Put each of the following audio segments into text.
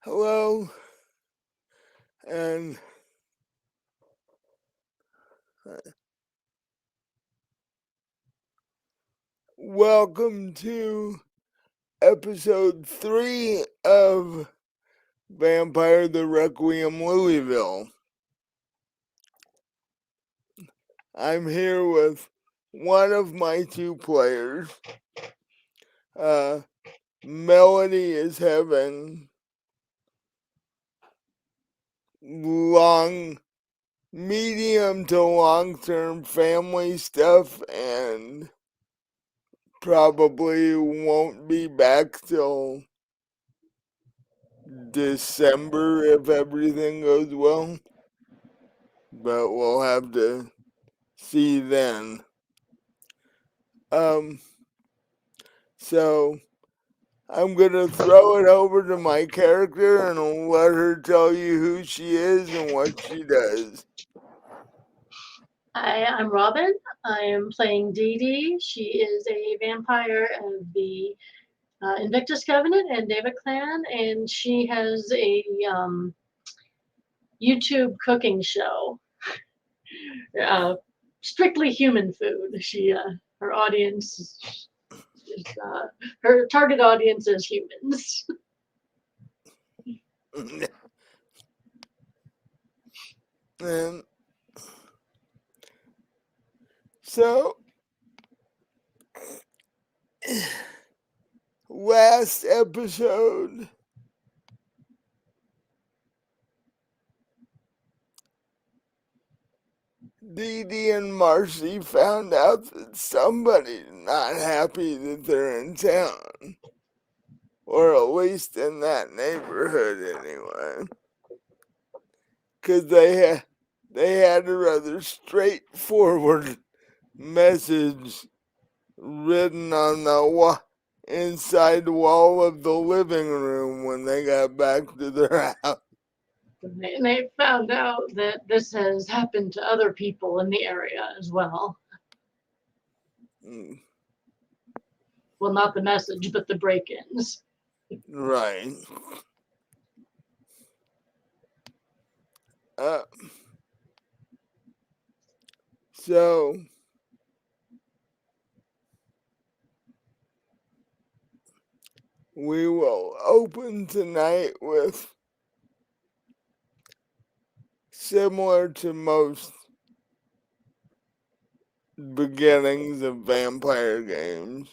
Hello, and welcome to episode 3 of Vampire the Requiem Louisville. I'm here with one of my two players. Melody is having medium to long-term family stuff and probably won't be back till December if everything goes well, but we'll have to see then. Um, so I'm gonna throw it over to my character and I'll let her tell you who she is and what she does. Hi, I'm Robin. I am playing Dee Dee. She is a vampire of the Invictus Covenant and David Clan, and she has a YouTube cooking show, uh, strictly human food. Her audience is her target audience is humans. And so last episode Dee Dee and Marcie found out that somebody's not happy that they're in town. Or at least in that neighborhood anyway. Because they had a rather straightforward message written on the inside wall of the living room when they got back to their house. And they found out that this has happened to other people in the area as well. Well, not the message, but the break-ins. Right. Uh, so we will open tonight with, similar to most beginnings of vampire games,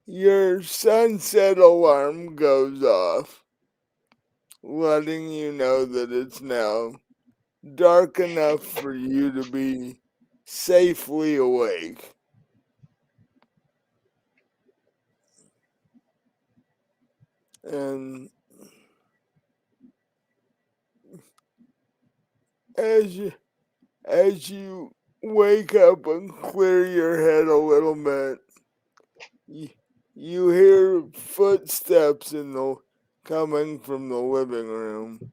your sunset alarm goes off, letting you know that it's now dark enough for you to be safely awake. And as you wake up and clear your head a little bit, you hear footsteps coming from the living room.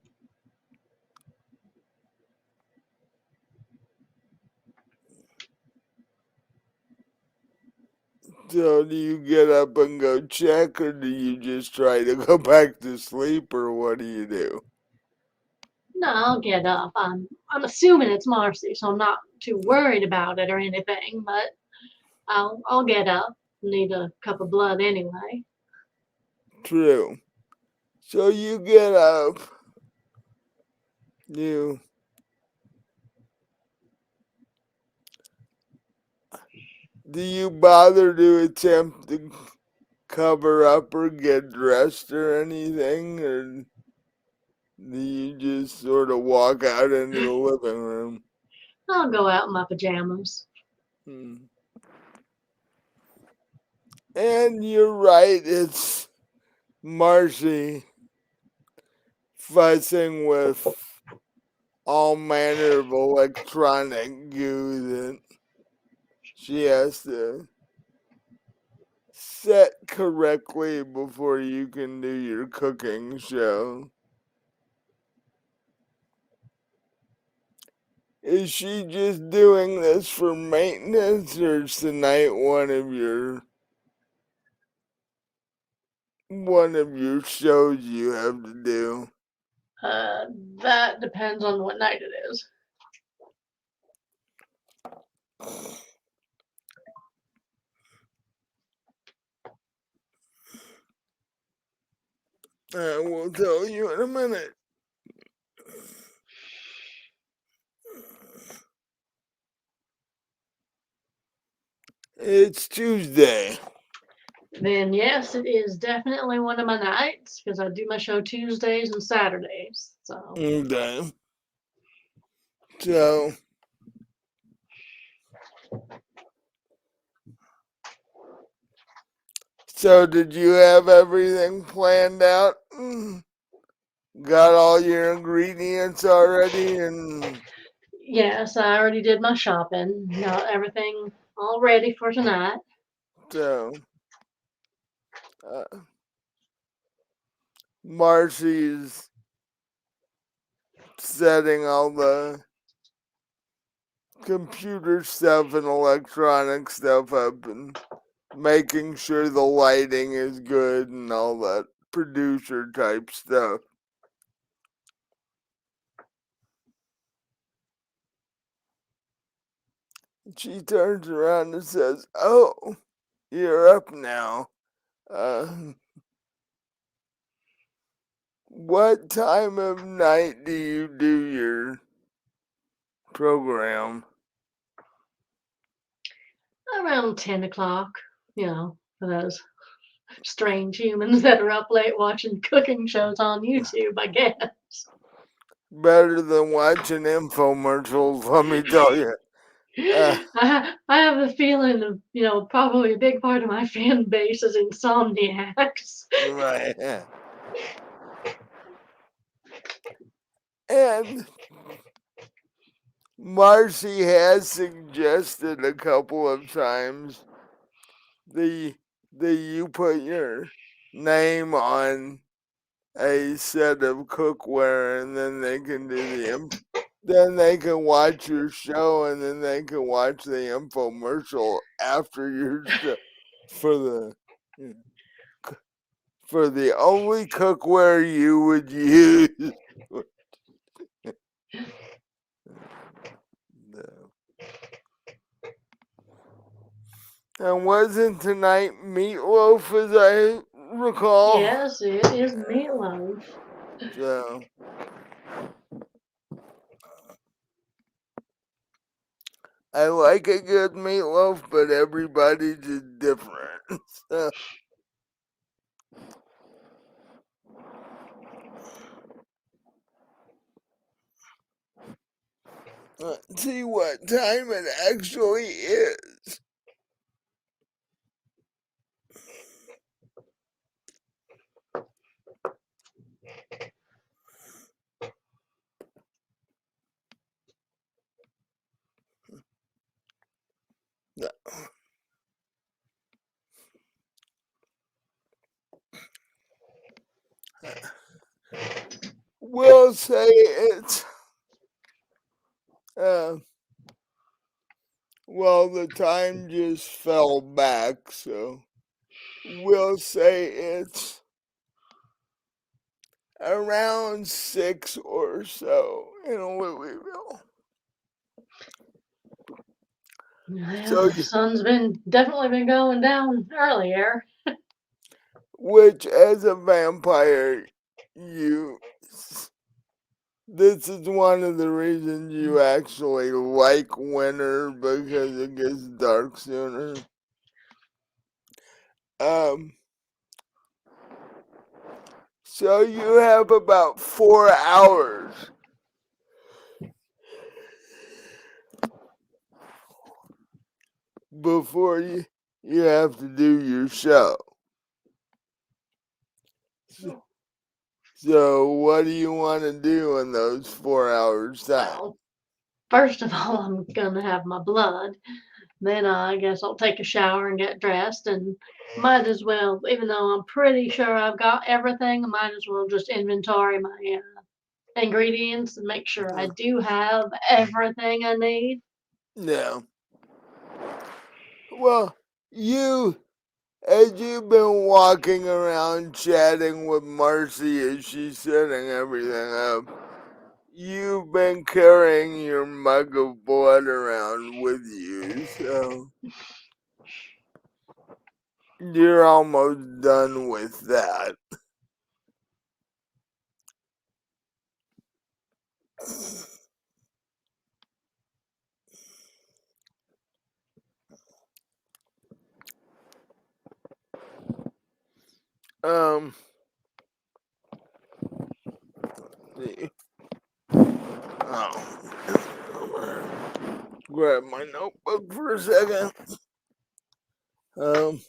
So do you get up and go check, or do you just try to go back to sleep, or what do you do? No, I'll get up. I'm assuming it's Marcy, so I'm not too worried about it or anything. But I'll get up. Need a cup of blood anyway. True. So you get up, you do you bother to attempt to cover up or get dressed or anything, or do you just sort of walk out into the living room? I'll go out in my pajamas. Hmm. And you're right, it's Marcy fussing with all manner of electronic goo that she has to set correctly before you can do your cooking show. Is she just doing this for maintenance, or is tonight one of your one of your shows you have to do? That depends on what night it is. I will tell you in a minute. It's Tuesday. Then yes, it is definitely one of my nights because I do my show Tuesdays and Saturdays. So Okay. So, did you have everything planned out? Got all your ingredients already and yes, I already did my shopping. Got everything all ready for tonight. so uh, Marcie's setting all the computer stuff and electronic stuff up and making sure the lighting is good and all that producer type stuff. She turns around and says, "Oh, you're up now. Uh, what time of night do you do your program?" Around 10 o'clock, for those strange humans that are up late watching cooking shows on YouTube, I guess. Better than watching infomercials, let me tell you. I have a feeling of, probably a big part of my fan base is insomniacs. Right. And Marcie has suggested a couple of times the you put your name on a set of cookware and then they can do then they can watch your show and then they can watch the infomercial after your show for the only cookware you would use. No. And wasn't tonight Meatloaf, as I recall? Yes, it is Meatloaf. So, I like a good meatloaf, but everybody's just different. So, let's see what time it actually is. We'll say it's well, the time just fell back, so we'll say it's around 6 or so in Louisville. So, Well, the sun's definitely been going down earlier. which as a vampire, you this is one of the reasons you actually like winter because it gets dark sooner. Um, so you have about 4 hours before you have to do your show. So what do you want to do in those 4 hours time? Well, first of all, I'm gonna have my blood. Then I guess I'll take a shower and get dressed, and might as well, even though I'm pretty sure I've got everything, I might as well just inventory my ingredients and make sure I do have everything I need. Yeah. Well, you As you've been walking around chatting with Marcie as she's setting everything up, you've been carrying your mug of blood around with you, so you're almost done with that. Um, see. Oh, grab my notebook for a second. Um,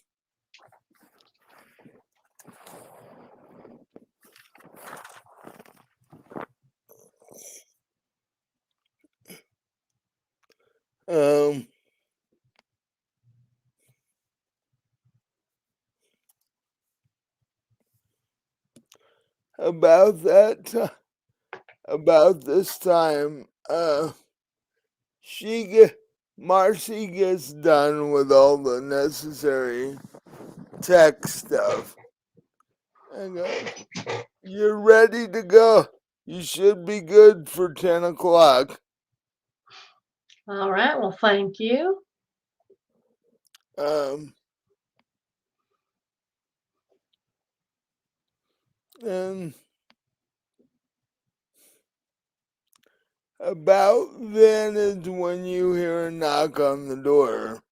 um, about that time, about this time, Marcie gets done with all the necessary tech stuff and goes, "You're ready to go. You should be good for 10 o'clock." All right. Well, thank you. Um, and about then is when you hear a knock on the door.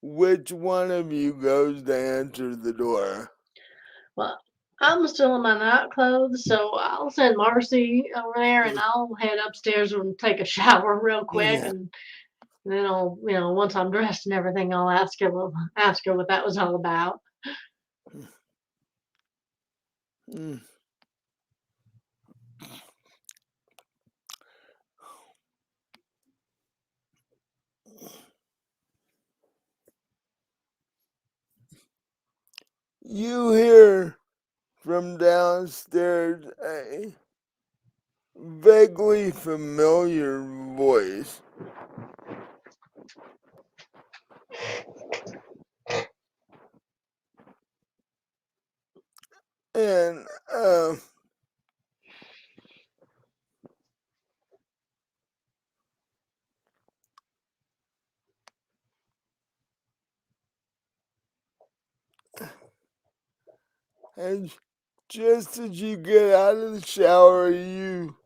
Which one of you goes to answer the door? Well, I'm still in my night clothes, so I'll send Marcie over there, and I'll head upstairs and take a shower real quick, Yeah. and then I'll, once I'm dressed and everything, I'll ask her what that was all about. Mm. You hear from downstairs a vaguely familiar voice. And and just as you get out of the shower, you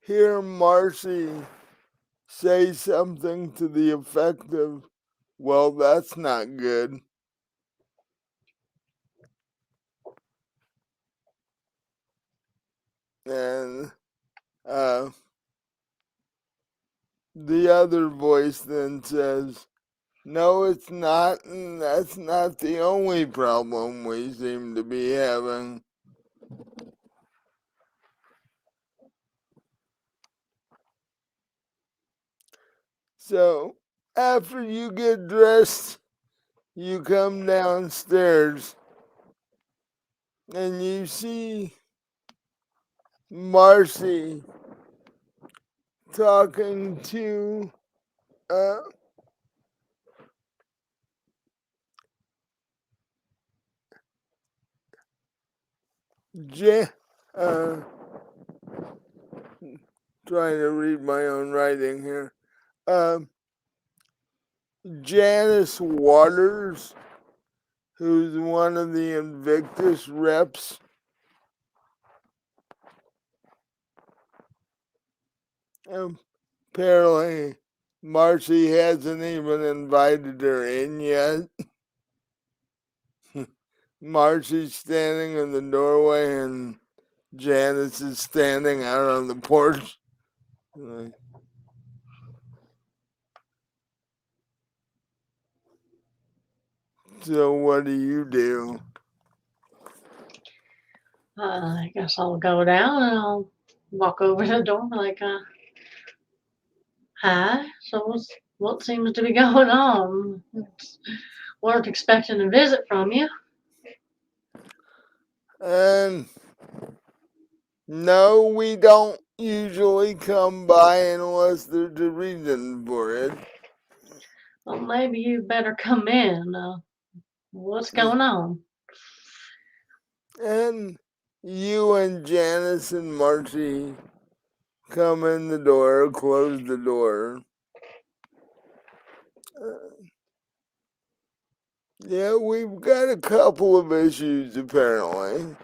hear Marcie say something to the effect of, "Well, that's not good." And uh, the other voice then says, "No, it's not, and that's not the only problem we seem to be having." So, after you get dressed, you come downstairs and you see Marcie talking to uh, Jan. Uh, trying to read my own writing here. Um, Janice Waters, who's one of the Invictus reps. Apparently, Marcie hasn't even invited her in yet. Marcie's standing in the doorway and Janice is standing out on the porch. So what do you do? I guess I'll go down and I'll walk over to the door like, hi. So what seems to be going on? Weren't expecting a visit from you. And no, we don't usually come by unless there's a reason for it. Well, maybe you better come in. What's going on? And you and Janice and Marcie come in the door, close the door. Yeah, we've got a couple of issues apparently.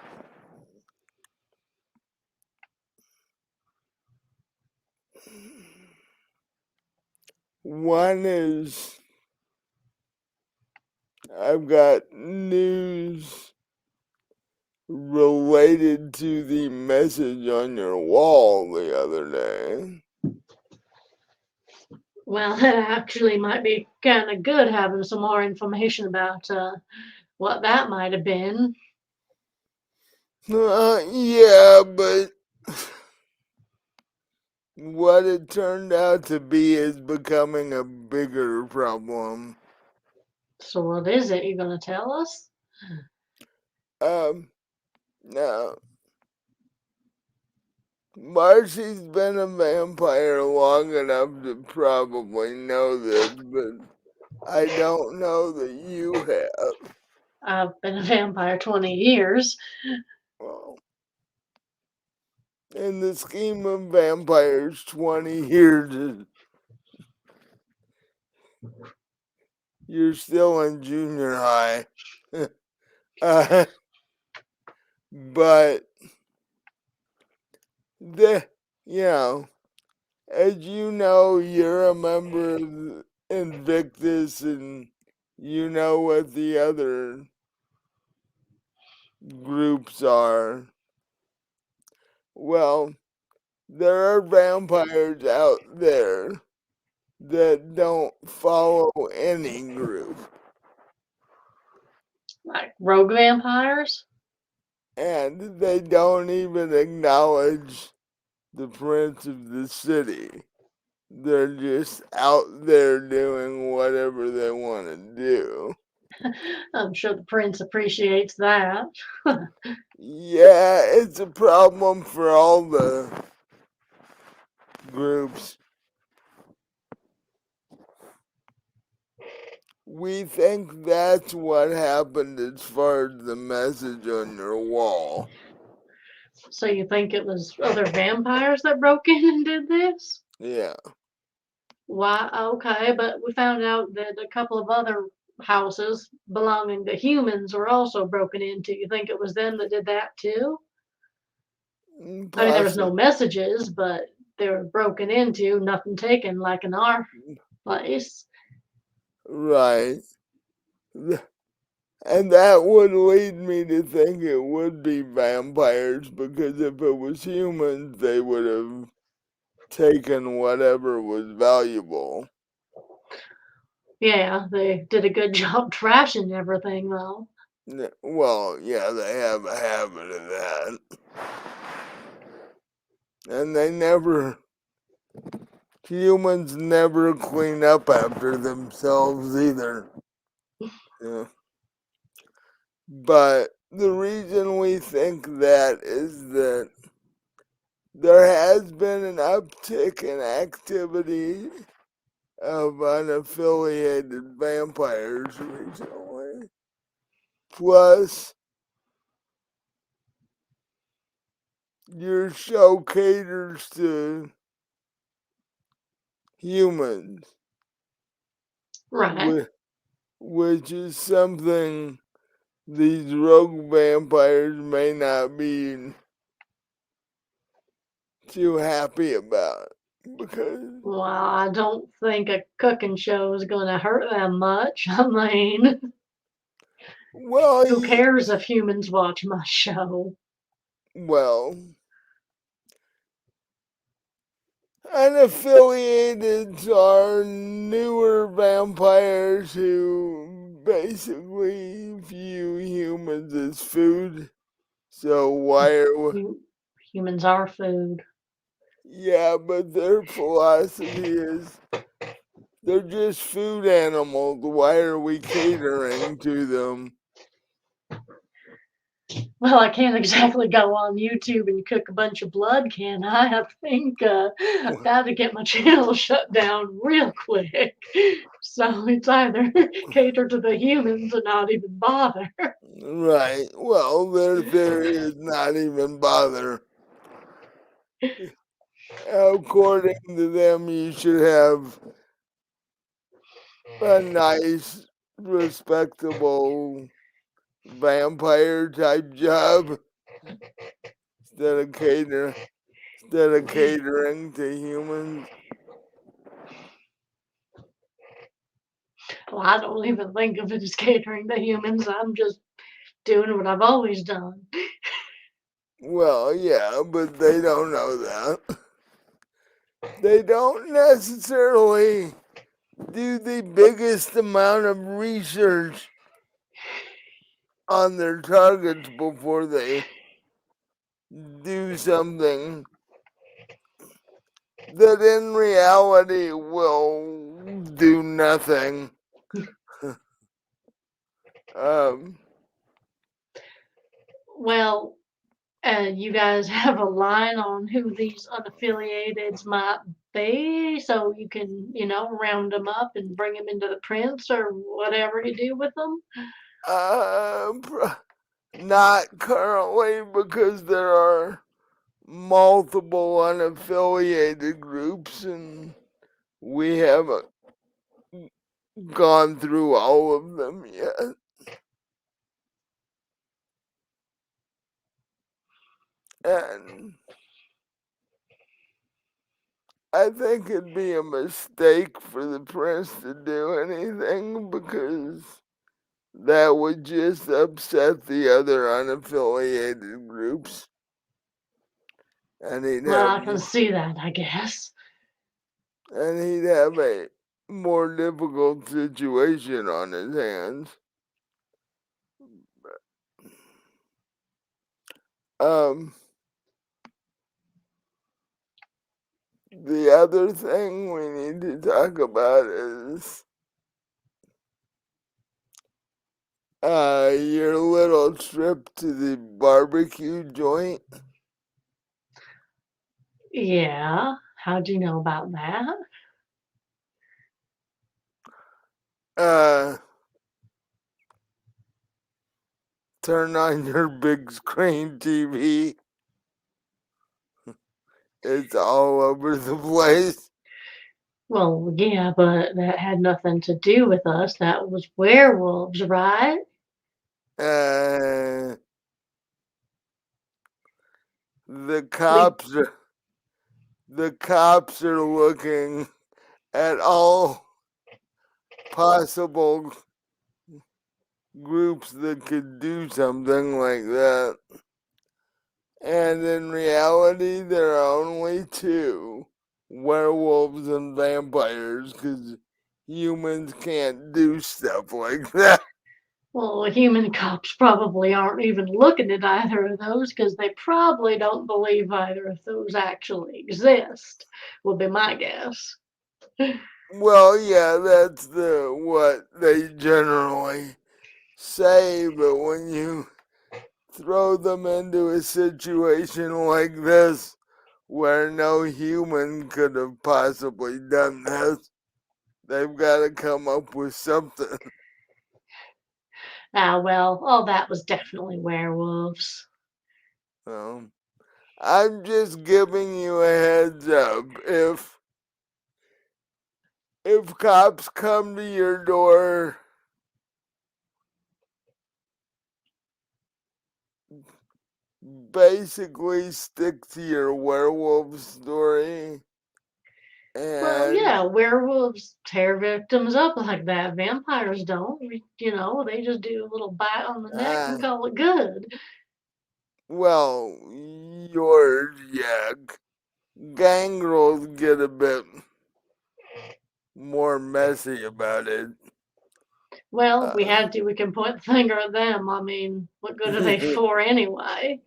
One is I've got news related to the message on your wall the other day. Well, it actually might be kind of good having some more information about what that might have been. Yeah, but what it turned out to be is becoming a bigger problem. So, what is it you're going to tell us? Now, Marcy's been a vampire long enough to probably know this, but I don't know that you have. I've been a vampire 20 years. Well, in the scheme of vampires, 20 years is, you're still in junior high. uh, but the you know, as you know, you're a member of Invictus, and you know what the other groups are. Well, there are vampires out there that don't follow any group, Like rogue vampires? and they don't even acknowledge the prince of the city. They're just out there doing whatever they want to do. I'm sure the prince appreciates that. Yeah, it's a problem for all the groups. We think that's what happened as far as the message on your wall. So, you think it was other vampires that broke in and did this? Yeah. Why? Okay, but we found out that a couple of other houses belonging to humans were also broken into. You think it was them that did that too? I mean, there was no Possibly. messages, but they were broken into, nothing taken like in our place. Right. And that would lead me to think it would be vampires, because if it was humans, they would have taken whatever was valuable. Yeah, they did a good job trashing everything, though. Well, yeah, they have a habit of that. And humans never clean up after themselves either. Yeah. But the reason we think that is that there has been an uptick in activity of unaffiliated vampires recently. Plus, your show caters to humans, Right. which is something these rogue vampires may not be too happy about. Because, Well, I don't think a cooking show is going to hurt them much. I mean, well, who cares if humans watch my show? well, unaffiliated are newer vampires who basically view humans as food. So why are Humans are food. yeah, but their philosophy is they're just food animals. Why are we catering to them? Well, I can't exactly go on YouTube and cook a bunch of blood, can I? I think that'd get my channel shut down real quick. So it's either cater to the humans or not even bother. Right. Well, their theory is not even bother. According to them, you should have a nice, respectable vampire type job instead of catering to humans. Well, I don't even think of it as catering to humans. I'm just doing what I've always done. Well, yeah, but they don't know that. They don't necessarily do the biggest amount of research on their targets before they do something that in reality will do nothing. um, Well, you guys have a line on who these unaffiliateds might be, so you can, round them up and bring them into the prints or whatever you do with them. uh, not currently because there are multiple unaffiliated groups and we haven't gone through all of them yet. And I think it'd be a mistake for the prince to do anything because that would just upset the other unaffiliated groups. And Well, I can see that, I guess. he'd have a more difficult situation on his hands. Um, the other thing we need to talk about is your little trip to the barbecue joint. Yeah. How'd you know about that? Uh, turn on your big screen TV. It's all over the place. Well, yeah, but that had nothing to do with us. That was werewolves, right? Uh, the We cops are looking at all possible groups that could do something like that. And in reality, there are only two werewolves and vampires because humans can't do stuff like that. Well, human cops probably aren't even looking at either of those because they probably don't believe either of those actually exist, would be my guess. Well, yeah, that's what they generally say, but when you throw them into a situation like this where no human could have possibly done this, they've got to come up with something. Ah, well, all that was definitely werewolves. Um, I'm just giving you a heads up. If cops come to your door, basically stick to your werewolf story. Well, And yeah, werewolves tear victims up like that. Vampires don't. They just do a little bite on the neck and uh, call it good. well, yours, yeah, gangrels get a bit more messy about it. Well, if we Uh, had to, we can point the finger at them. I mean, what good are they for anyway?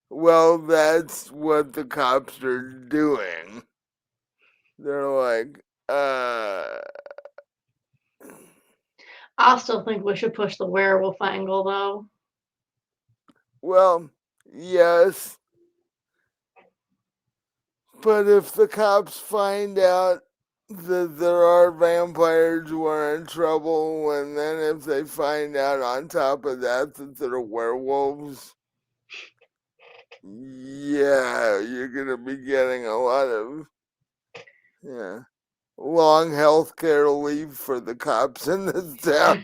well, that's what the cops are doing. They're like, I still think we should push the werewolf angle, though. Well, yes, but if the cops find out that there are vampires, we're in trouble, and then if they find out on top of that that they're werewolves, yeah, you're gonna be getting a lot of, yeah, long health care leave for the cops in this town.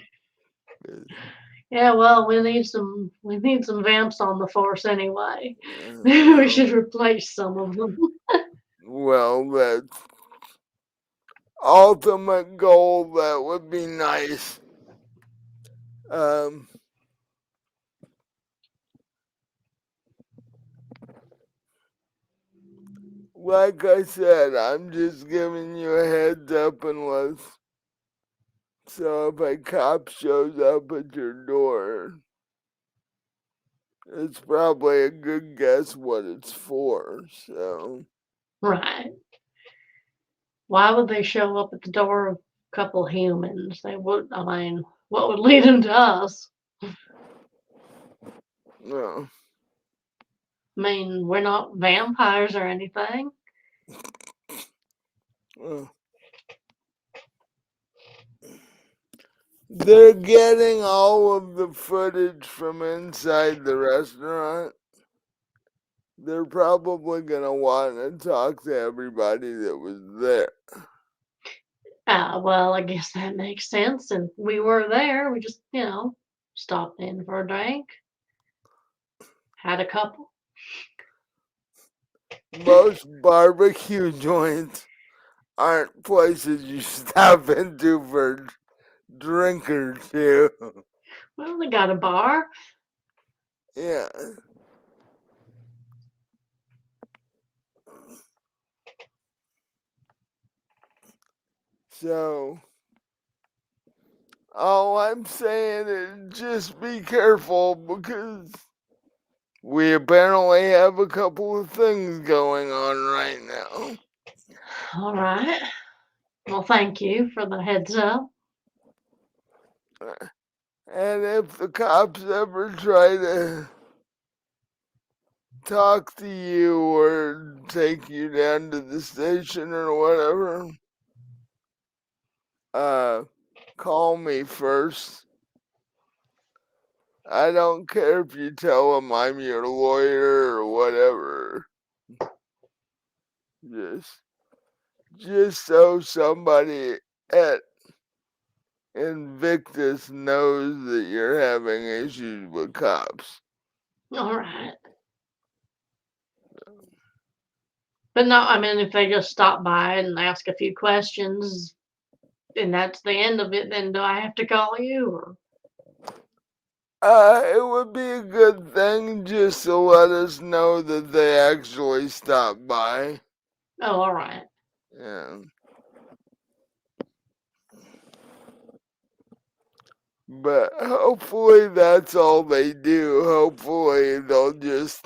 Yeah, well, we need some vamps on the force anyway. Maybe we Well, should replace some of them. well, that ultimate goal, that would be nice. Um, like I said, I'm just giving you a heads up unless, so if a cop shows up at your door, it's probably a good guess what it's for, so. Right. Why would they show up at the door of a couple humans? They would, I mean, what would lead them to us? No. I mean, we're not vampires or anything. Well, they're getting all of the footage from inside the restaurant. They're probably gonna want to talk to everybody that was there. Well, I guess that makes sense. And we were there. We just, stopped in for a drink, had a couple. Most barbecue joints aren't places you stop into for drink or two. Well, they got a bar. Yeah. So, all I'm saying is just be careful because we apparently have a couple of things going on right now. All right. Well, thank you for the heads up. And if the cops ever try to talk to you or take you down to the station or whatever, call me first. I don't care if you tell them I'm your lawyer or whatever. Just, just so somebody at Invictus knows that you're having issues with cops. All right. But no, I mean, if they just stop by and ask a few questions and that's the end of it, then do I have to call you? Or It would be a good thing just to let us know that they actually stopped by. oh, all right. Yeah. But hopefully that's all they do. Hopefully they'll just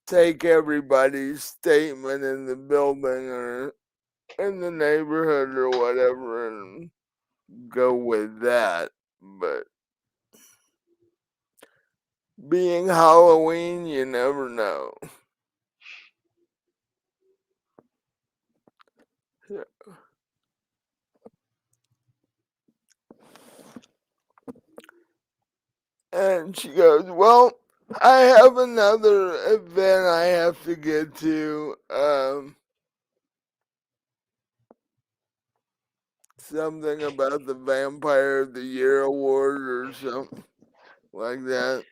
take everybody's statement in the building or in the neighborhood or whatever and go with that. But being Halloween, you never know. And she goes, well, I have another event I have to get to. Something about the Vampire of the Year award or something like that.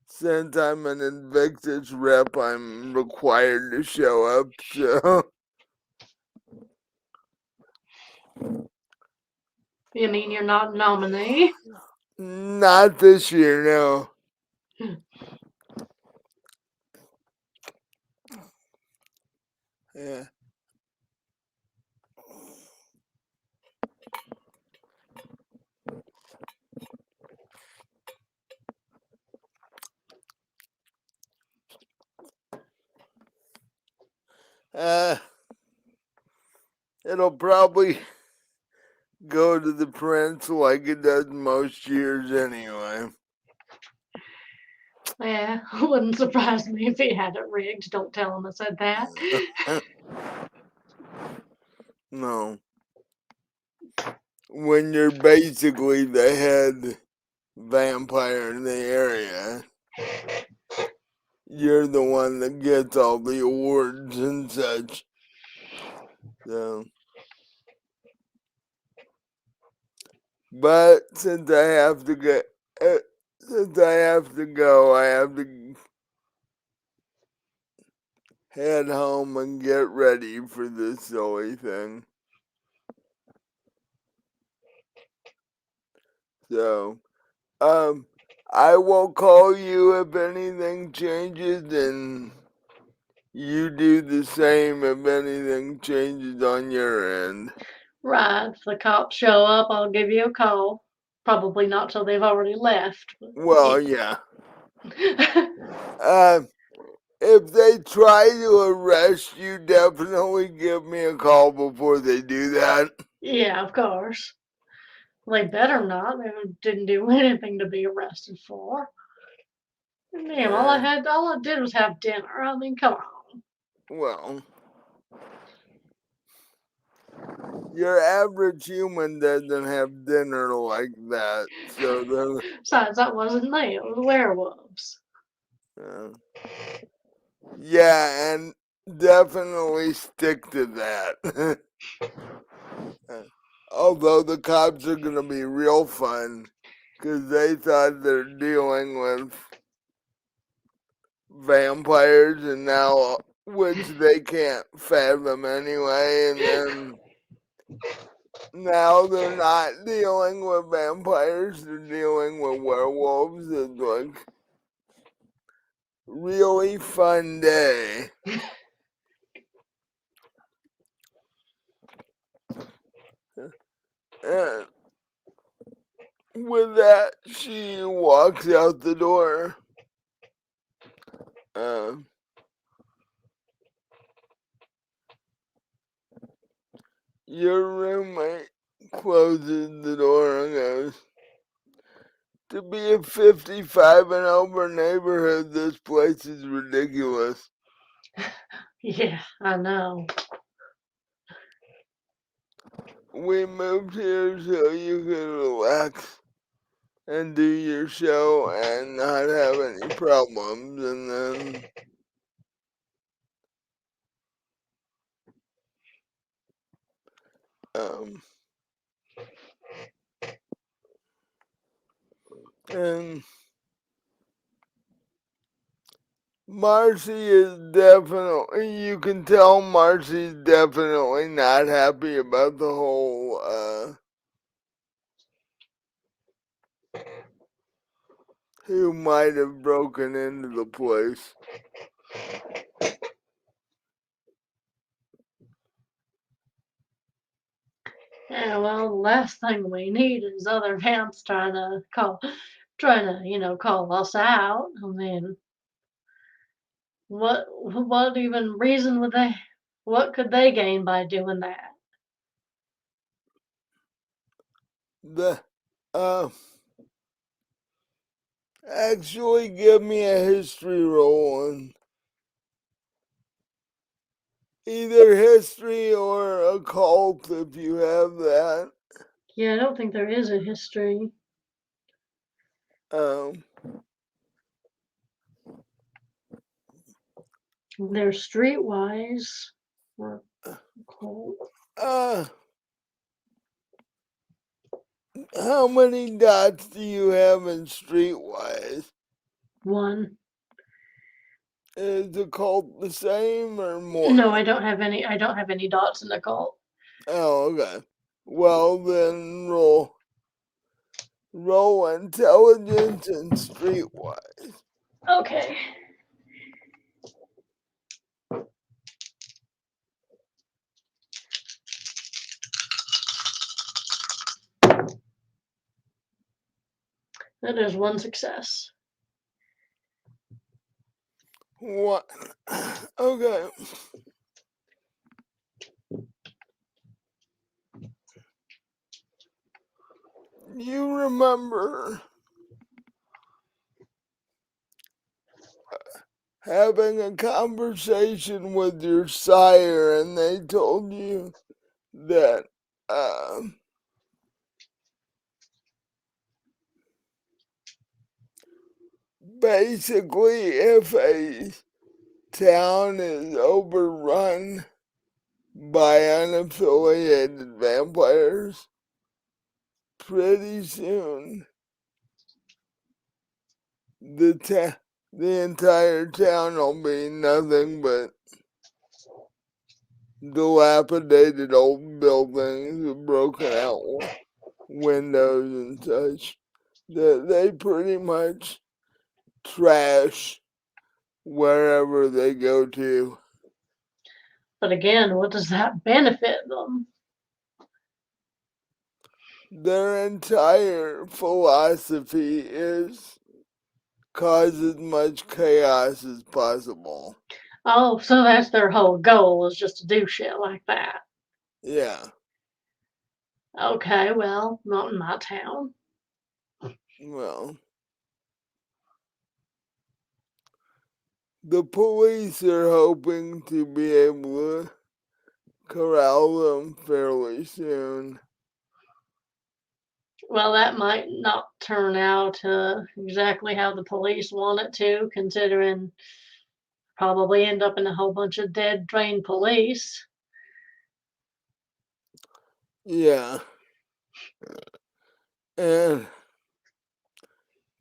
Since I'm an Invictus rep, I'm required to show up. So, You mean you're not a nominee? not this year, no. Yeah. Uh, it'll probably go to the prince like it does most years anyway. Yeah, wouldn't surprise me if he had it rigged. Don't tell him I said that. No. When you're basically the head vampire in the area, you're the one that gets all the awards and such. So, but since I have to get, since I have to go, I have to head home and get ready for this silly thing. So, I will call you if anything changes, and you do the same if anything changes on your end. Right, if the cops show up, I'll give you a call. Probably not till they've already left. Well, yeah. Uh, if they try to arrest you, definitely give me a call before they do that. Yeah, of course. They better not. They didn't do anything to be arrested for. Damn, all Uh, I did was have dinner. I mean, come on. well, your average human doesn't have dinner like that, so then, Besides, that wasn't me. It was werewolves. uh, yeah, and definitely stick to that. Although the cops are gonna be real fun, because they thought they're dealing with vampires, and now, which they can't fathom anyway, and then now they're not dealing with vampires, they're dealing with werewolves. It's like really fun day. And with that, she walks out the door. Uh, your roommate closes the door and goes, "To be a 55 and over neighborhood, this place is ridiculous. Yeah, I know. We moved here so you could relax and do your show and not have any problems." And then, um, and Marcie is definitely, you can tell Marcie's definitely not happy about the whole, who might have broken into the place. Yeah, well, the last thing we need is other vamps trying to, call us out. I mean, what even reason what could they gain by doing that? The, uh, actually give me a history roll on either history or occult if you have that. Yeah, I don't think there is a history. Um, They're streetwise or cold. uh, how many dots do you have in Streetwise? One. Is the cult the same or more? No, I don't have any dots in the cult. Oh, okay. Well, then roll intelligence and Streetwise. Okay. That is one success. What? Okay. You remember having a conversation with your sire and they told you that basically if a town is overrun by unaffiliated vampires, pretty soon the entire town will be nothing but dilapidated old buildings with broken out windows and such. That they pretty much trash wherever they go to. But again, what does that benefit them? Their entire philosophy is cause as much chaos as possible. Oh, so that's their whole goal is just to do shit like that. Yeah. Okay, well, not in my town. Well, the police are hoping to be able to corral them fairly soon. Well, that might not turn out exactly how the police want it to, considering probably end up in a whole bunch of dead, drained police. Yeah. And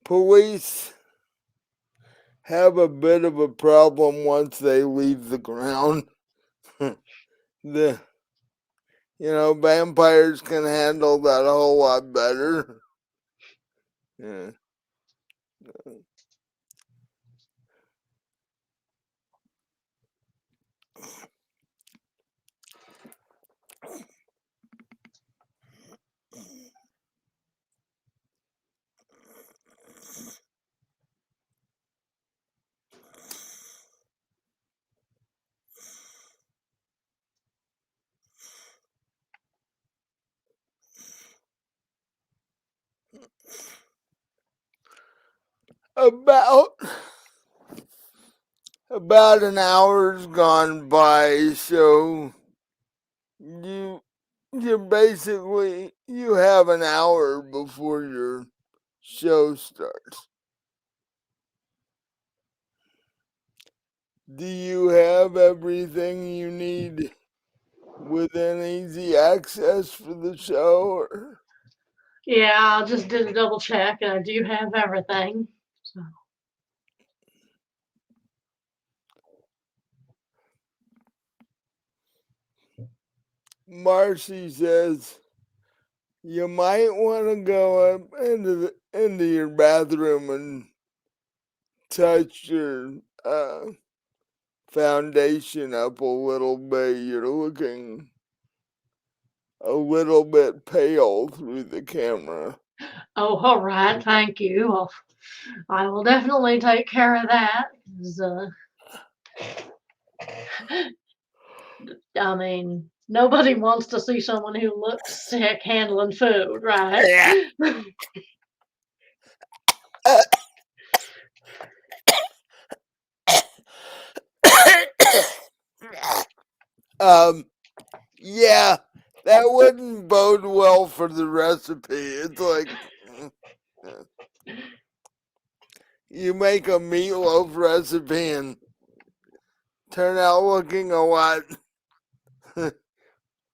police have a bit of a problem once they leave the ground. the vampires can handle that a whole lot better. Yeah. About an hour's gone by, so you you have an hour before your show starts. Do you have everything you need within easy access for the show? Or? Yeah, I just did a double check, and I do have everything. So. Marcie says you might want to go up into your bathroom and touch your foundation up a little bit. You're looking a little bit pale through the camera. Oh, all right, thank you. Well, I will definitely take care of that. 'Cause, I mean, nobody wants to see someone who looks sick handling food, right? Yeah. Yeah, that wouldn't bode well for the recipe. It's like you make a meatloaf recipe and turn out looking a lot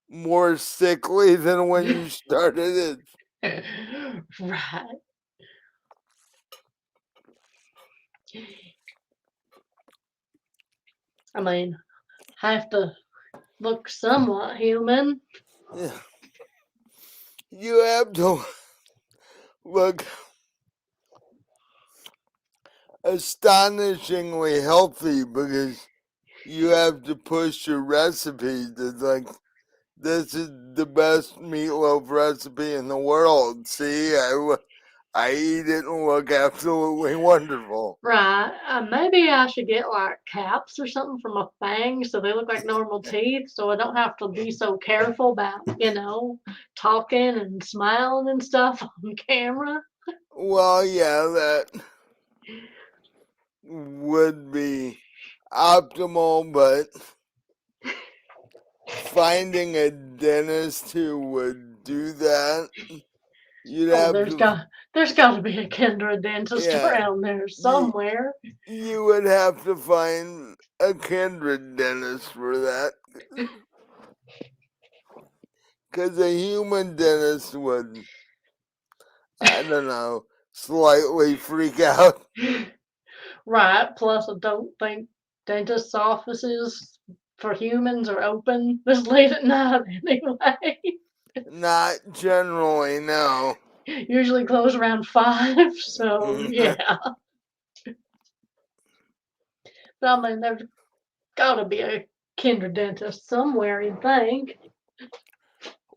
more sickly than when you started it. Right. I mean, have to look somewhat human. Yeah. You have to look astonishingly healthy because you have to push your recipes. It's like, this is the best meatloaf recipe in the world. See, I eat it and look absolutely wonderful. Right. Maybe I should get like caps or something for my fangs so they look like normal teeth so I don't have to be so careful about, talking and smiling and stuff on camera. Well, yeah, that would be optimal, but finding a dentist who would do that, you'd Oh, have to, there's got to be a kindred dentist yeah, around there you, somewhere. you would have to find a kindred dentist for that. Because a human dentist would, I don't know, slightly freak out. Right. Plus, I don't think dentists' offices for humans are open this late at night anyway. Not generally, no. Usually close around 5. So yeah. But I mean, there's got to be a kindred dentist somewhere. You'd think.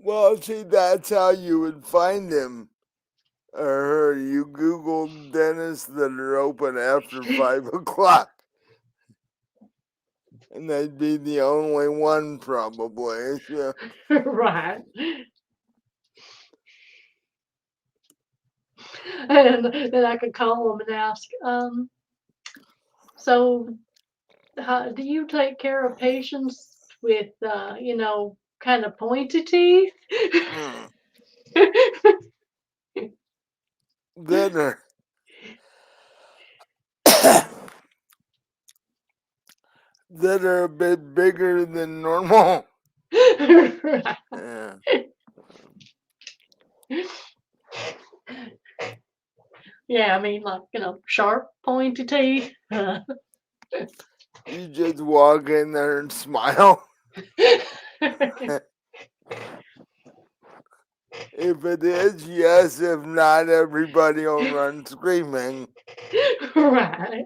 Well, see, that's how you would find him or her. You Google dentists that are open after 5 o'clock. And they'd be the only one, probably. So, Right. And then I could call them and ask, so how do you take care of patients with, kind of pointy teeth? mm, that are that are a bit bigger than normal. Right. Yeah. Yeah, I mean, like, sharp, pointy teeth. You just walk in there and smile. If it is, yes. If not, everybody will run screaming. Right.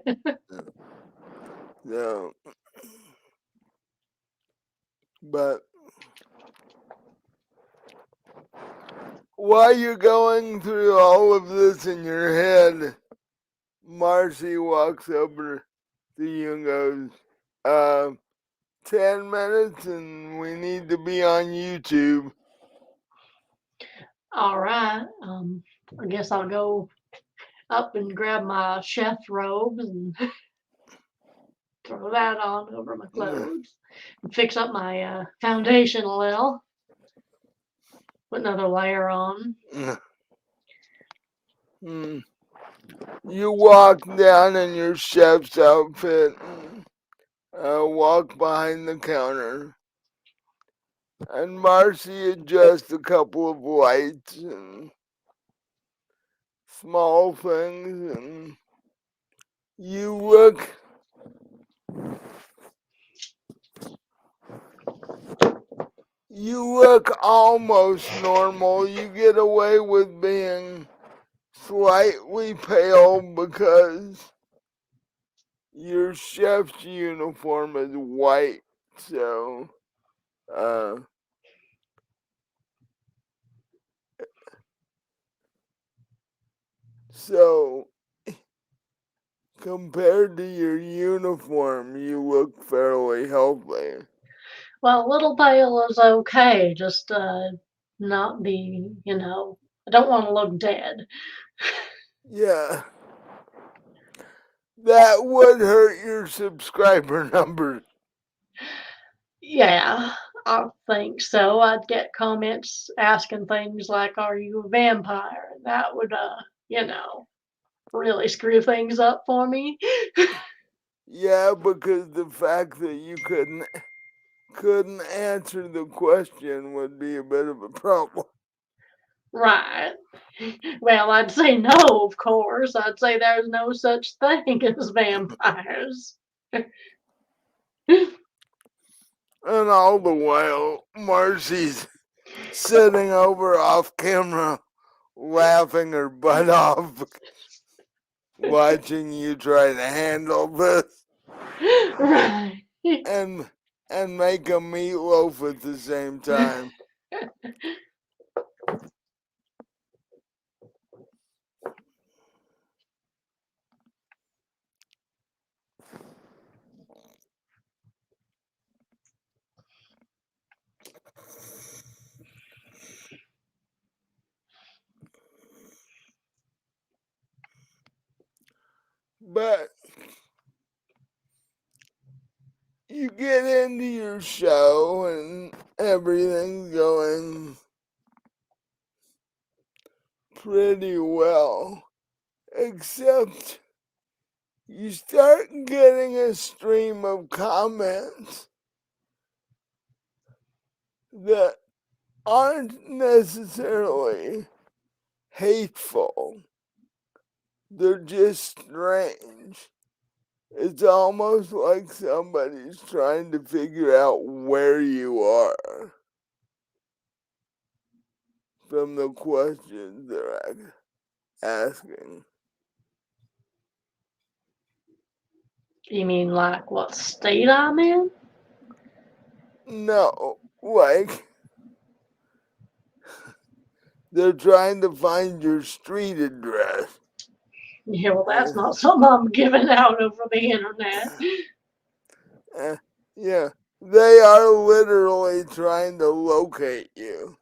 So, but while you're going through all of this in your head, Marcie walks over to you and goes, 10 minutes and we need to be on YouTube. All right. I guess I'll go up and grab my chef robes and throw that on over my clothes and fix up my foundation a little. Put another layer on. Mm. You walk down in your chef's outfit, walk behind the counter, and Marcie adjusts a couple of lights and small things, and you look almost normal. You get away with being slightly pale because your chef's uniform is white, so uh so compared to your uniform you look fairly healthy. Well, a little pale is okay. Just not be, I don't want to look dead. Yeah, that would hurt your subscriber numbers. Yeah, I think so. I'd get comments asking things like, "Are you a vampire?" And that would, really screw things up for me. Yeah, because the fact that you couldn't answer the question would be a bit of a problem. Right. Well, I'd say no, of course. I'd say there's no such thing as vampires. And all the while, Marcy's sitting over off camera, laughing her butt off, watching you try to handle this Right. and make a meatloaf at the same time. But you get into your show and everything's going pretty well, except you start getting a stream of comments that aren't necessarily hateful. They're just strange. It's almost like somebody's trying to figure out where you are from the questions they're asking. You mean like what state I'm in? No, like they're trying to find your street address. Yeah, well, that's not something I'm giving out over the internet. Yeah, they are literally trying to locate you.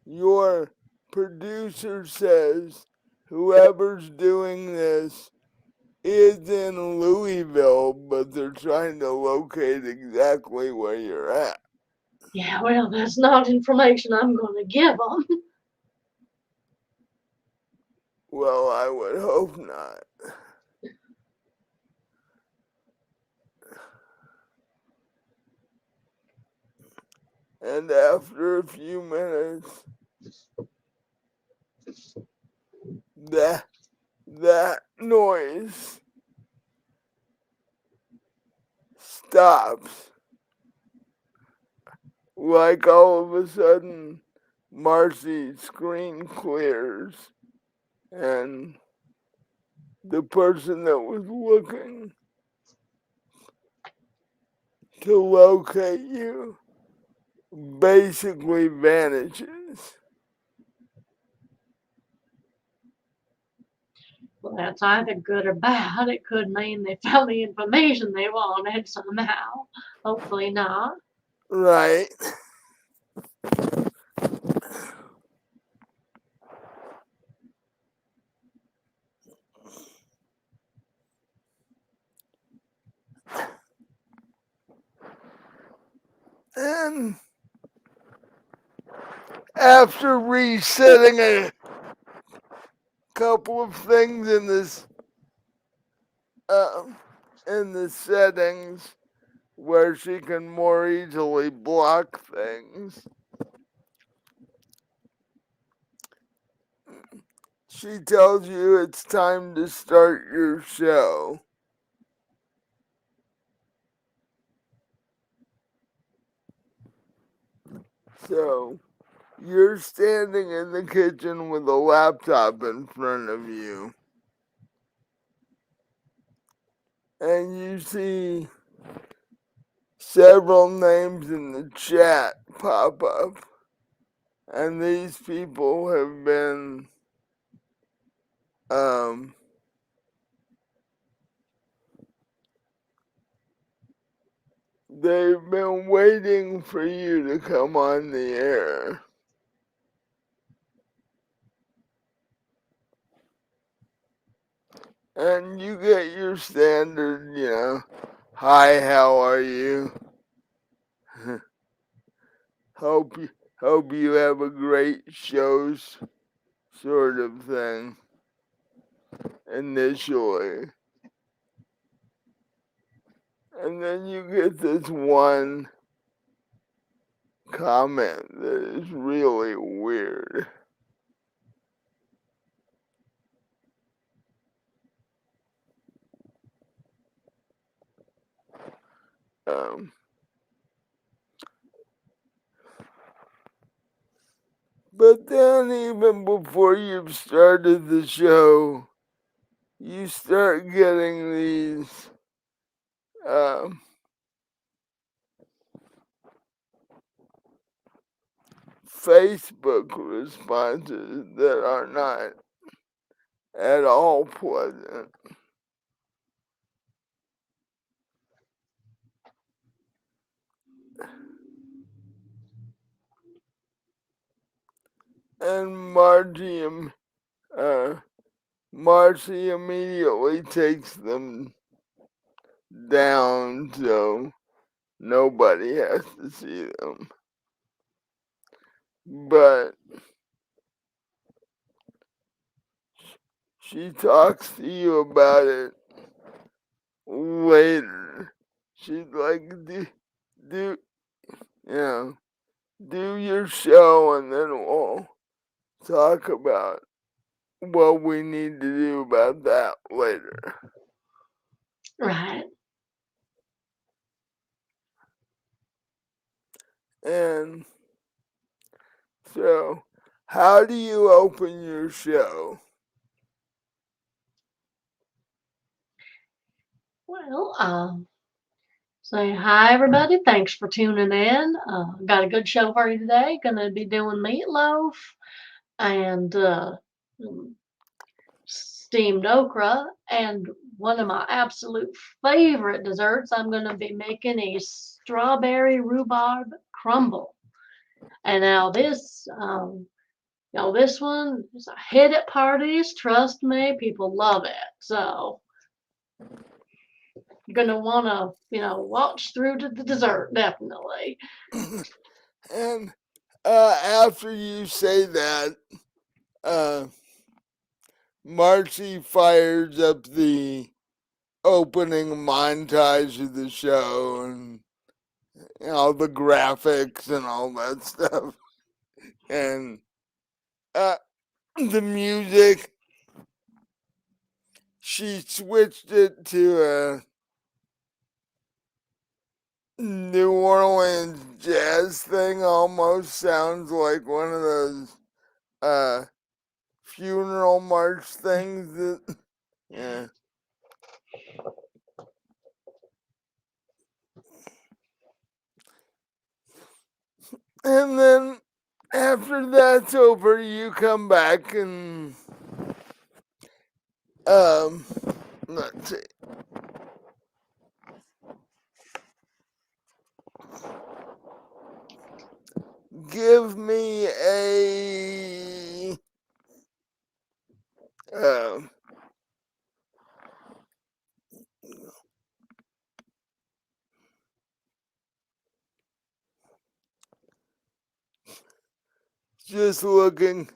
Your producer says whoever's doing this is in Louisville, but they're trying to locate exactly where you're at. Yeah, well, that's not information I'm going to give them. Well, I would hope not. And after a few minutes, that noise stops. Like all of a sudden, Marcie's screen clears, and the person that was looking to locate you basically vanishes. Well, that's either good or bad. It could mean they found the information they wanted somehow. Hopefully not. Right. And after resetting a couple of things um, in the settings where she can more easily block things, she tells you it's time to start your show. So you're standing in the kitchen with a laptop in front of you, and you see several names in the chat pop up. And these people have been um, they've been waiting for you to come on the air. And you get your standard, hi, how are you? hope you hope you have a great show sort of thing initially. And then you get this one comment that is really weird. Um, but then even before you've started the show, you start getting these um, Facebook responses that are not at all pleasant. And uh, Marcie immediately takes them down so nobody has to see them. But she talks to you about it later. She's like, do you know, do your show and then we'll talk about what we need to do about that later. Right. And so, how do you open your show? Well, say hi, everybody. Thanks for tuning in. Got a good show for you today. Gonna be doing meatloaf and steamed okra, and one of my absolute favorite desserts. I'm gonna be making a strawberry rhubarb crumble. And now this one is a hit at parties. Trust me, people love it. So you're gonna wanna, watch through to the dessert, definitely. And after you say that, uh, Marcie fires up the opening montage of the show and all the graphics and all that stuff. And the music, she switched it to a New Orleans jazz thing. Almost sounds like one of those funeral march things that, yeah. And then after that's over, you come back and let's see. Give me a um just looking.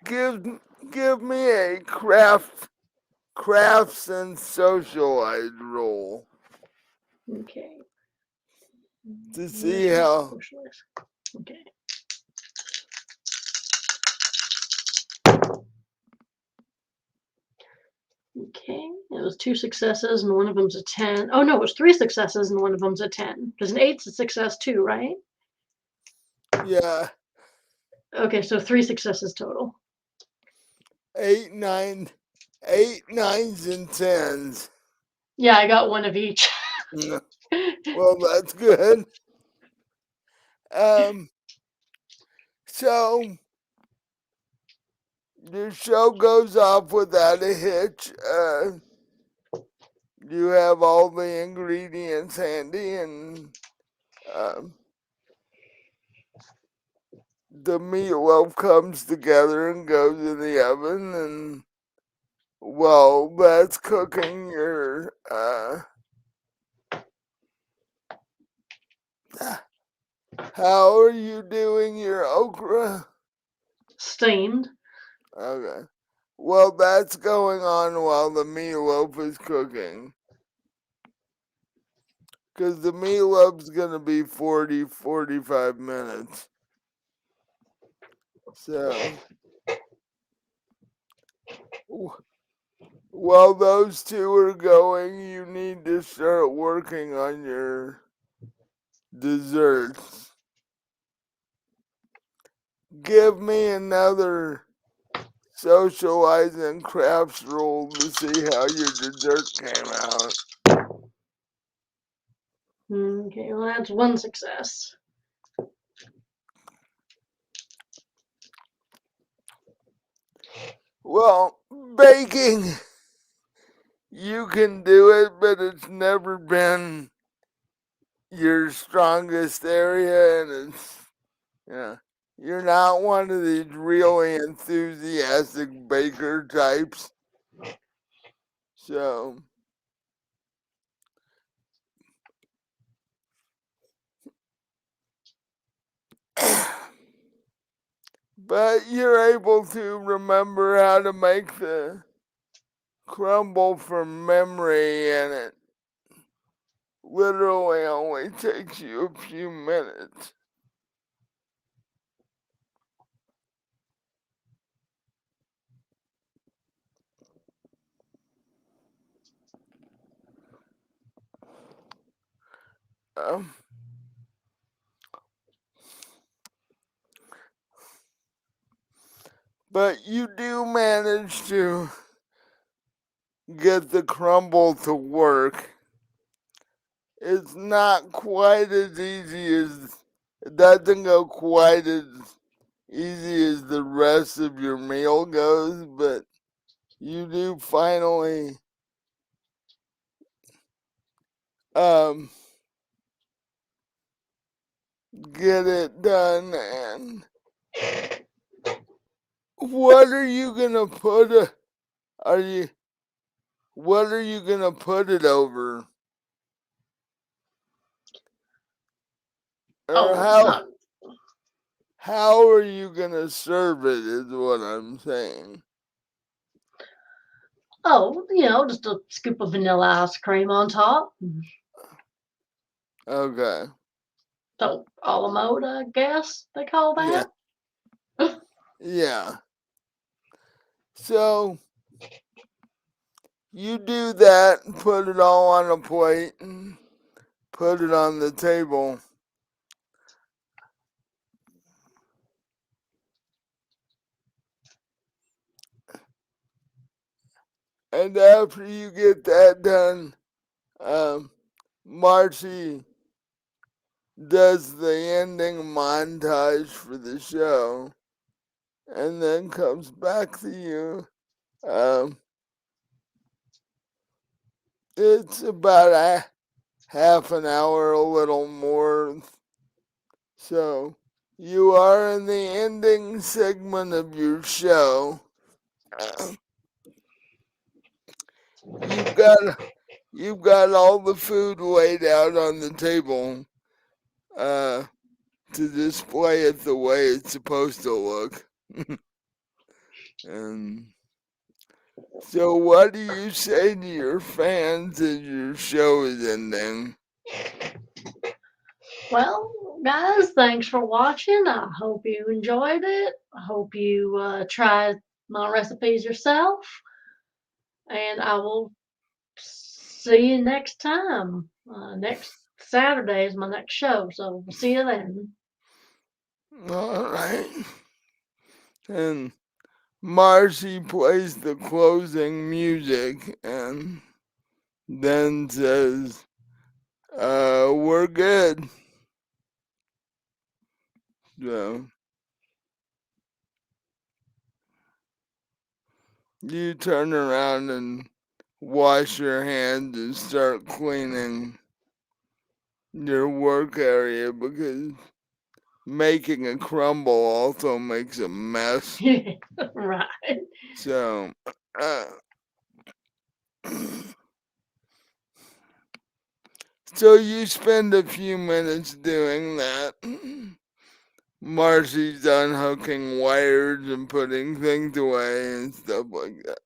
Give me a crafts and socialized role Okay. to see how. Socialist. Okay. Okay. It was 2 successes and one of them's a 10. Oh no, it was 3 successes and one of them's a 10. Because an 8's a success too, right? Yeah, Okay, so 3 successes total. 8, 9, 8, 9s, and 10s. Yeah, I got one of each. Well, that's good. So your show goes off without a hitch. You have all the ingredients handy, and um, the meatloaf comes together and goes in the oven. And while that's cooking, you're how are you doing your okra? Steamed. Okay. Well, that's going on while the meatloaf is cooking. Because the meatloaf's going to be 45 minutes. So, while those two are going, you need to start working on your desserts. Give me another socializing crafts roll to see how your dessert came out. Okay, well that's 1 success. Well, baking, you can do it, but it's never been your strongest area, and it's, yeah, you're not one of these really enthusiastic baker types. So, but you're able to remember how to make the crumble from memory, and it literally only takes you a few minutes. Um, but you do manage to get the crumble to work. It's not quite as easy as, it doesn't go quite as easy as the rest of your meal goes, but you do finally um get it done. And what are you gonna put are you what are you gonna put it over, or Oh, how are you gonna serve it is what I'm saying. just a scoop of vanilla ice cream on top. Okay. So, a la mode, I guess they call Yeah. that. Yeah. So you do that, put it all on a plate, and put it on the table. And after you get that done, Marcie does the ending montage for the show and then comes back to you. Um, it's about a half an hour, a little more. So you are in the ending segment of your show. You've got you've got all the food laid out on the table uh, to display it the way it's supposed to look. And so, what do you say to your fans as your show is ending? Well, guys, thanks for watching. I hope you enjoyed it. I hope you try my recipes yourself. And I will see you next time. Next Saturday is my next show. So we'll see you then. All right. And Marcie plays the closing music and then says, we're good. So you turn around and wash your hands and start cleaning your work area because making a crumble also makes a mess. Right. So, uh, so you spend a few minutes doing that. Marcie's unhooking wires and putting things away and stuff like that.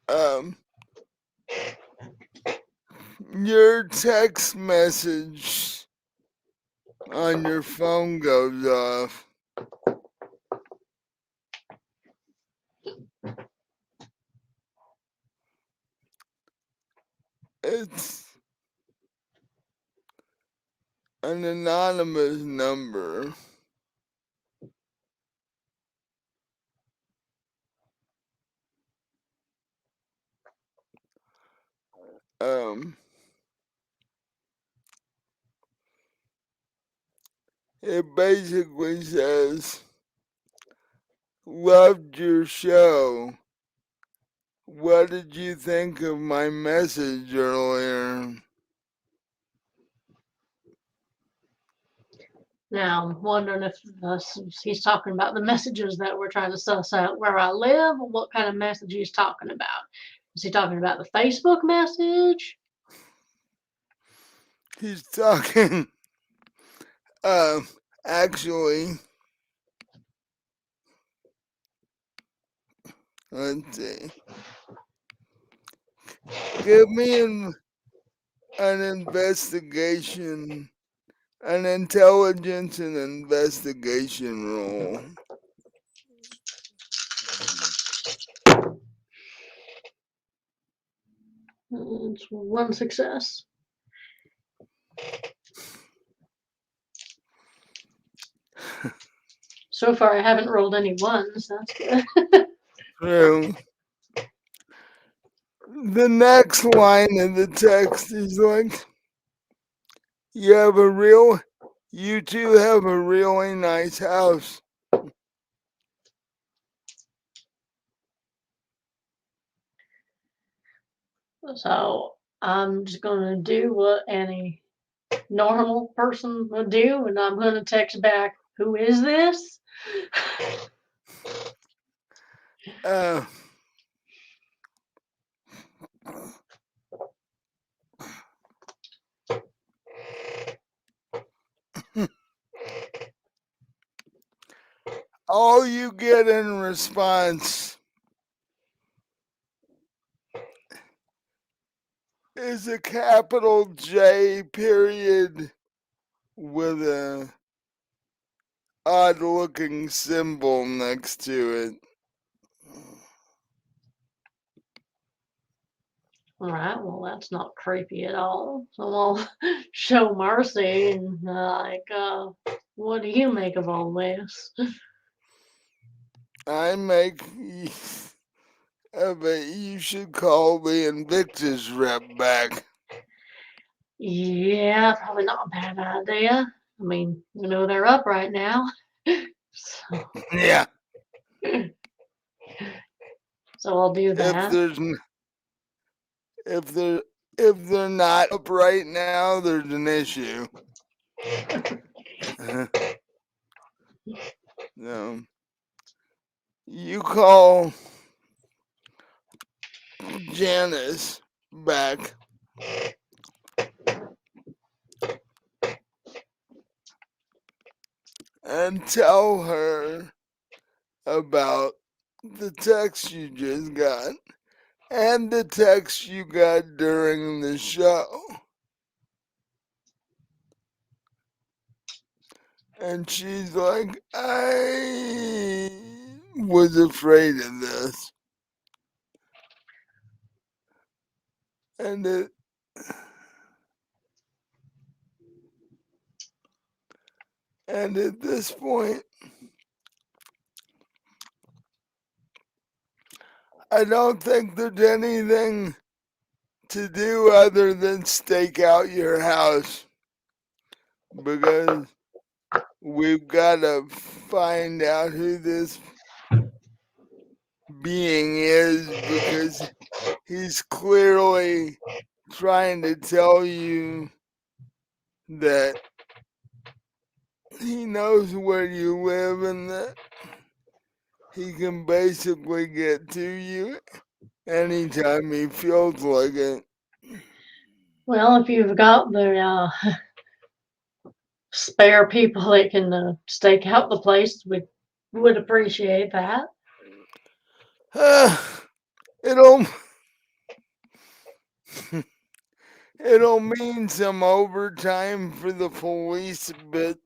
Um, your text message on your phone goes off. It's an anonymous number. Um, it basically says, loved your show. What did you think of my message earlier? Now, I'm wondering if he's talking about the messages that we're trying to suss out where I live, or what kind of message he's talking about. Is he talking about the Facebook message? He's talking, actually, let's see. Give me an investigation, an intelligence and investigation roll. It's one success. So far, I haven't rolled any ones. That's good. True. The next line of the text is like, you two have a really nice house. So I'm just gonna do what any normal person would do, and I'm gonna text back, "Who is this?" Uh, all you get in response is a capital J period with a odd looking symbol next to it. All right, well, that's not creepy at all. So I'll show Marcy and what do you make of all this? I make, but you should call the Invictus rep back. Yeah, probably not a bad idea. I mean, they're up right now. So, Yeah, so I'll do if that. there's if they're if they're not up right now, there's an issue. No, you call Janice back and tell her about the text you just got and the text you got during the show. And she's like, I was afraid of this. And at this point, I don't think there's anything to do other than stake out your house, because we've got to find out who this being is, because he's clearly trying to tell you that he knows where you live and that he can basically get to you anytime he feels like it. Well, if you've got the spare people that can stake out the place, we would appreciate that. It'll it'll mean some overtime for the police, but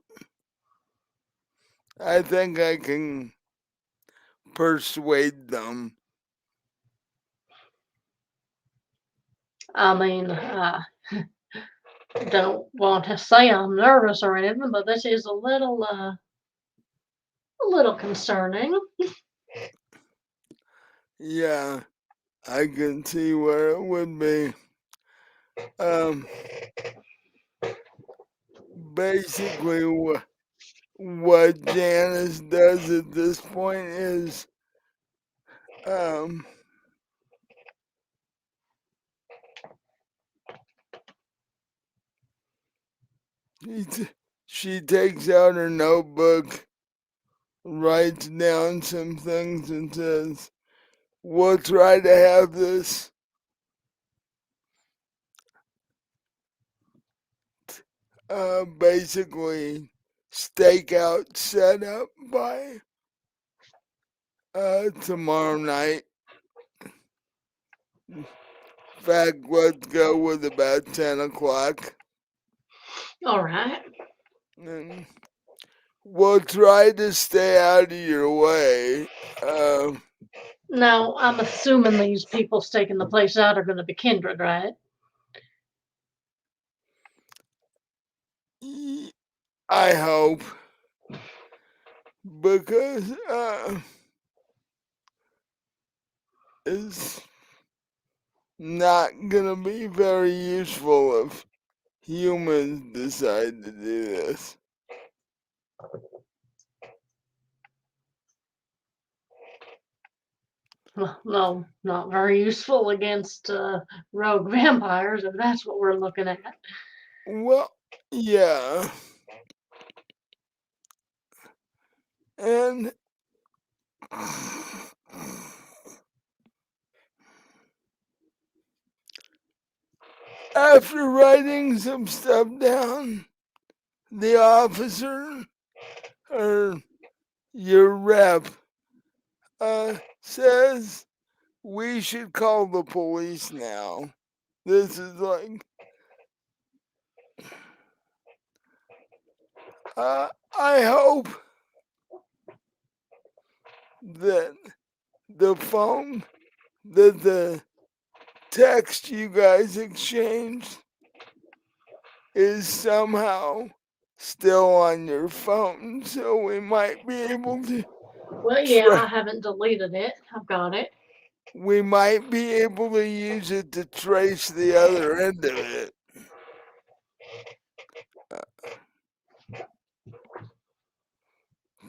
I think I can persuade them. I mean, don't want to say I'm nervous or anything, but this is a little concerning. Yeah, I can see where it would be. Basically, what Janice does at this point is, um, she takes out her notebook, writes down some things, and says, "We'll try to have this basically stakeout set up by tomorrow night. In fact, let's go with about 10 o'clock. All right. And we'll try to stay out of your way. Now, I'm assuming these people staking the place out are going to be kindred, right? I hope. Because it's not gonna be very useful if humans decide to do this. Well, no, not very useful against rogue vampires, if that's what we're looking at. Well, yeah. And after writing some stuff down, the officer or your rep says we should call the police now. This is like, I hope that the text you guys exchanged is somehow still on your phone, so we might be able to Well, yeah, try. I haven't deleted it. I've got it. We might be able to use it to trace the other end of it.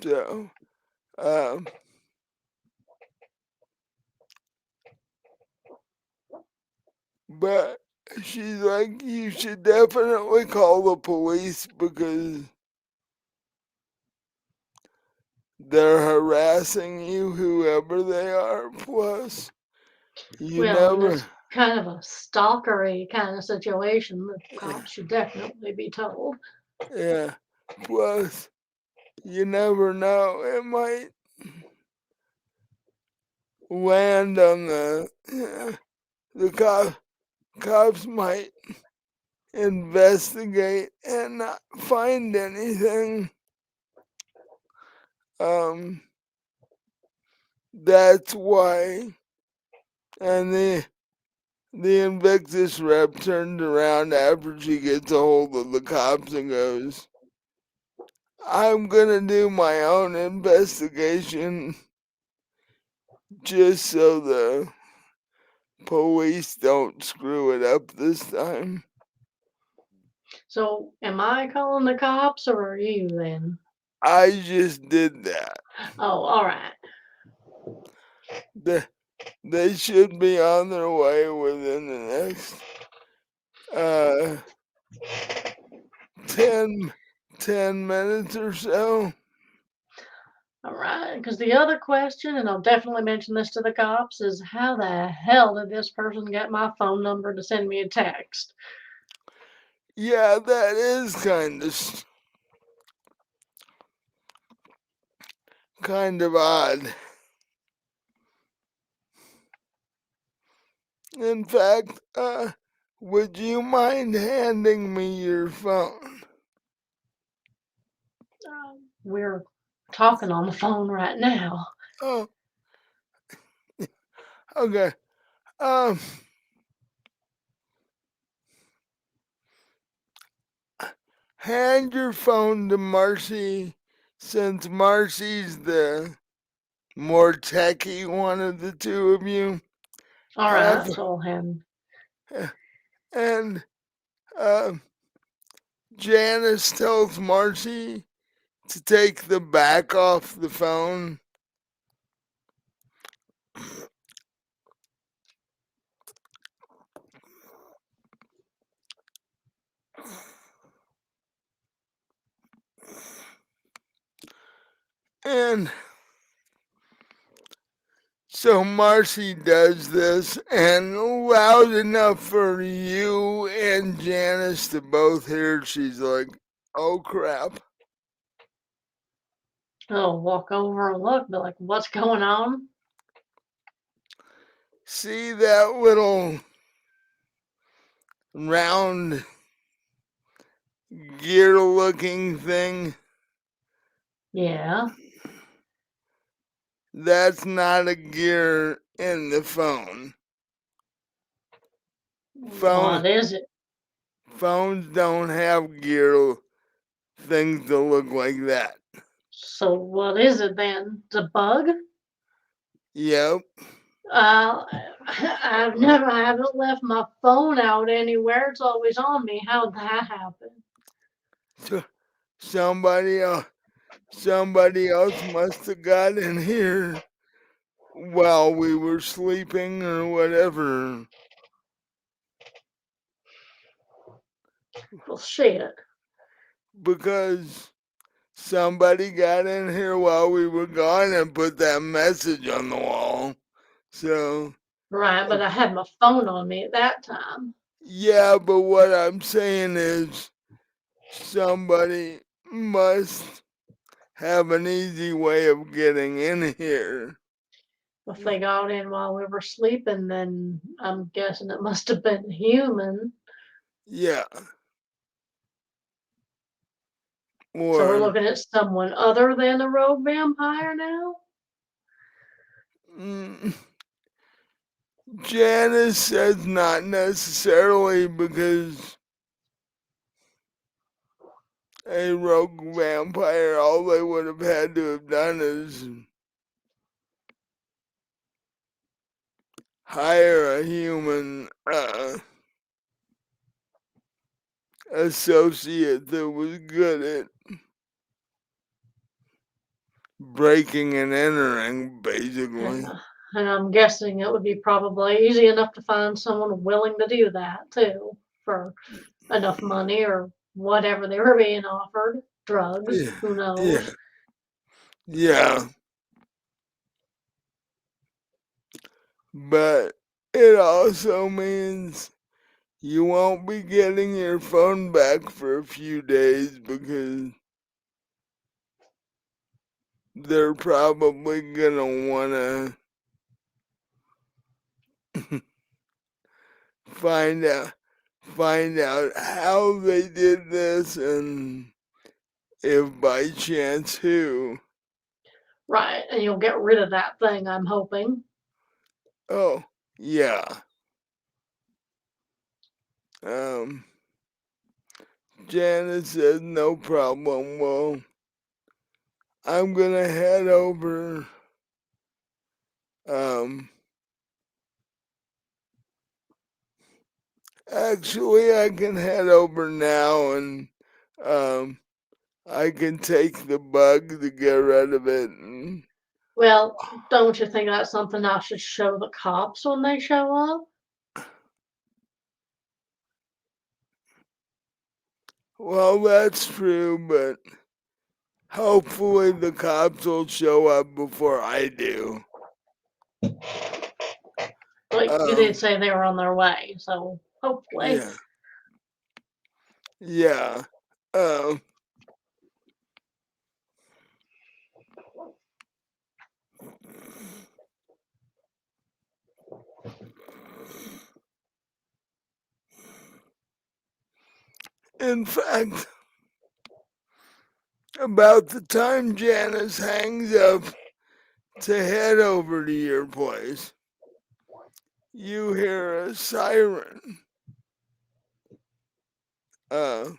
So, um, but she's like, you should definitely call the police because they're harassing you, whoever they are. Plus, you Well, and never, it's kind of a stalkery kind of situation. The cops should definitely be told. yeah. Plus, you never know. It might land on the cops might investigate and not find anything. Um, that's why. And the Invictus rep turns around after she gets a hold of the cops and goes, "I'm gonna do my own investigation just so the police don't screw it up this time." So, am I calling the cops or are you then? I just did that. Oh, all right. They, they should be on their way within the next uh 10, 10 minutes or so. All right. Because the other question, and I'll definitely mention this to the cops, is how the hell did this person get my phone number to send me a text? Yeah, that is kind of odd. In fact, would you mind handing me your phone? We're talking on the phone right now. Oh, okay. Um, hand your phone to Marcie, since Marcie's the more techie one of the two of you. All Have right. So I'll hand. and um, Janice tells Marcie to take the back off the phone. And so Marcie does this, and loud enough for you and Janice to both hear. She's like, "Oh crap." I'll walk over and look, be like, what's going on? See that little round gear looking thing? Yeah. That's not a gear in the phone. What is it? Phones don't have gear things to look like that. So what is it then? It's a bug? Yep. I haven't left my phone out anywhere. It's always on me. How'd that happen? So somebody else must have got in here while we were sleeping or whatever. Well, shit. Because somebody got in here while we were gone and put that message on the wall. So Right, but I had my phone on me at that time. yeah, but what I'm saying is somebody must have an easy way of getting in here. If they got in while we were sleeping, then I'm guessing it must have been human. Yeah. So we're Or looking at someone other than a rogue vampire now? mm, Janice says not necessarily, because a rogue vampire, all they would have had to have done is hire a human associate that was good at breaking and entering, basically. And I'm guessing it would be probably easy enough to find someone willing to do that too, for enough money or whatever they were being offered. Drugs, Yeah, who yeah, knows? yeah. But it also means you won't be getting your phone back for a few days, because they're probably gonna wanna find out how they did this, and if by chance who. Right, and you'll get rid of that thing, I'm hoping. Oh, yeah. Um Janice said no problem. Well, I'm gonna head over. Um Actually, I can head over now, and um I can take the bug to get rid of it. And, Well, don't you think that's something I should show the cops when they show up? well, that's true, but hopefully the cops will show up before I do. Like you Um, did say they were on their way, so hopefully. yeah, yeah. Um, in fact, about the time Janice hangs up to head over to your place, you hear a siren uh,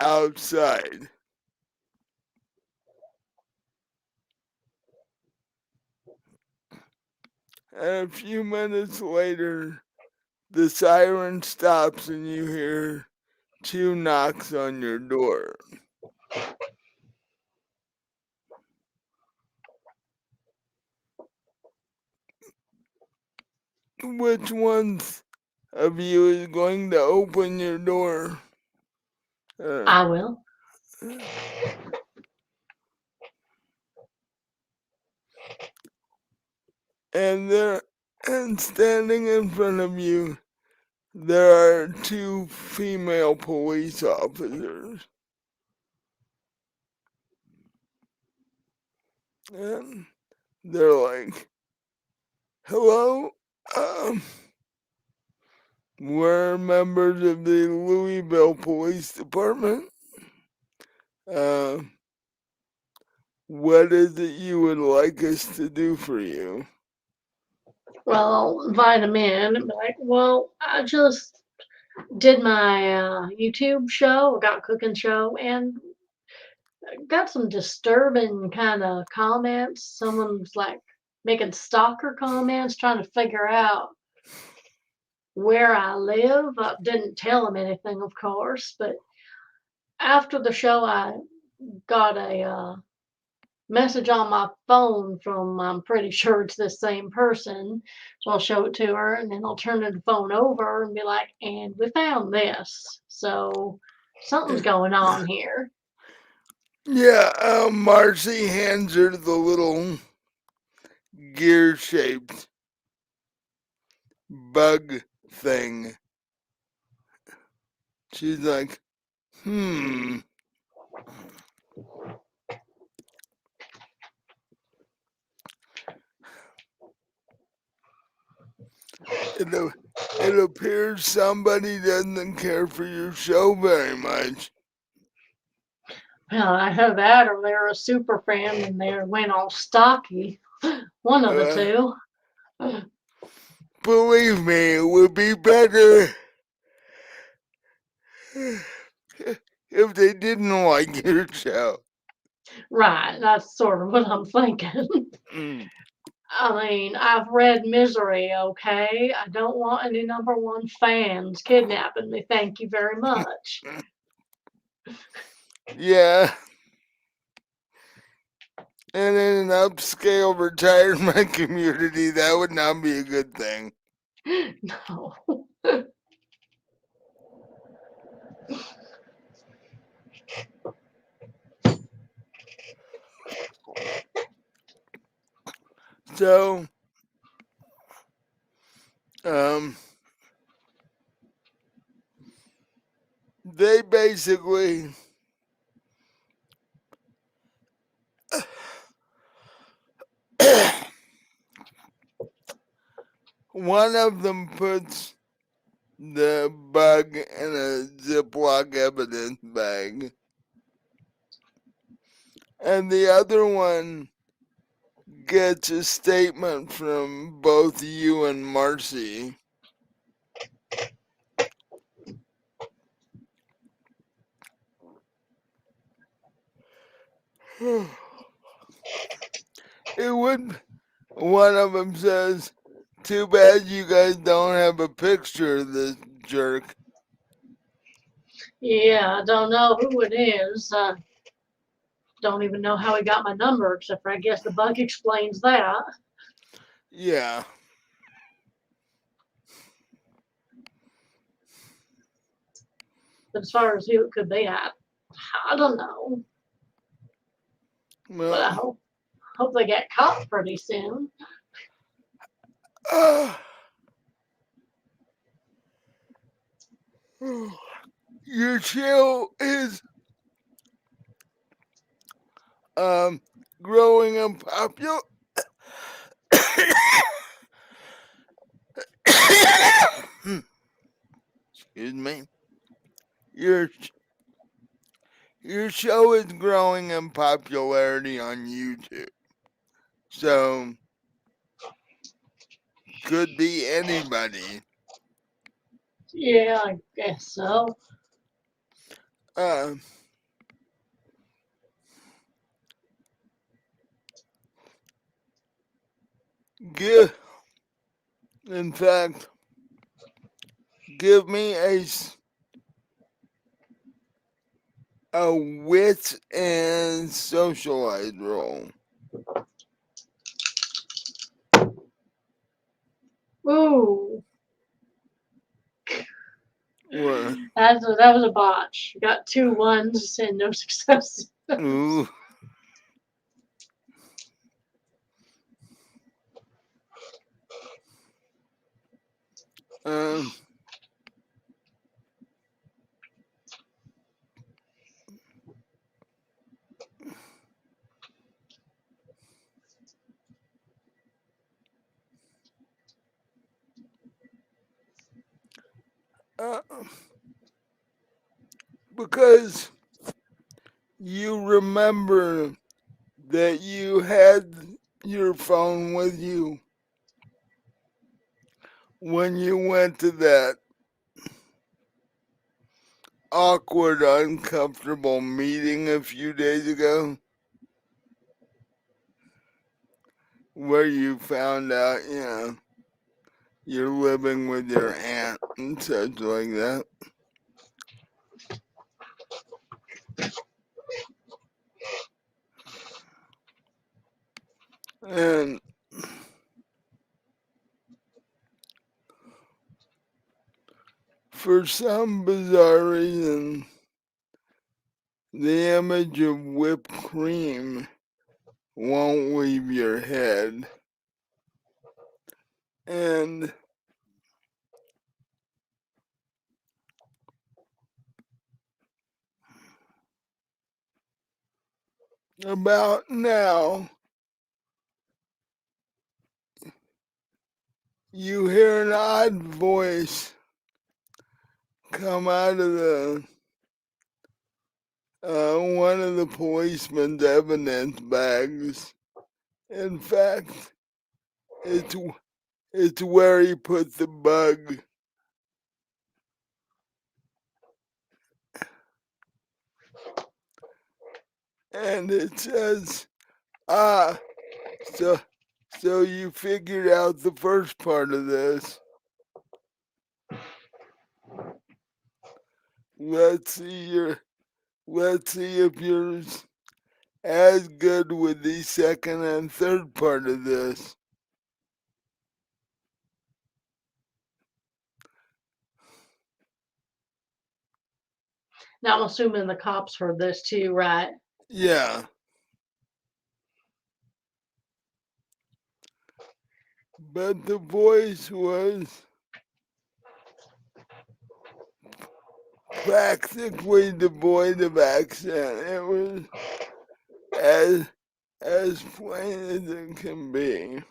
outside. And a few minutes later, the siren stops and you hear 2 knocks on your door. Which ones of you is going to open your door? Uh, I will. and there, and standing in front of you, there are two female police officers, and they're like, "Hello, um, we're members of the Louisville Police Department. Uh, what is it you would like us to do for you?" Well, I'll invite them in and be like, well, I just did my YouTube show, I got a cooking show, and got some disturbing kind of comments. Someone's like making stalker comments, trying to figure out where I live. I didn't tell them anything, of course, but after the show, I got a message on my phone from, I'm pretty sure it's the same person. So I'll show it to her and then I'll turn the phone over and be like, and we found this. So something's going on here. Yeah, Marcy hands her the little gear-shaped bug thing. She's like, "Hmm, it, it appears somebody doesn't care for your show very much." Well, I heard that, or they're a super fan and they went all stocky. One of the Uh, two. Believe me, it would be better if they didn't like your show. Right, that's sort of what I'm thinking. Mm. I mean, I've read Misery, okay? I don't want any number one fans kidnapping me. Thank you very much. Yeah, and in an upscale retirement community, that would not be a good thing. No. So, um, they basically one of them puts the bug in a Ziploc evidence bag, and the other one gets a statement from both you and Marcy. It would. One of them says, "Too bad you guys don't have a picture of this jerk." Yeah, I don't know who it is. Don't even know how he got my number, except for I guess the bug explains that. Yeah. But as far as who it could be, I don't know. But I Well, hope they get caught pretty soon. uh, your show is um growing and popular. Excuse me. Your your show is growing in popularity on YouTube. So could be anybody. Yeah, I guess so. Uh, give in fact, give me a wit and socialized role. Ooh, What? that was a botch. Got 2 1s and no success. Ooh. Uh, because you remember that you had your phone with you when you went to that awkward, uncomfortable meeting a few days ago where you found out, you're living with your aunt and such like that. And for some bizarre reason, the image of whipped cream won't leave your head. And about now, you hear an odd voice come out of the one of the policeman's evidence bags. In fact, it's it's where he put the bug. And it says, ah, so so you figured out the first part of this. Let's see if you're as good with the second and third part of this. Now I'm assuming the cops heard this too, right? Yeah. But the voice was practically devoid of accent. It was as as plain as it can be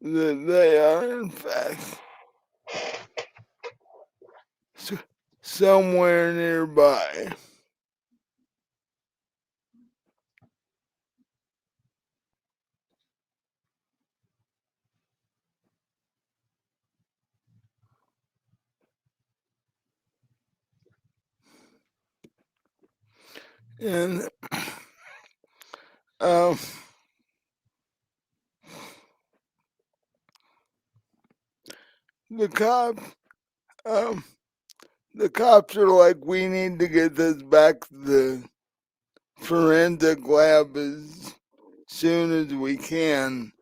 that they are in fact somewhere nearby. And um, the cops, um, the cops are like, we need to get this back to the forensic lab as soon as we can.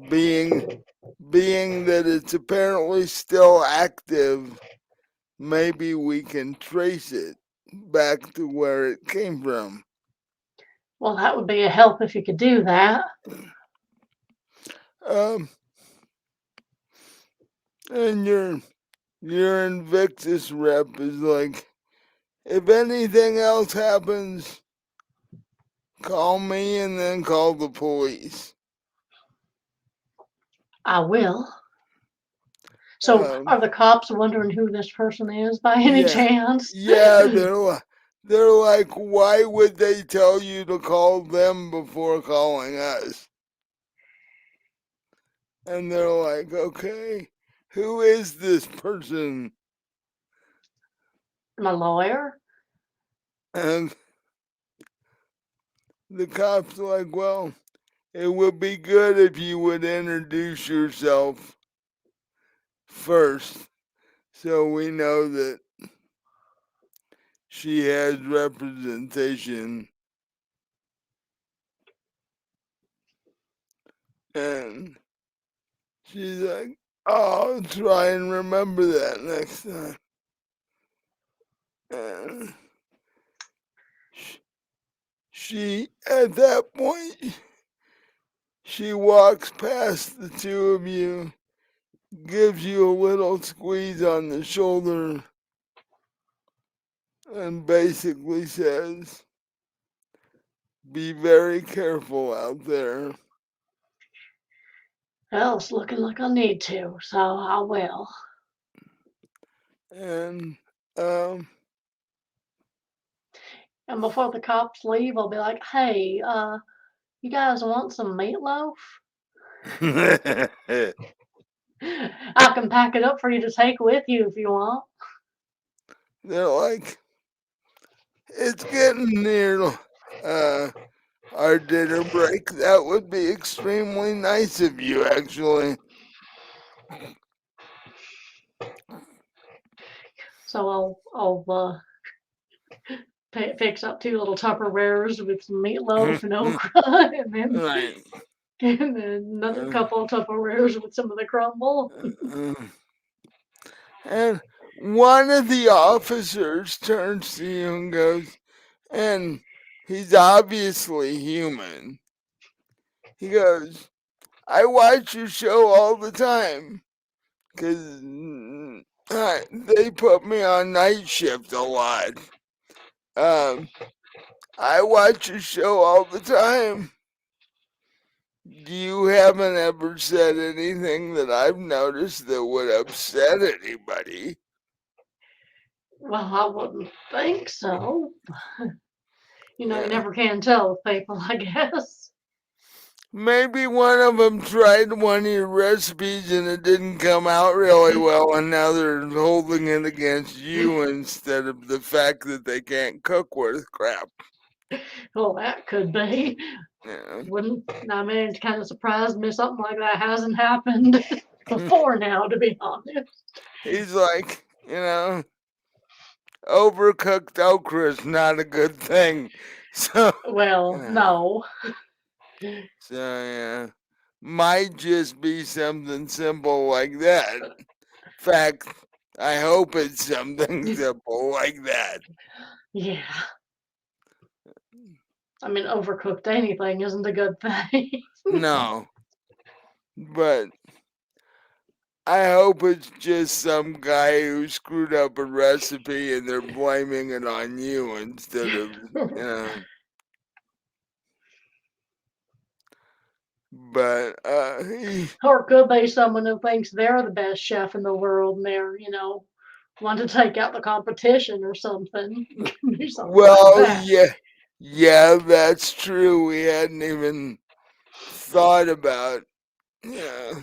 Being that it's apparently still active, maybe we can trace it back to where it came from. Well, that would be a help if you could do that. Um, and your Invictus rep is like, if anything else happens, call me and then call the police. I will. So Um, are the cops wondering who this person is by any yeah, chance? yeah, they're like, why would they tell you to call them before calling us? And they're like, okay, who is this person? My lawyer? And the cops are like, well, it would be good if you would introduce yourself first so we know that she has representation. And she's like, oh, I'll try and remember that next time. And she, at that point, she walks past the two of you, gives you a little squeeze on the shoulder, and basically says, be very careful out there. Well, it's looking like I need to, so I will. And um, And before the cops leave, I'll be like, hey, you guys want some meatloaf? I can pack it up for you to take with you if you want. they're like, it's getting near our dinner break. That would be extremely nice of you, actually. So I'll fix up 2 little Tupperwares with some meatloaf and okra, Right. and then another Uh, couple of Tupperwares with some of the crumble. uh, and one of the officers turns to you and goes, and he's obviously human. He goes, I watch your show all the time because they put me on night shift a lot. I watch your show all the time. You haven't ever said anything that I've noticed that would upset anybody. Well, I wouldn't think so. You Yeah. never can tell with people, I guess. Maybe one of them tried one of your recipes and it didn't come out really well, and now they're holding it against you instead of the fact that they can't cook worth crap. Well, that could be. Yeah. I mean, it kind of surprised me something like that hasn't happened before now, to be honest. He's like, overcooked okra is not a good thing. So, Well, yeah. no. So, yeah. Might just be something simple like that. In fact, I hope it's something simple like that. Yeah. I mean, overcooked anything isn't a good thing. No. But I hope it's just some guy who screwed up a recipe and they're blaming it on you instead of, but Or it could be someone who thinks they're the best chef in the world and they're, want to take out the competition or something. It could be something like well, that. yeah, that's true. We hadn't even thought about, yeah,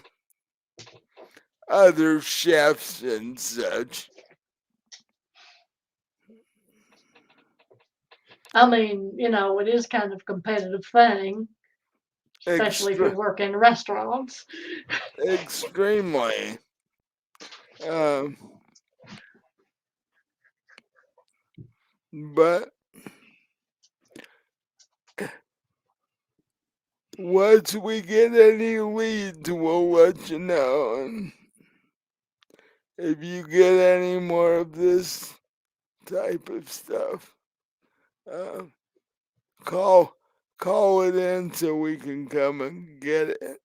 other chefs and such. I mean, it is kind of a competitive thing, especially if you work in restaurants. Extremely. Um, but once we get any leads, we'll let you know. And if you get any more of this type of stuff, uh, call it in so we can come and get it.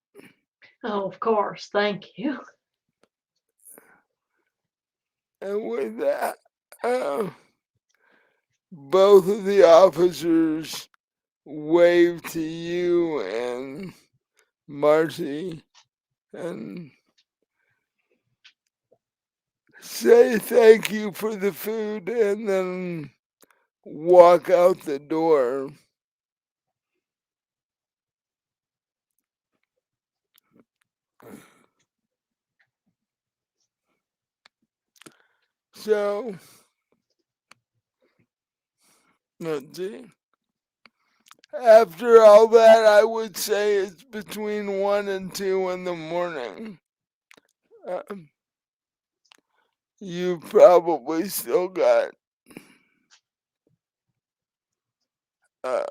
Oh, of course. Thank you. And with that, uh, both of the officers wave to you and Marcie and say thank you for the food and then walk out the door. So, let's see. After all that, I would say it's between 1 and 2 in the morning. Um, you probably still got uh,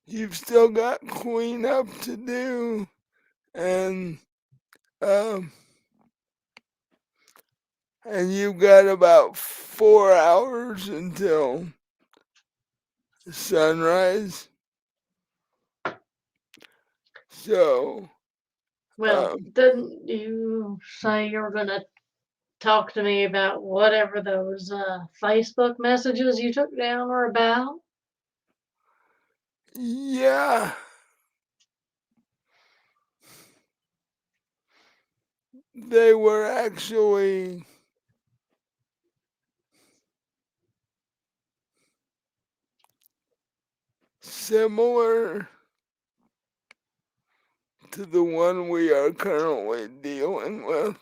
you've still got cleanup to do, and um, and you've got about 4 hours until sunrise. So, Well, didn't you say you were going to talk to me about whatever those Facebook messages you took down were about? Yeah, they were actually similar to the one we are currently dealing with.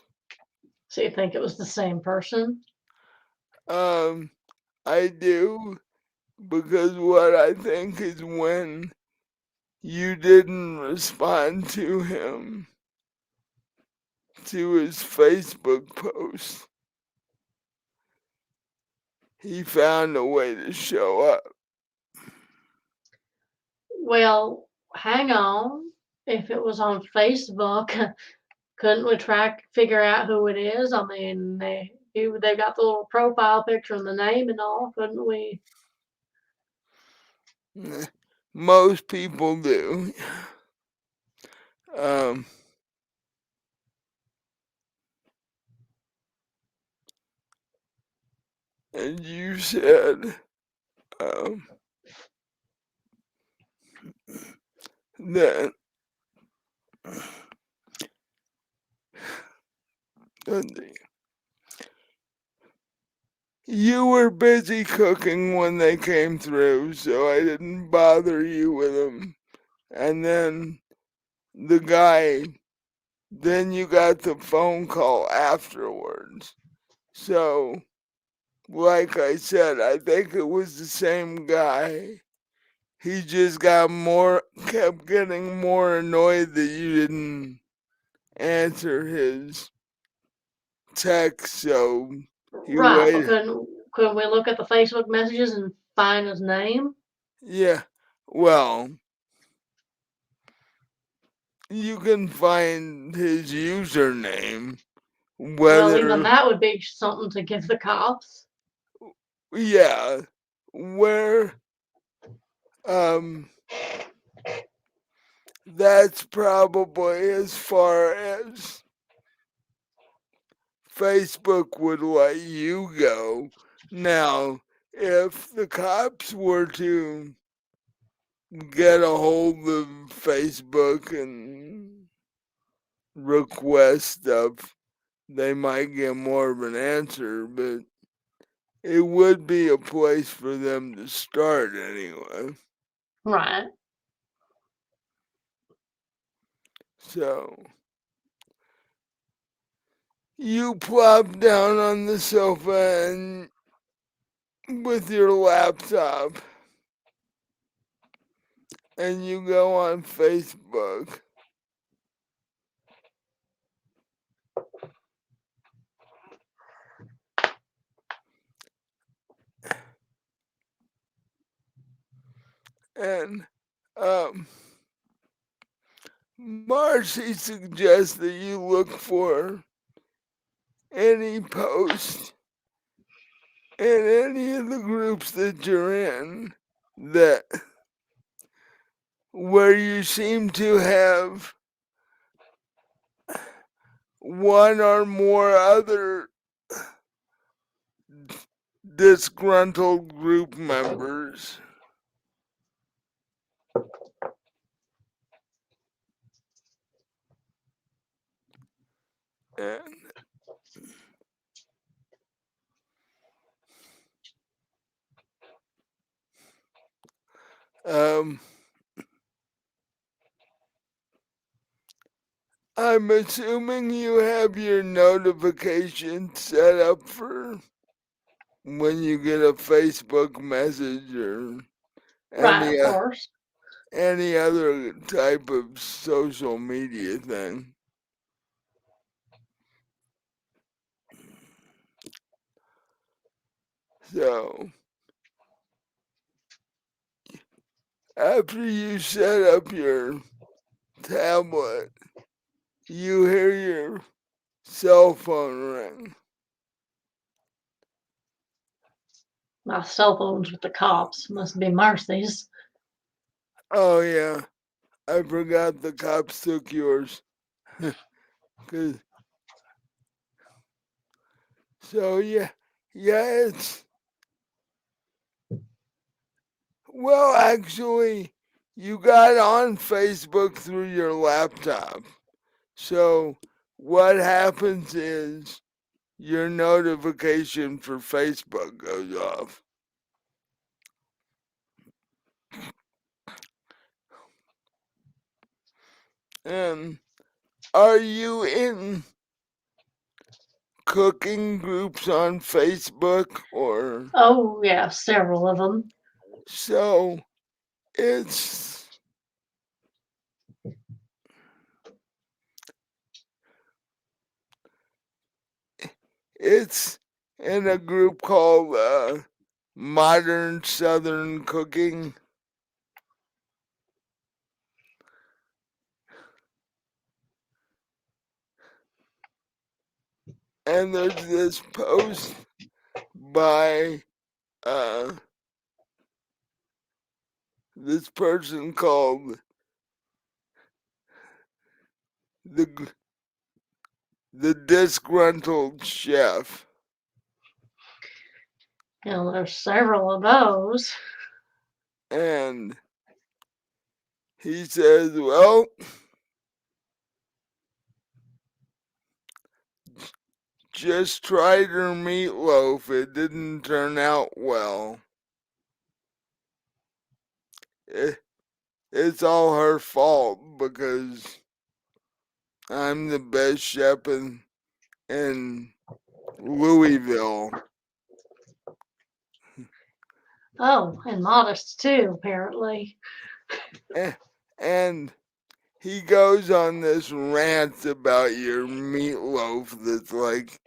So you think it was the same person? Um, I do, because what I think is when you didn't respond to him, to his Facebook post, he found a way to show up. Well, hang on. If it was on Facebook, couldn't we figure out who it is? I mean, they got the little profile picture and the name and all. Couldn't we? Most people do. Um, and you said um, that you were busy cooking when they came through, so I didn't bother you with them. And then the guy, then you got the phone call afterwards. So, like I said, I think it was the same guy. He just kept getting more annoyed that you didn't answer his text, so he Right, but waited. couldn't we look at the Facebook messages and find his name? Yeah, well, you can find his username, Well, even whether, that would be something to give the cops. yeah, where, um, that's probably as far as Facebook would let you go. Now, if the cops were to get a hold of Facebook and request stuff, they might get more of an answer, but it would be a place for them to start anyway. Right. So you plop down on the sofa and with your laptop and you go on Facebook. And um, Marcie suggests that you look for any post in any of the groups that you're in that where you seem to have one or more other disgruntled group members. And um, I'm assuming you have your notifications set up for when you get a Facebook message or Right, any of course. any other type of social media thing. So after you set up your tablet, you hear your cell phone ring. My cell phone's with the cops. Must be Marcy's. Oh yeah, I forgot the cops took yours. 'Cause- so yeah, it's well actually you got on Facebook through your laptop. So what happens is your notification for Facebook goes off. And are you in cooking groups on Facebook or Oh, yeah, several of them. so it's it's in a group called Modern Southern Cooking, and there's this post by uh, this person called the the disgruntled chef, You know, there's several of those. and he says, "Well, just tried her meatloaf. It didn't turn out well. It's all her fault because I'm the best chef in Louisville." Oh, and modest too, apparently. And he goes on this rant about your meatloaf that's like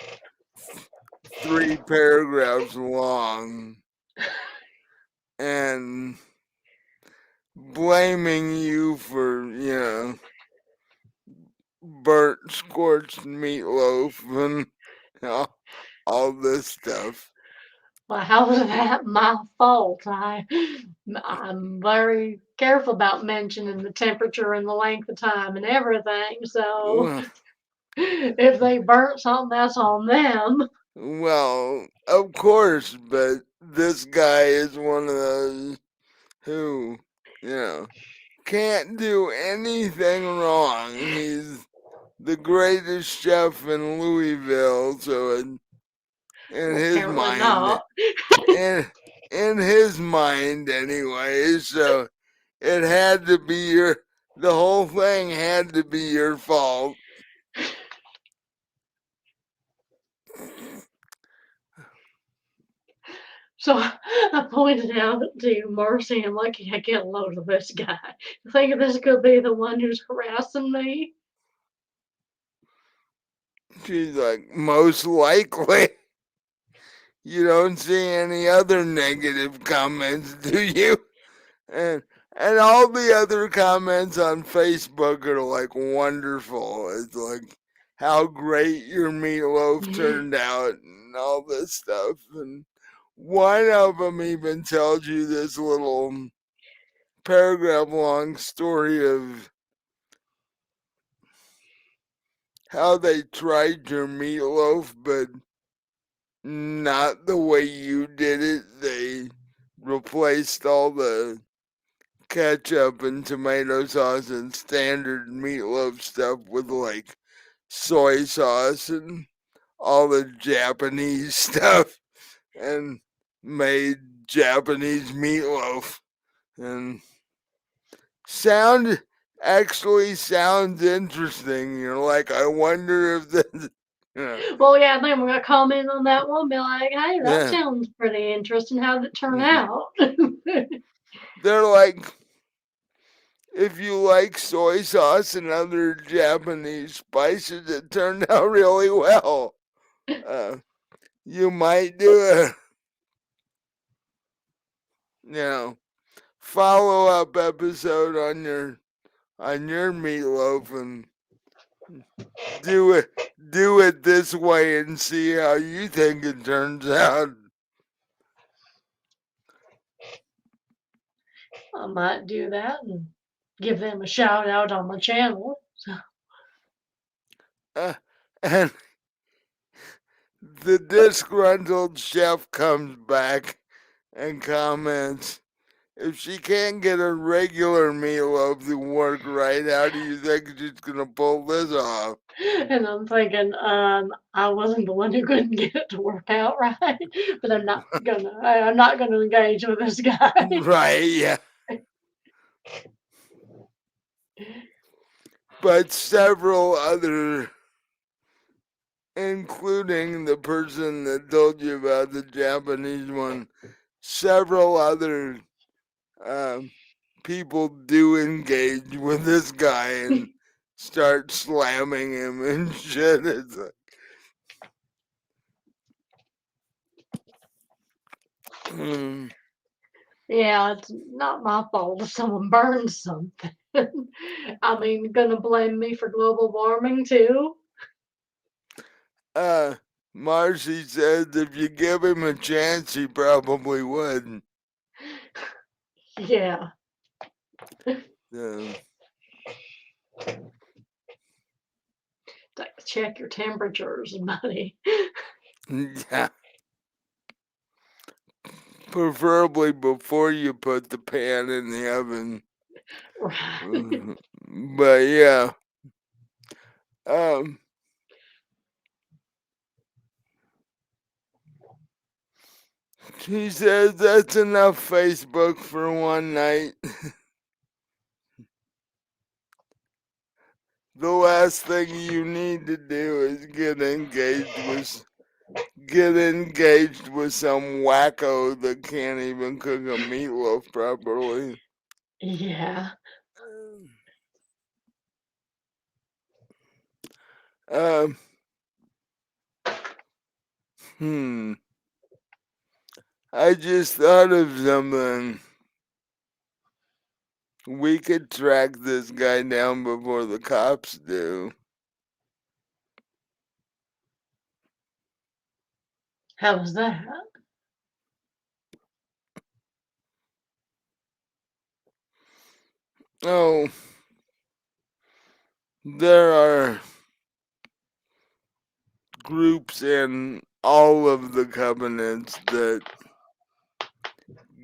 3 paragraphs long and blaming you for, burnt, scorched meatloaf and all this stuff. Well, how is that my fault? I'm very careful about mentioning the temperature and the length of time and everything. So Well, if they burnt something, that's on them. well, of course, but this guy is one of those who, you know, can't do anything wrong. He's the greatest chef in Louisville, so in Well, his apparently mind, not. in in his mind anyway, so it had to be the whole thing had to be your fault. So I pointed out to Marcy, I'm like, yeah, get a load of this guy. You think this could be the one who's harassing me? She's like, most likely. You don't see any other negative comments, do you? And all the other comments on Facebook are like wonderful. It's like how great your meatloaf turned out and all this stuff. And one of them even tells you this little paragraph long story of how they tried your meatloaf, but not the way you did it. They replaced all the ketchup and tomato sauce and standard meatloaf stuff with like soy sauce and all the Japanese stuff and made Japanese meatloaf. And sound actually sounds interesting. You're like, I wonder if this, yeah, Well, yeah, then we're gonna comment on that one, be like, hey, that yeah. sounds pretty interesting. How did it turn out? They're like, if you like soy sauce and other Japanese spices, it turned out really well. Uh, you might do a, follow up episode on your meatloaf and do it this way and see how you think it turns out. I might do that and give them a shout out on my channel. And the disgruntled chef comes back and comments, if she can't get a regular Meatloaf to work right, how do you think she's gonna pull this off? And I'm thinking, I wasn't the one who couldn't get it to work out right, but I'm not gonna engage with this guy. Right, yeah. But several other, including the person that told you about the Japanese one, several other people do engage with this guy and start slamming him and shit. It's like, Yeah, it's not my fault if someone burns something. I mean, gonna blame me for global warming too? Marcie says if you give him a chance, he probably would. Yeah. Um, Like, check your temperatures, buddy. yeah. Preferably before you put the pan in the oven. Right. But yeah. She says that's enough Facebook for one night. The last thing you need to do is get engaged with some wacko that can't even cook a meatloaf properly. Yeah. Um, hmm. I just thought of something. We could track this guy down before the cops do. How was that? Oh, there are groups in all of the covenants that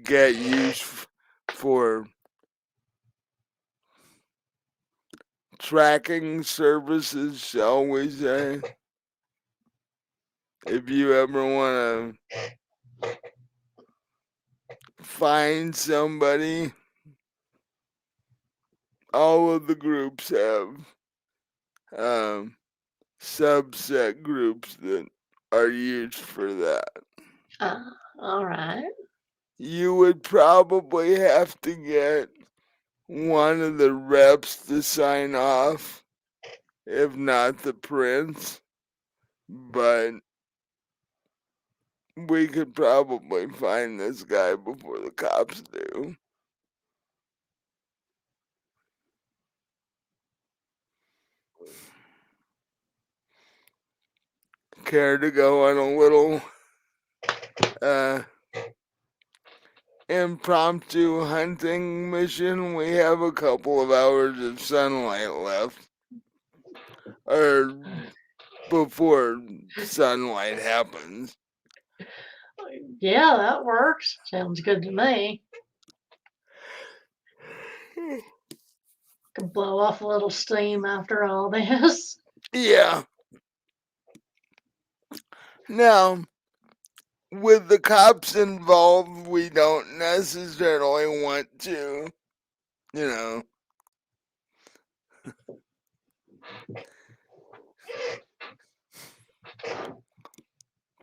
get used for tracking services, shall we say. If you ever want to find somebody, all of the groups have subset groups that are used for that. All right. You would probably have to get one of the reps to sign off, if not the prince, but we could probably find this guy before the cops do. Care to go on a little impromptu hunting mission? We have a couple of hours of sunlight left. Or before sunlight happens. Yeah, that works. Sounds good to me. Can blow off a little steam after all this. Yeah. Now, with the cops involved, we don't necessarily want to, you know.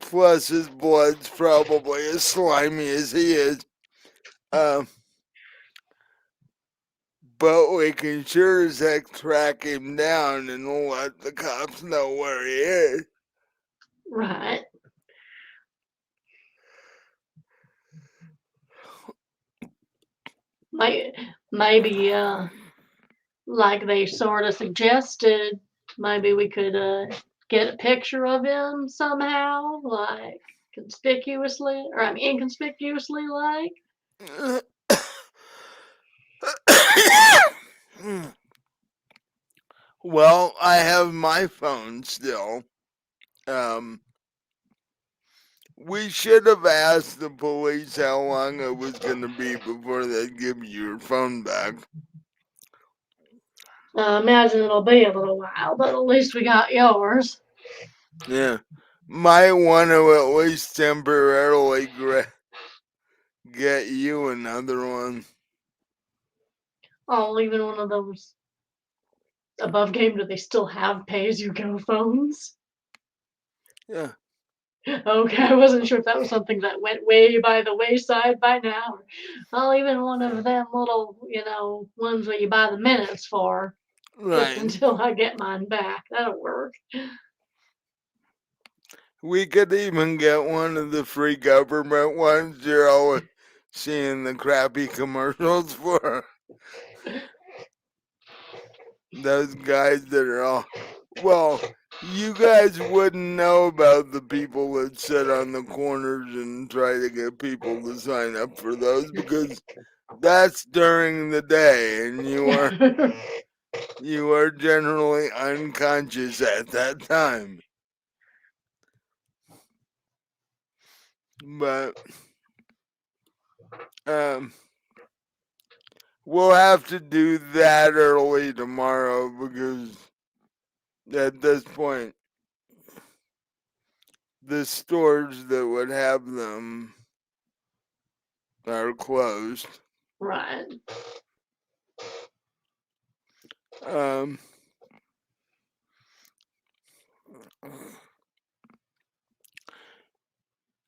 Plus, his blood's probably as slimy as he is. But we can sure as heck track him down and let the cops know where he is. Right. Maybe, like they sort of suggested, maybe we could get a picture of him somehow, like conspicuously, or I mean inconspicuously, like. Well, I have my phone still. We should have asked the police how long it was going to be before they give you your phone back. I imagine it'll be a little while, but at least we got yours. Yeah. Might want to at least temporarily get you another one. Oh, even one of those above game. Do they still have pay-as-you-go phones? Yeah. Okay, I wasn't sure if that was something that went way by the wayside by now. Oh, even one of them little, ones that you buy the minutes for, just Right. until I get mine back. That'll work. We could even get one of the free government ones you're always seeing the crappy commercials for. Those guys that are all. Well, you guys wouldn't know about the people that sit on the corners and try to get people to sign up for those because that's during the day and you are generally unconscious at that time. But um we'll have to do that early tomorrow because at this point the stores that would have them are closed. Right. Um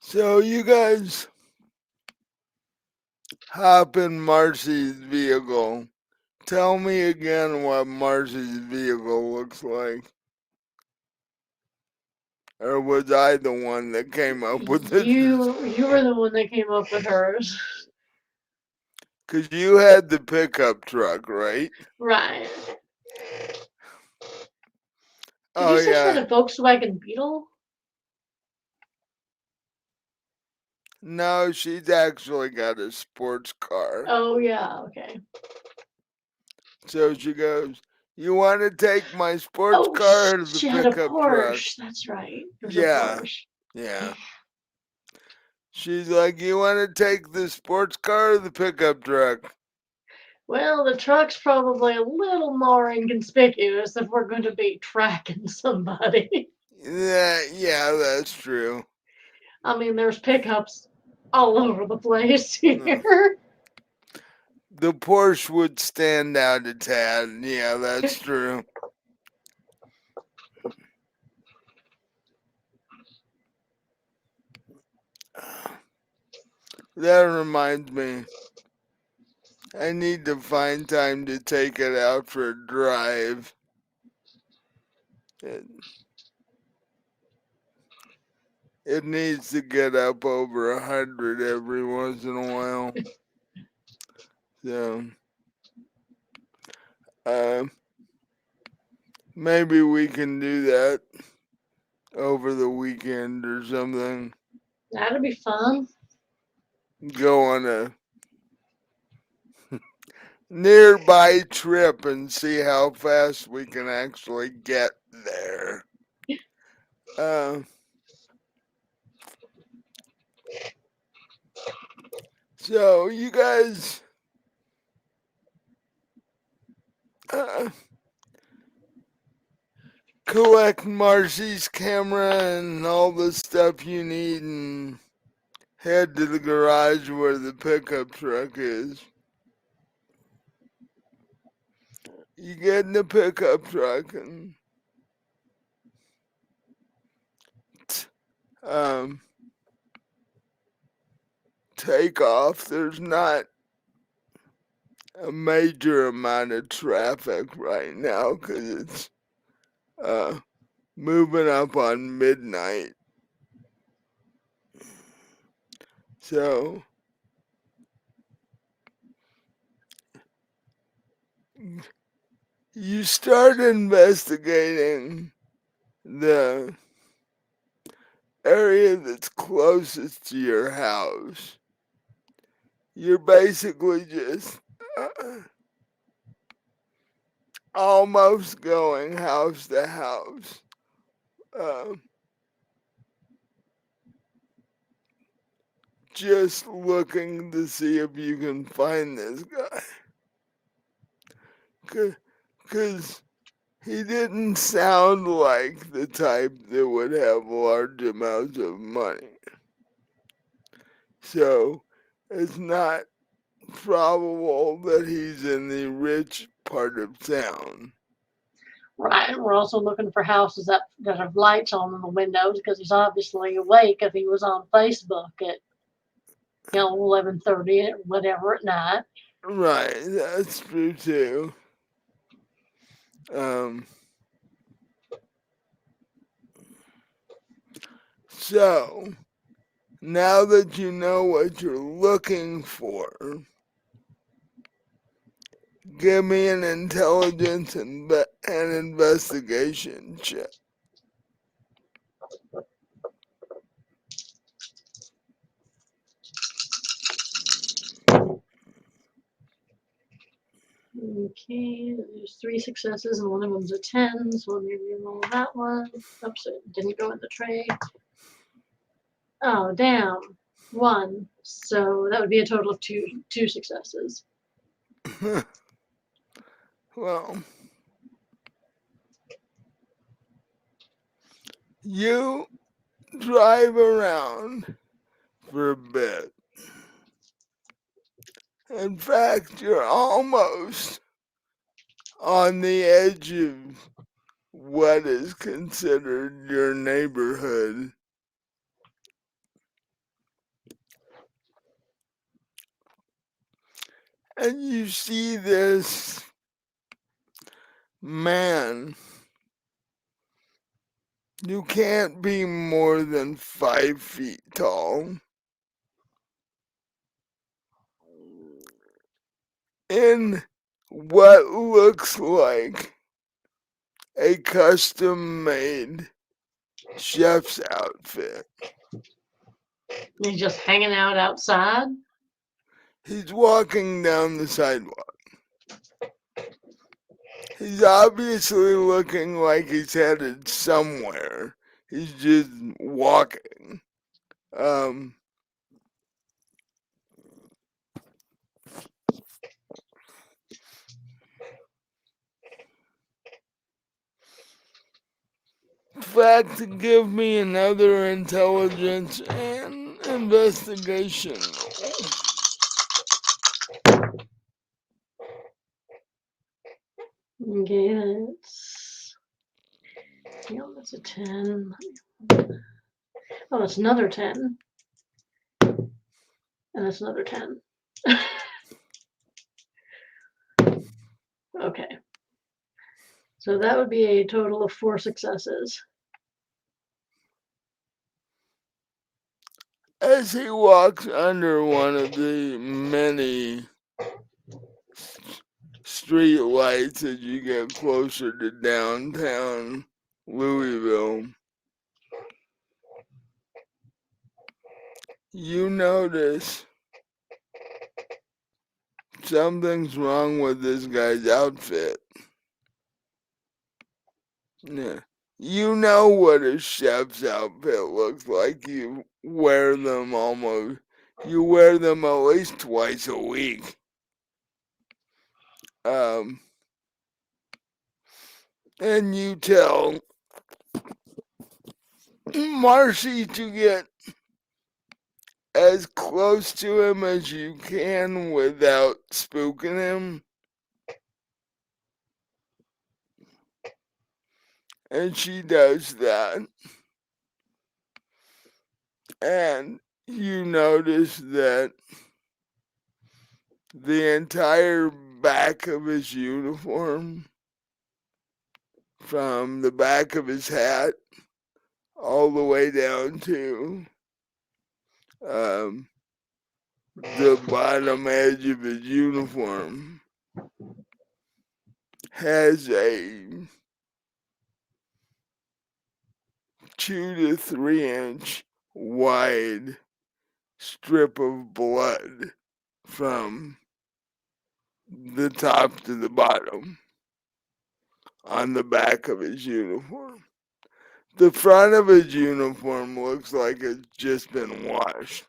so you guys hop in Marcie's vehicle. Tell me again what Marcie's vehicle looks like. Or was I the one that came up with it? You were the one that came up with hers. Because you had the pickup truck, right? Right. Did Oh, you say she had yeah. a Volkswagen Beetle? No, she's actually got a sports car. Oh yeah, okay. So she goes, "You want to take my sports Oh, car or the she had a pickup truck?" Porsche. That's right. It was a Yeah, Porsche. yeah. She's like, "You want to take the sports car or the pickup truck?" Well, the truck's probably a little more inconspicuous if we're going to be tracking somebody. Yeah, that's true. I mean, there's pickups all over the place No. here. The Porsche would stand out a tad. Yeah, that's true. That reminds me, I need to find time to take it out for a drive. It, it needs to get up over 100 every once in a while. So, uh, maybe we can do that over the weekend or something. That'd be fun. Go on a nearby trip and see how fast we can actually get there. Uh, so you guys uh, collect Marcie's camera and all the stuff you need and head to the garage where the pickup truck is. You get in the pickup truck and um, take off. There's not a major amount of traffic right now because it's uh, moving up on midnight. So you start investigating the area that's closest to your house. You're basically just almost going house to house. Uh, just looking to see if you can find this guy. Because he didn't sound like the type that would have large amounts of money. So it's not probable that he's in the rich part of town. Right, and we're also looking for houses that have lights on in the windows because he's obviously awake if he was on Facebook at 11:30 whatever at night. Right, that's true too. So now that you know what you're looking for, give me an intelligence and an investigation check. Okay, there's 3 successes and one of them's a 10, so let me reroll that one. Oops, it didn't go in the tray. Oh, damn. 1. So that would be a total of two successes. Well, you drive around for a bit. In fact, you're almost on the edge of what is considered your neighborhood. And you see this man. You can't be more than 5 feet tall. In what looks like a custom made chef's outfit. He's just hanging out outside. He's walking down the sidewalk. He's obviously looking like he's headed somewhere. He's just walking. In fact, give me another intelligence and investigation roll. Okay, that's a 10. Oh, that's another 10. And that's another 10. Okay. So that would be a total of 4 successes. As he walks under one of the many street lights as you get closer to downtown Louisville, you notice something's wrong with this guy's outfit. Yeah. You know what a chef's outfit looks like. You wear them at least twice a week. And you tell Marcie to get as close to him as you can without spooking him. And she does that. And you notice that the entire back of his uniform, from the back of his hat all the way down to the bottom edge of his uniform, has a 2 to 3 inch wide strip of blood from the top to the bottom on the back of his uniform. The front of his uniform looks like it's just been washed.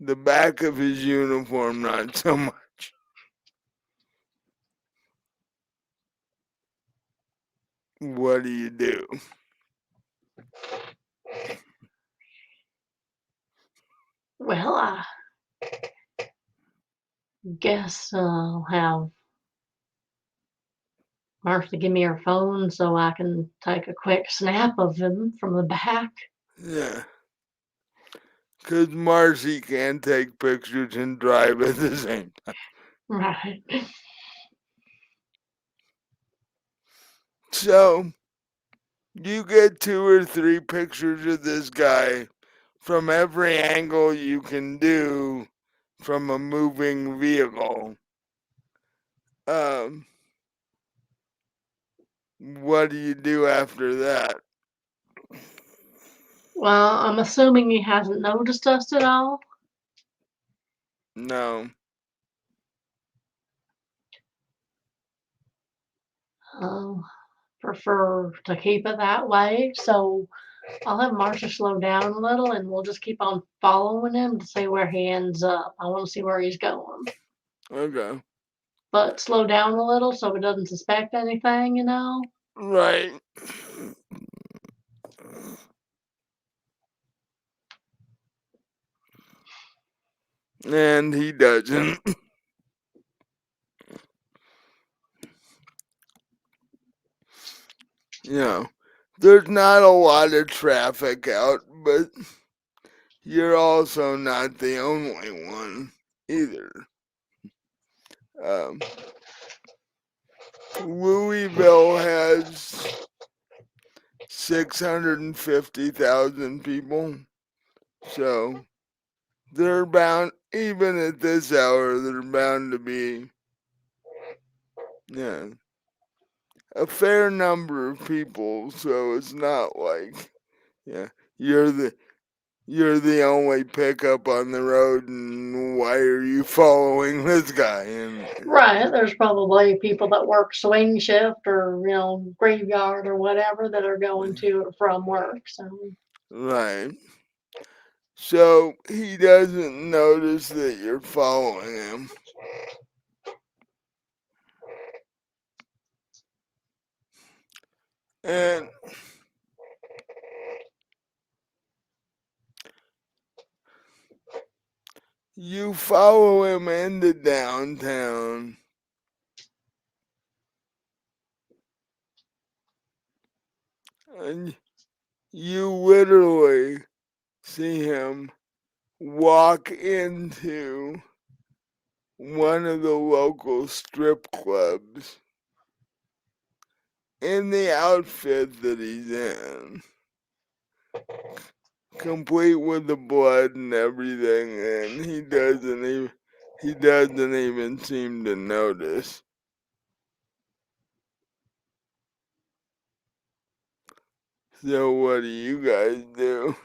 The back of his uniform, not so much. What do you do? Well, I guess I'll have Martha give me her phone so I can take a quick snap of him from the back. Yeah. Because Marcie can't take pictures and drive at the same time. Right. So, you get 2 or 3 pictures of this guy from every angle you can do from a moving vehicle. What do you do after that? Well, I'm assuming he hasn't noticed us at all. No. Prefer to keep it that way. So I'll have Marcia slow down a little and we'll just keep on following him to see where he ends up. I want to see where he's going. Okay. But slow down a little so he doesn't suspect anything, you know? Right. And he doesn't. You know, there's not a lot of traffic out, but you're also not the only one either. Um, Louisville has 650,000 people, so they're bound, even at this hour, they're bound to be, yeah, a fair number of people. So it's not like, yeah, you're the you're the only pickup on the road, and why are you following this guy? And Right. There's probably people that work swing shift or, graveyard or whatever that are going to or from work. So, right. So he doesn't notice that you're following him. And you follow him into downtown. And you literally see him walk into one of the local strip clubs in the outfit that he's in, complete with the blood and everything, and he doesn't even seem to notice. So what do you guys do?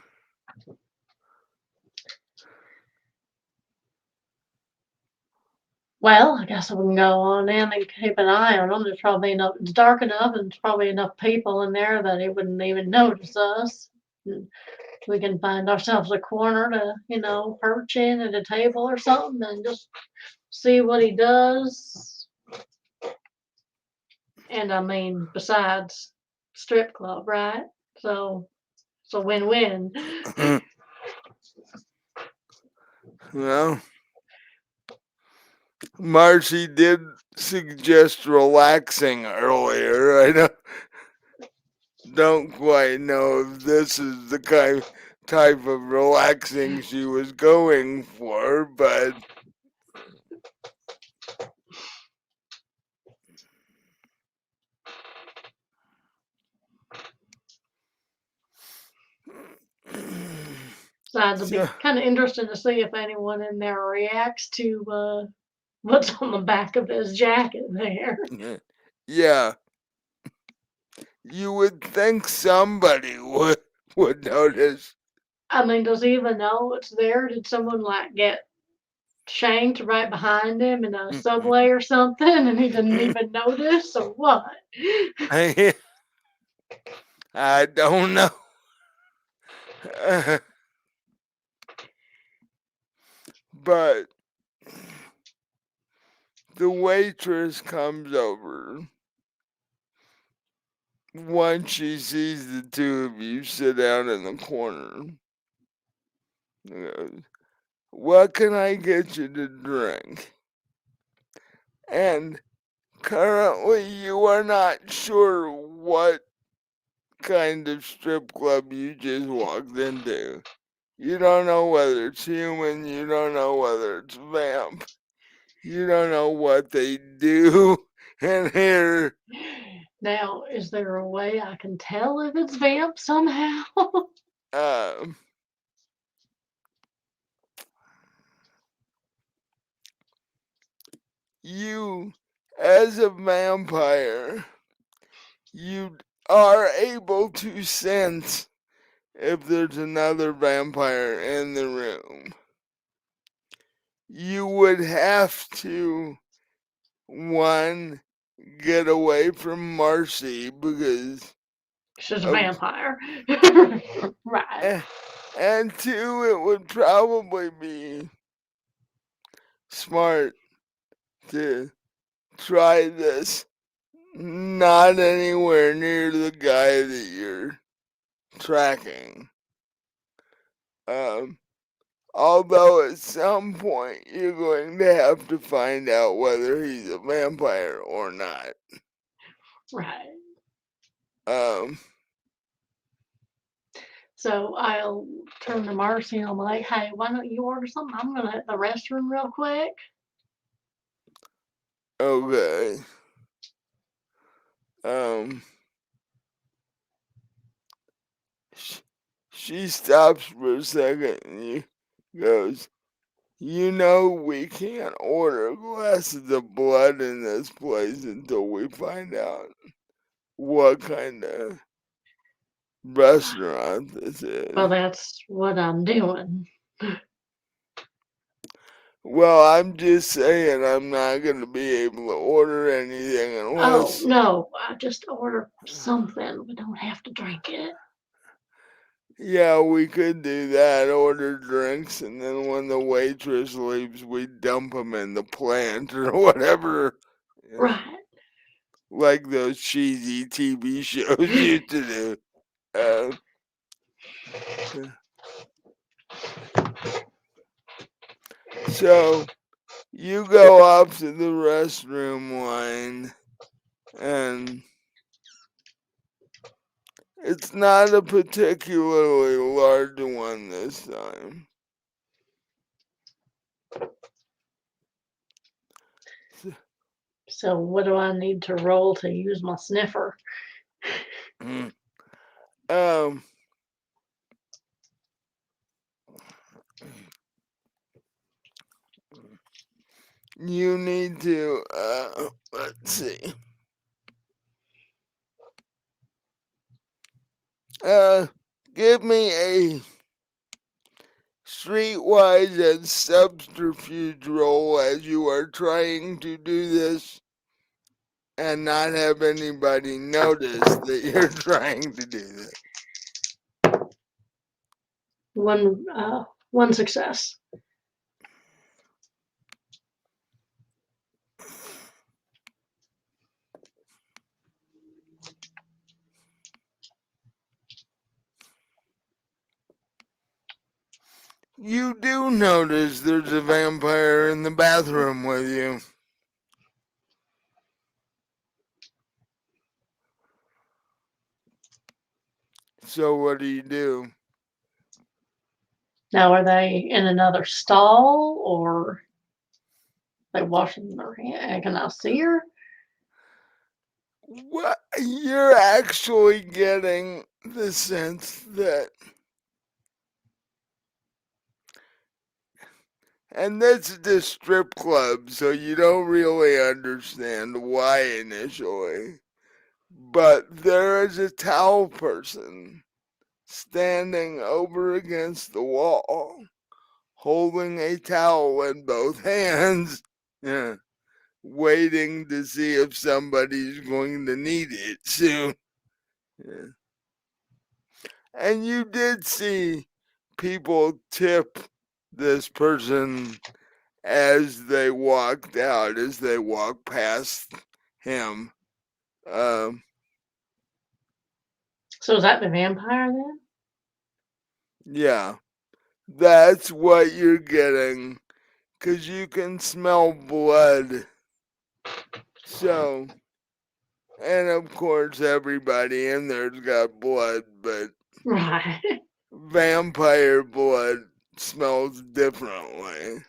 well, I guess we can go on in and keep an eye on them. There's probably enough, it's dark enough and there's probably enough people in there that he wouldn't even notice us. We can find ourselves a corner to, perch in at a table or something and just see what he does. And I mean, besides strip club, right? So it's a win-win. Well, Marcie did suggest relaxing earlier. I don't quite know if this is the type of relaxing she was going for, but Besides, it'll be so, kind of interesting to see if anyone in there reacts to what's on the back of his jacket there. yeah, you would think somebody would notice. I mean, does he even know it's there? Did someone like get shanked right behind him in a subway or something and he didn't even notice or what? I don't know. But the waitress comes over once she sees the two of you sit down in the corner. And goes, "What can I get you to drink?" And currently you are not sure what kind of strip club you just walked into. You don't know whether it's human, you don't know whether it's vamp, you don't know what they do in here. Now, is there a way I can tell if it's vamp somehow? Um, you, as a vampire, you are able to sense if there's another vampire in the room. You would have to, one, get away from Marcie because She's a of, vampire. Right. and two, it would probably be smart to try this not anywhere near the guy that you're tracking. Um, Although at some point you're going to have to find out whether he's a vampire or not. Right. Um, So I'll turn to Marcy and I'm like, hey, why don't you order something? I'm gonna hit the restroom real quick. okay. Um, she stops for a second and he goes, "You know we can't order glasses of blood in this place until we find out what kind of restaurant this Well, is." that's what I'm doing. Well, I'm just saying I'm not going to be able to order anything Oh, unless, no, I just order something. We don't have to drink it. yeah, we could do that, order drinks, and then when the waitress leaves, we dump them in the plant or whatever. Yeah, Right. like those cheesy TV shows used to do. Uh, so you go up to the restroom line, and it's not a particularly large one this time. So what do I need to roll to use my sniffer? Um, you need to, let's see. Give me a streetwise and subterfuge roll as you are trying to do this and not have anybody notice that you're trying to do this. One success. You do notice there's a vampire in the bathroom with you. So what do? Now, are they in another stall or they washing their hands? Can I see her? What you're actually getting the sense that, and this is the strip club, so you don't really understand why initially, but there is a towel person standing over against the wall, holding a towel in both hands, yeah, waiting to see if somebody's going to need it soon. Yeah. And you did see people tip this person as they walked out, as they walked past him. So is that the vampire then? Yeah, that's what you're getting, 'cause you can smell blood. So, and of course, everybody in there's got blood, but Right. vampire blood smells differently.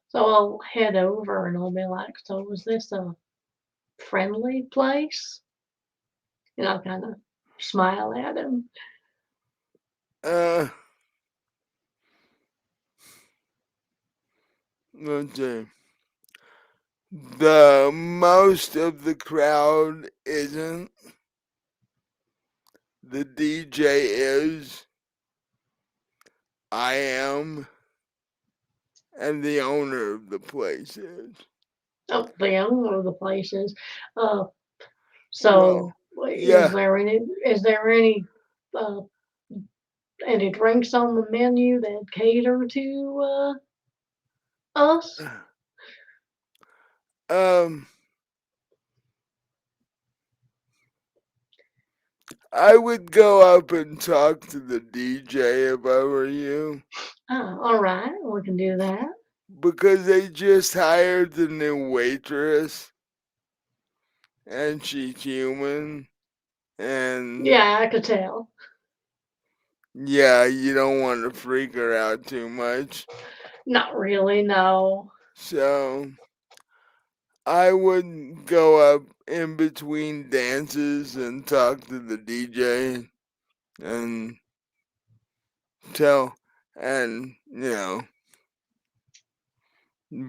So I'll head over and I'll be like, so is this a friendly place? And I'll kind of smile at him. Uh, let's see. The most of the crowd isn't. The DJ is. I am. And the owner of the place is. Oh, the owner of the place is. Uh, Well, so yeah. is there uh, any drinks on the menu that cater to us? I would go up and talk to the DJ if I were you, All right, we can do that. because they just hired the new waitress and she's human, and Yeah, I could tell. yeah, you don't want to freak her out too much. Not really, no. So I would go up in between dances and talk to the DJ and tell, and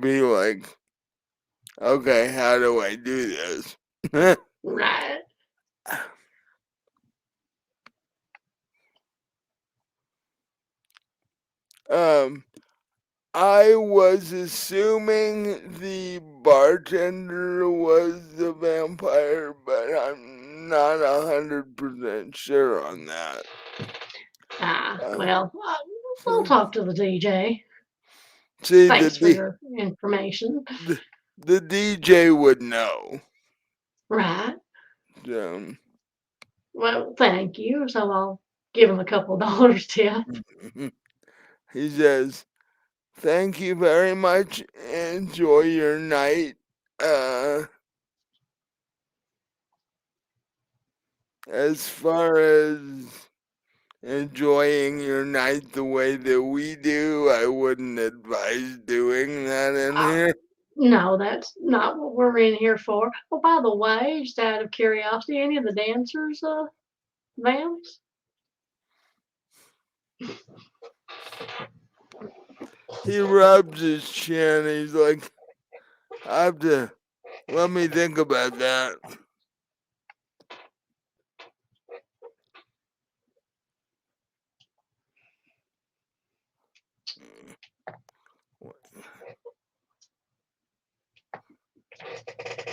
be like, okay, how do I do this? Right. um, I was assuming the bartender was the vampire, but I'm not 100% sure on that. Well, I'll talk to the DJ. See, Thanks for your information. the DJ would know. Right. Um, Well, thank you. So I'll give him a couple dollars tip. he says, "Thank you very much. Enjoy your night. As far as enjoying your night the way that we do, I wouldn't advise doing that in Uh, here." no, that's not what we're in here for. Oh, by the way, just out of curiosity, any of the dancers, vamps? He rubs his chin. He's like, "I have to let me think about that."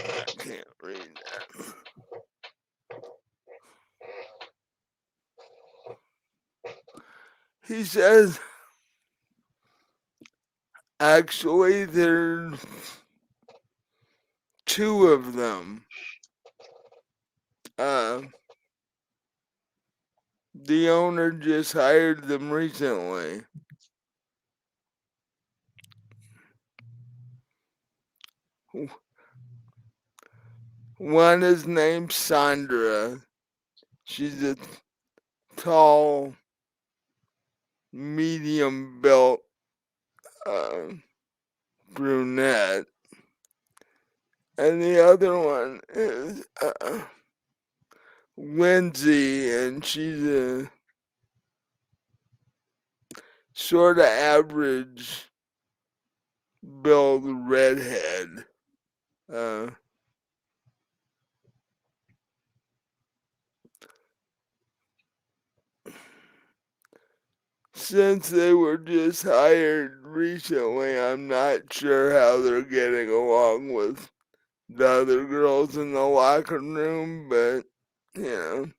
I can't read that. He says, actually, there's two of them. The owner just hired them recently. One is named Sandra. She's a tall, medium built brunette. And the other one is Lindsay, and she's a sort of average built redhead. Uh, since they were just hired recently, I'm not sure how they're getting along with the other girls in the locker room, but you know,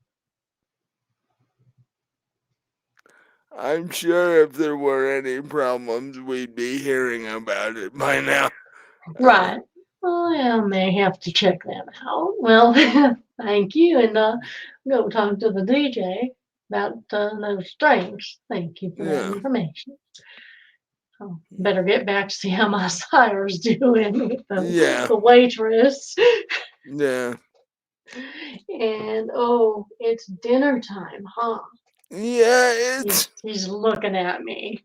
I'm sure if there were any problems, we'd be hearing about it by now. Right. Well, I may have to check that out. Well, thank you, and go talk to the DJ about those drinks. Thank you for that Yeah, information. So better get back to see how my sire's doing with yeah, the waitress. yeah, And oh, it's dinner time, huh? yeah. He's looking at me.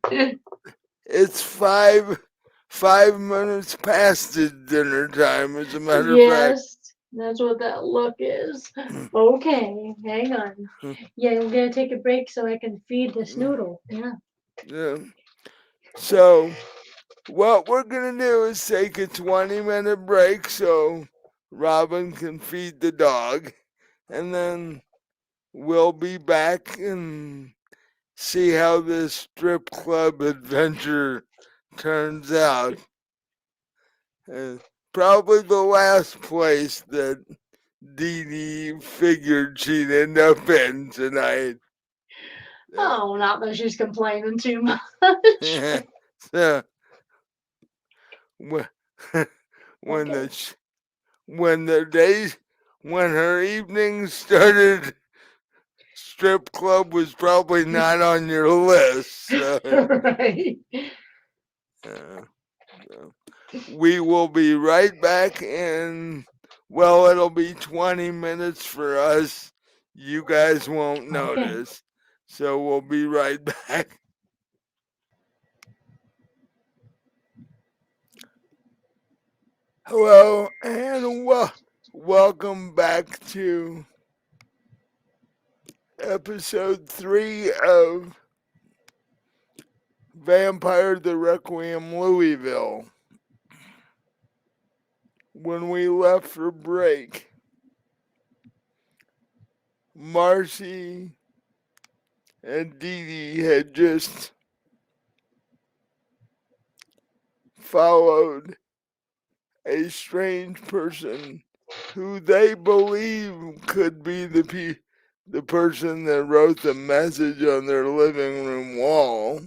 It's 5 minutes past the dinner time. As a matter of fact. Yes, that's what that look is. Okay, hang on. Yeah, I'm gonna take a break so I can feed this noodle. Yeah. Yeah. So what we're gonna do is take a 20-minute break so Robin can feed the dog, and then we'll be back and see how this strip club adventure turns out. And probably the last place that Dee Dee figured she'd end up in tonight. Oh, not that she's complaining too much. So when when Okay. the when the days when her evenings started, strip club was probably not on your list. So, Right. uh, so we will be right back in. Well, it'll be 20 minutes for us. You guys won't Okay. notice. So we'll be right back. Hello and welcome back to episode 3 of Vampire the Requiem Louisville. When we left for break, Marcie and Dee Dee had just followed a strange person who they believe could be the person that wrote the message on their living room wall.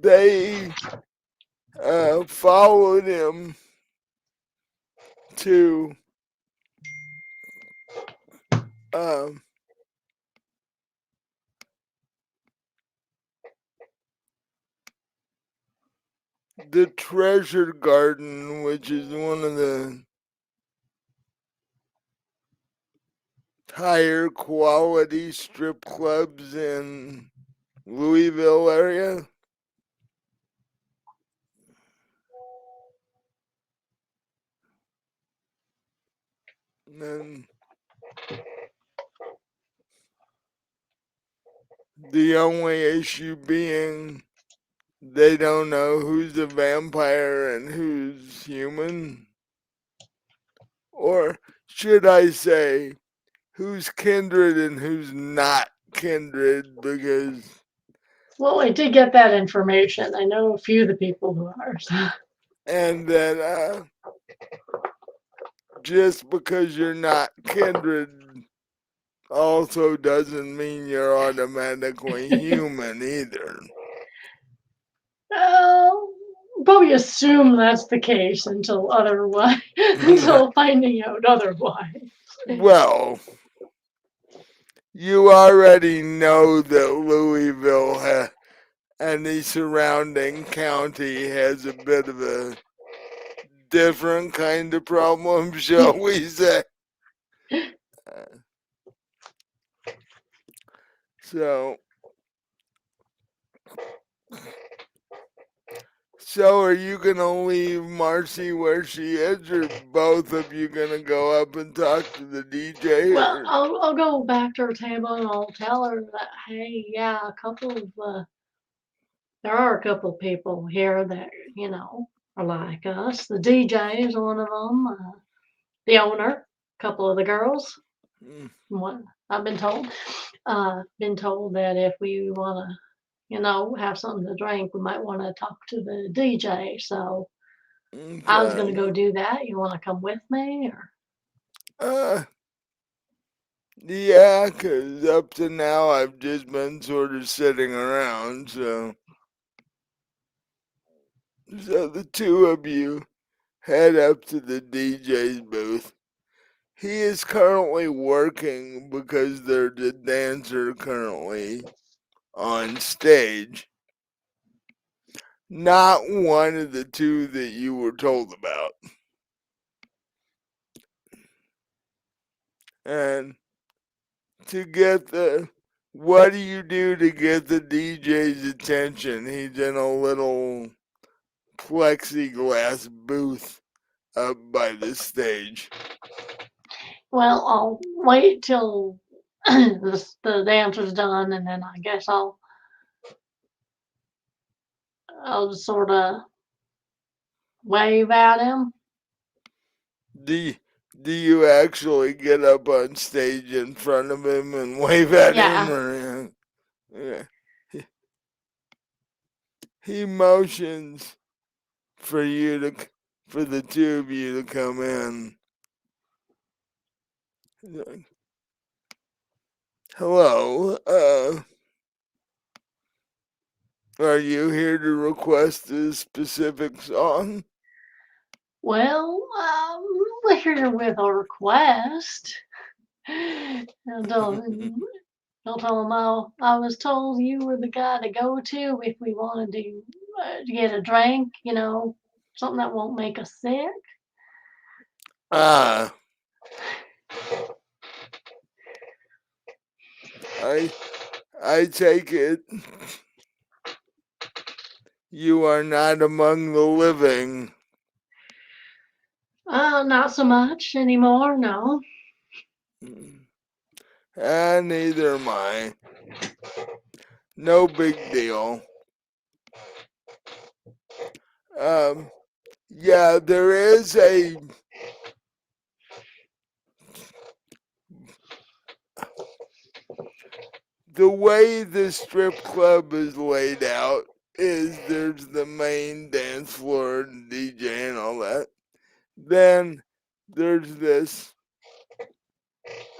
They followed him to um, the Treasure Garden, which is one of the higher quality strip clubs in Louisville area. And the only issue being they don't know who's a vampire and who's human. Or should I say, who's kindred and who's not kindred, because. Well, I did get that information. I know a few of the people who are. So. And that just because you're not kindred also doesn't mean you're automatically human either. Probably assume that's the case until otherwise, until finding out otherwise. Well, you already know that Louisville and the surrounding county has a bit of a different kind of problem, shall we say. So, are you gonna leave Marcie where she is, or both of you gonna go up and talk to the DJ? Well, Or? I'll go back to her table and I'll tell her that hey, yeah, there are a couple of people here that are like us. The DJ is one of them. The owner, a couple of the girls. What I've been told that if we want to, have something to drink, we might want to talk to the DJ. So I was gonna Okay. go do that. You want to come with me, or? Uh, Yeah, 'cause up to now I've just been sort of sitting around, so the two of you head up to the DJ's booth. He is currently working because there's a dancer currently on stage. Not one of the two that you were told about. And to get what do you do to get the DJ's attention? He's in a little plexiglass booth up by the stage. Well, I'll wait till the dancer's done, and then I guess I'll just sort of wave at him. Do, do you actually get up on stage in front of him and wave at him? Yeah. Or, yeah. He motions for for the two of you to come in. Hello, are you here to request a specific song? Well, we're here with a request. And don't tell him I was told you were the guy to go to if we wanted to get a drink, something that won't make us sick. Ah, I take it you are not among the living. Not so much anymore, no. Neither am I. No big deal. Yeah, there is the way the strip club is laid out is there's the main dance floor and DJ and all that. Then there's this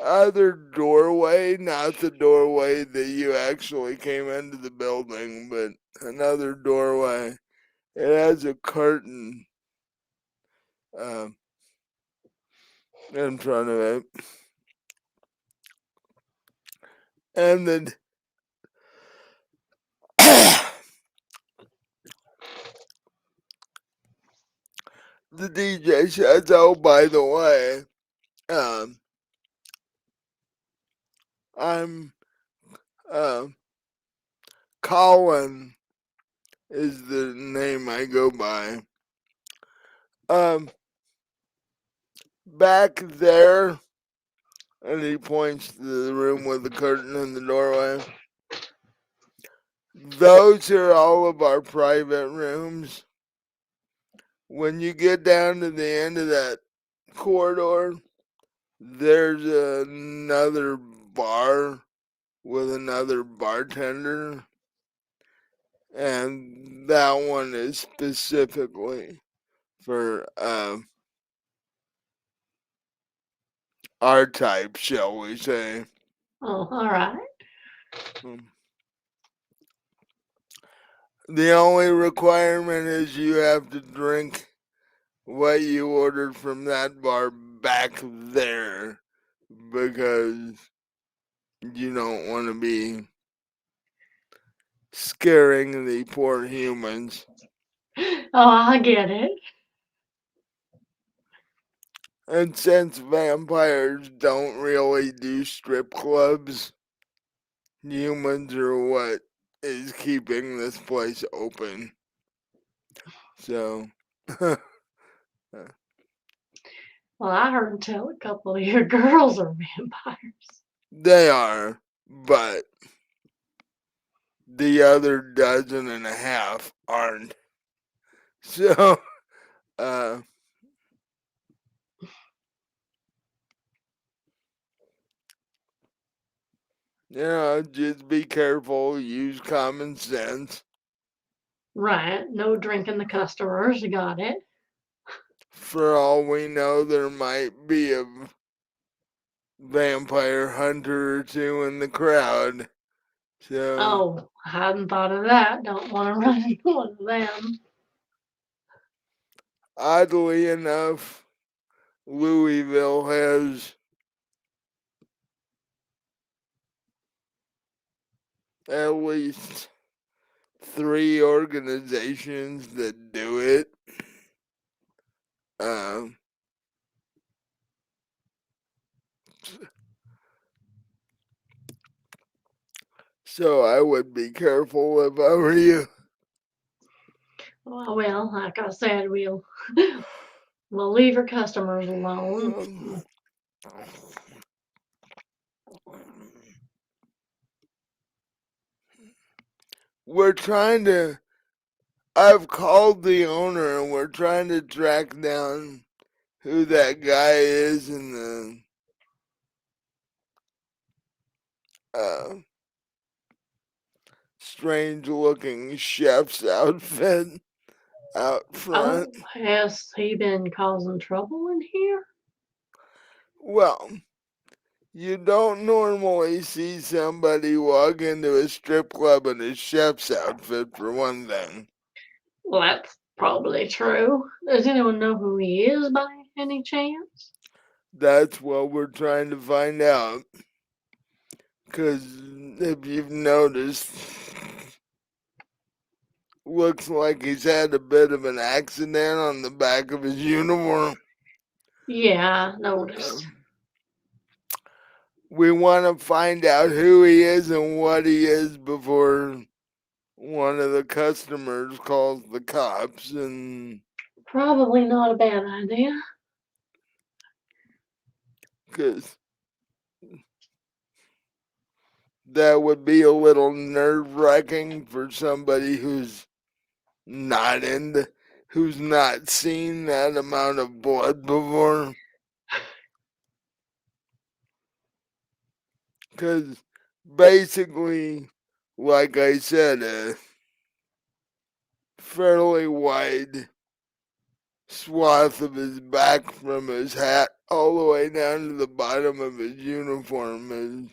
other doorway, not the doorway that you actually came into the building, but another doorway. It has a curtain um, in front of it. And then the DJ says, oh, by the way, um, I'm Colin is the name I go by. Back there, and he points to the room with the curtain in the doorway. Those are all of our private rooms. When you get down to the end of that corridor, there's another bar with another bartender, and that one is specifically for our type, shall we say. Oh, all right. The only requirement is you have to drink what you ordered from that bar back there because you don't want to be scaring the poor humans. Oh, I get it. And since vampires don't really do strip clubs, humans are what is keeping this place open. So, Well, I heard tell a couple of your girls are vampires. they are, but the other dozen and a half aren't. So, uh, just be careful, use common sense. Right. No drinking the customers. Got it. For all we know, there might be vampire hunter or two in the crowd. So Oh, I hadn't thought of that. Don't want to run into one of them. oddly enough, Louisville has at least 3 organizations that do it. Um, so I would be careful if I were you. Well, like I said, we'll leave your customers alone. Um, we're trying to. I've called the owner and we're trying to track down who that guy is in the uh, strange looking chef's outfit out front. Oh, has he been causing trouble in here? Well, you don't normally see somebody walk into a strip club in a chef's outfit, for one thing. Well, that's probably true. Does anyone know who he is by any chance? That's what we're trying to find out. Because if you've noticed, looks like he's had a bit of an accident on the back of his uniform. Yeah, I noticed. We want to find out who he is and what he is before one of the customers calls the cops, and Probably not a bad idea. because that would be a little nerve-wracking for somebody not in who's not seen that amount of blood before. Because basically, like I said, a fairly wide swath of his back from his hat all the way down to the bottom of his uniform is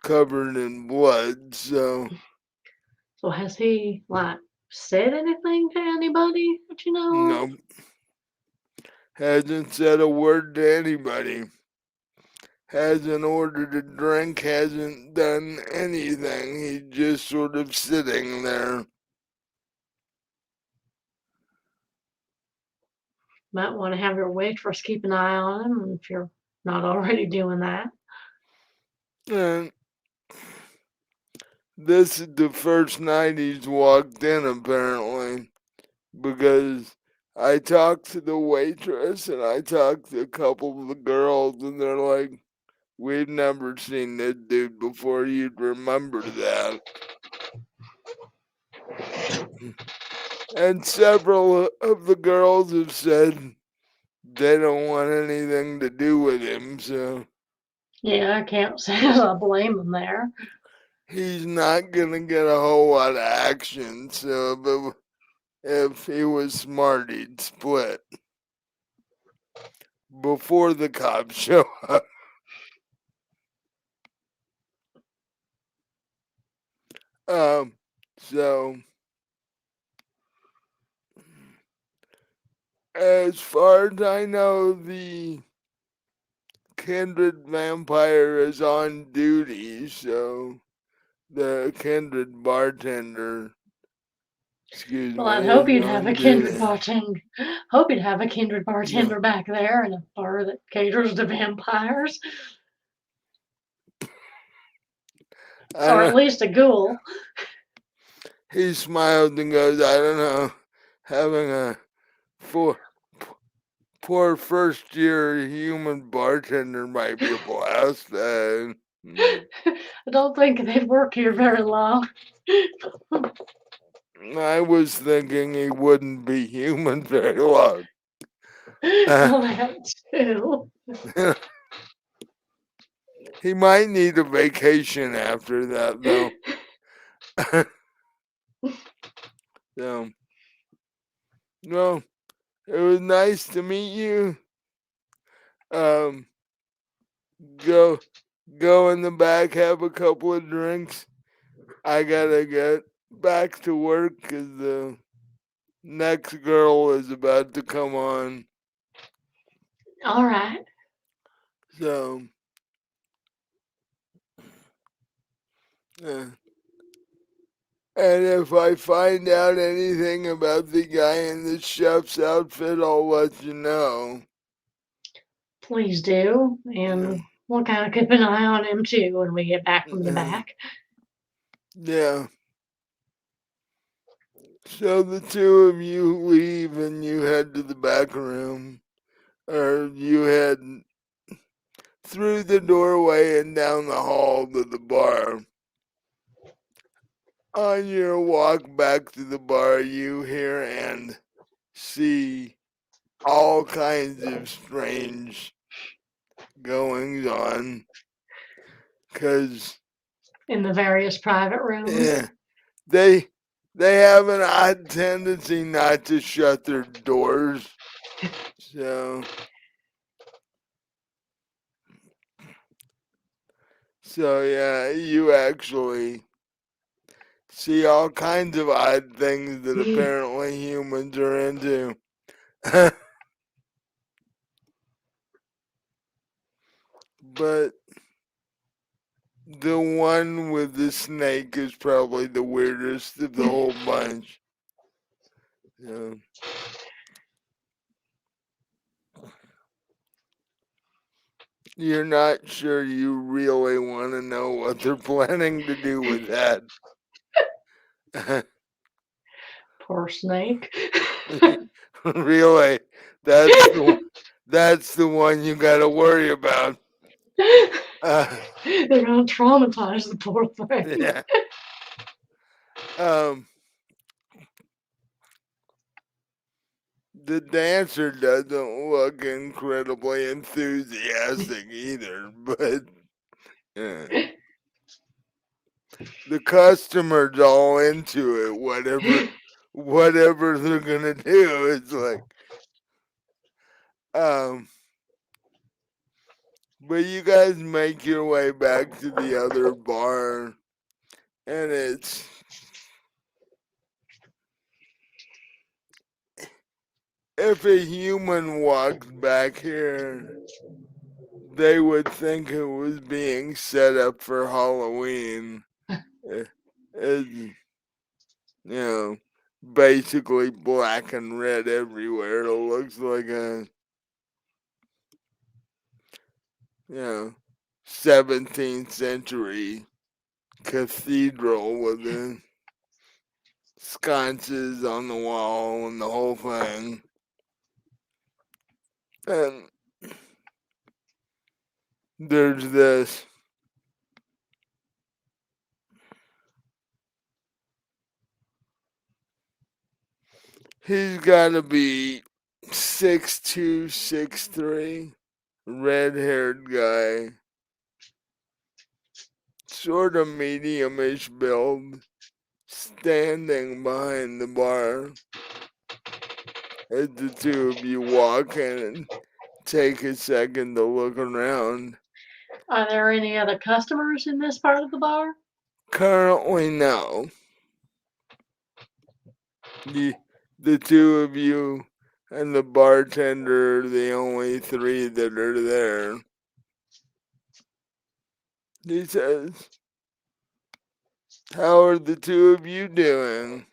covered in blood. So, So has he like said anything to anybody that you know of? no, hasn't said a word to anybody. Hasn't ordered a drink, hasn't done anything. He's just sort of sitting there. Might want to have your waitress keep an eye on him if you're not already doing that. And this is the first night he's walked in, apparently, because I talked to the waitress and I talked to a couple of the girls, and they're like, "We've never seen this dude before. You'd remember that." And several of the girls have said they don't want anything to do with him, so Yeah, I can't say I blame him there. he's not gonna get a whole lot of action. So if he was smart, he'd split before the cops show up. Um, so as far as I know, the kindred vampire is on duty, so the kindred bartender, excuse Well, I'd me, hope is you'd have a on kindred duty. bartender. Hope you'd have a kindred No, bartender back there in a bar that caters to vampires, I or at don't. least a ghoul. He smiled and goes, "I don't know, having a poor, poor first year human bartender might be a blast." I don't think they'd work here very long. I was thinking he wouldn't be human very long. Well, that too. He might need a vacation after that, though. So, no, it was nice to meet you. Um, go go in the back, have a couple of drinks. I gotta get back to work because the next girl is about to come on. All right. So, and if I find out anything about the guy in the chef's outfit, I'll let you know. Please do. Yeah. And we'll kind of keep an eye on him too when we get back from the back. Yeah. So the two of you leave and you head to the back room, or you head through the doorway and down the hall to the bar. On your walk back to the bar, you hear and see all kinds of strange goings on. Because In the various private rooms. yeah, they they have an odd tendency not to shut their doors. So yeah, you actually see all kinds of odd things that apparently humans are into. But the one with the snake is probably the weirdest of the whole bunch. Yeah. You're not sure you really want to know what they're planning to do with that. Poor snake. Really, that's the one you got to worry about. They're gonna traumatize the poor thing. Yeah. Um, the dancer doesn't look incredibly enthusiastic either, but yeah. The customer's all into it. Whatever they're gonna do, it's like, um. But you guys make your way back to the other bar, and if a human walked back here, they would think it was being set up for Halloween. It's, basically black and red everywhere. It looks like a, 17th century cathedral with the sconces on the wall and the whole thing. And there's this. He's got to be 6'2", 6'3", red-haired guy, sort of medium-ish build, standing behind the bar as the two of you walk in and take a second to look around. Are there any other customers in this part of the bar? Currently, no. The two of you and the bartender are the only three that are there. He says, "How are the two of you doing?"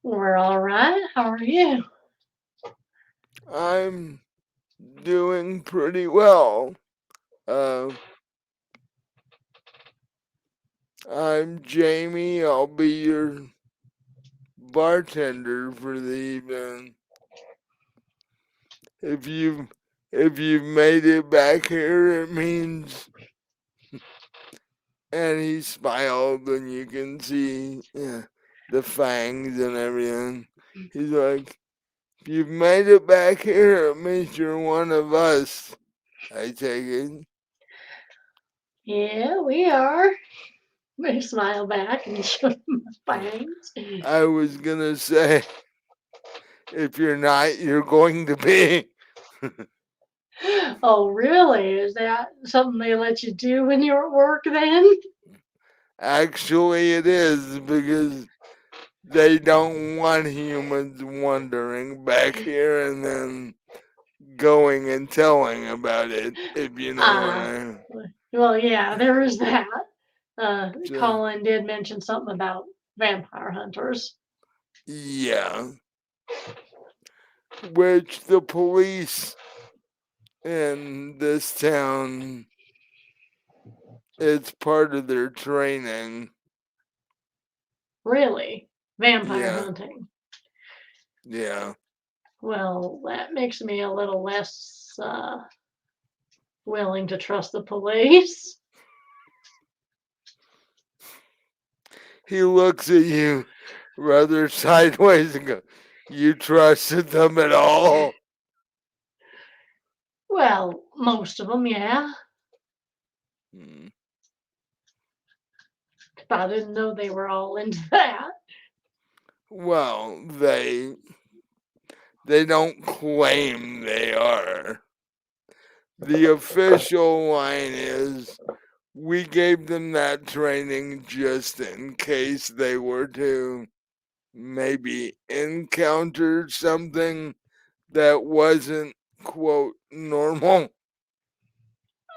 We're all right. How are you? "I'm doing pretty well. Uh, I'm Jamie. I'll be your bartender for the evening. If you've made it back here, it means." And he smiled, and you can see the fangs and everything. He's like, "If you've made it back here, it means you're one of us, I take it." Yeah, we are. I smile back and show them my fangs. I was gonna say, if you're not, you're going to be. Oh, really? Is that something they let you do when you're at work then? Actually, it is because they don't want humans wandering back here and then going and telling about it, if you know what Ah, I well, yeah, there is that. mean. Colin did mention something about vampire hunters. Yeah, which the police in this town, it's part of their training. Really? Vampire Yeah, hunting. yeah. Well, that makes me a little less willing to trust the police. He looks at you rather sideways and goes, "You trusted them at all?" Well, most of them, yeah. Hmm. But I didn't know they were all into that. Well, they don't claim they are. The official line is, we gave them that training just in case they were to maybe encounter something that wasn't, quote, normal.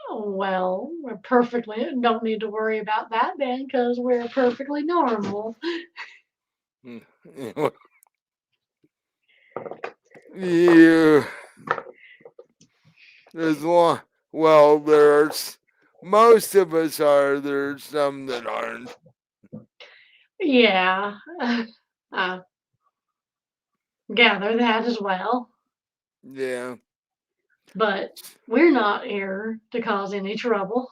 Oh, well, we're perfectly, don't need to worry about that then because we're perfectly normal. Yeah, as long, well, most of us are, there's some that aren't. Yeah, I gather that as well. Yeah. But we're not here to cause any trouble.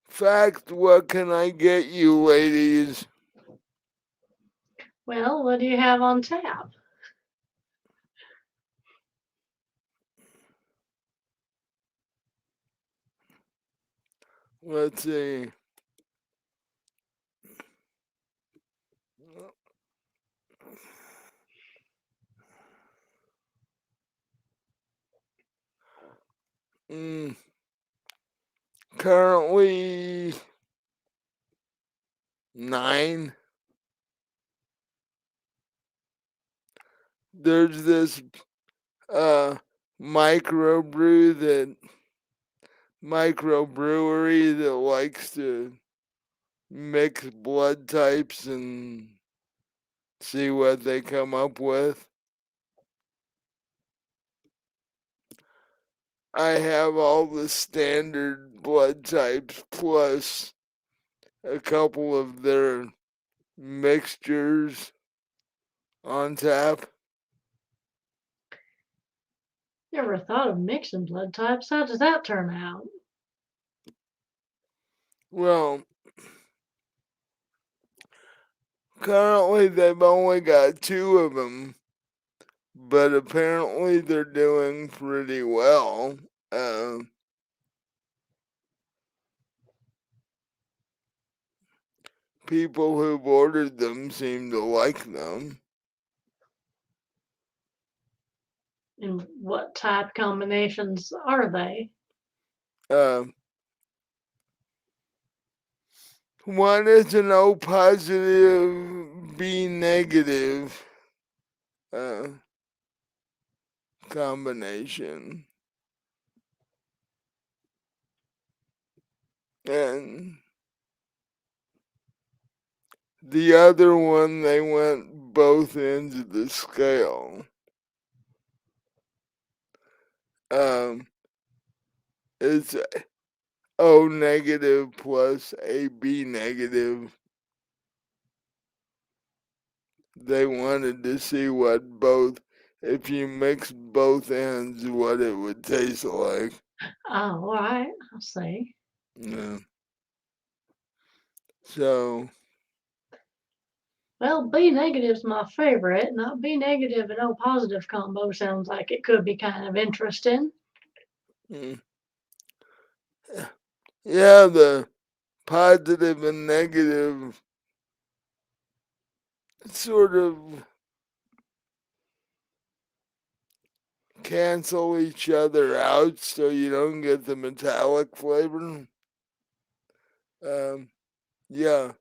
Fact, what can I get you, ladies? Well, what do you have on tap? Let's see. Mm, currently 9. There's this uh microbrewery that likes to mix blood types and see what they come up with. I have all the standard blood types plus a couple of their mixtures on tap. You ever thought of mixing blood types? How does that turn out? Well, currently they've only got 2 of them, but apparently they're doing pretty well. Uh, People who've ordered them seem to like them. And what type combinations are they? Uh, One is an O positive, B negative uh, combination. And the other one, they went both ends of the scale. Um, it's O negative plus a B negative. They wanted to see what both, if you mix both ends, what it would taste like. Oh, all right, I'll see. Yeah. So, Well, B negative's my favorite. Not B negative and O positive combo sounds like it could be kind of interesting. mm, yeah, the positive and negative sort of cancel each other out so you don't get the metallic flavor. Yeah.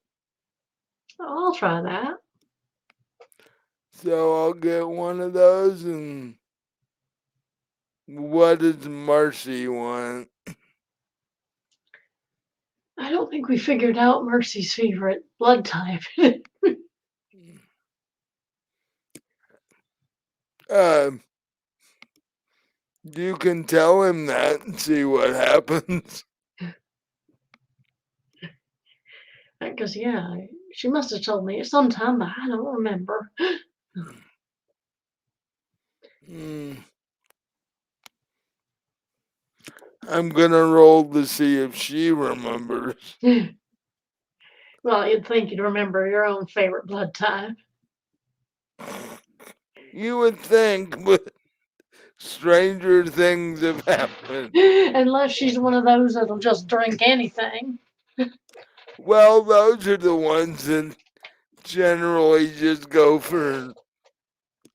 I'll try that. So I'll get one of those. And what does Marcie want? I don't think we figured out Mercy's favorite blood type. Um, you can tell him that and see what happens. Because, yeah, she must have told me at some time, but I don't remember. Mm. I'm gonna roll to see if she remembers. Well, you'd think you'd remember your own favorite blood type. You would think, but stranger things have happened. Unless she's one of those that'll just drink anything. Well, those are the ones that generally just go for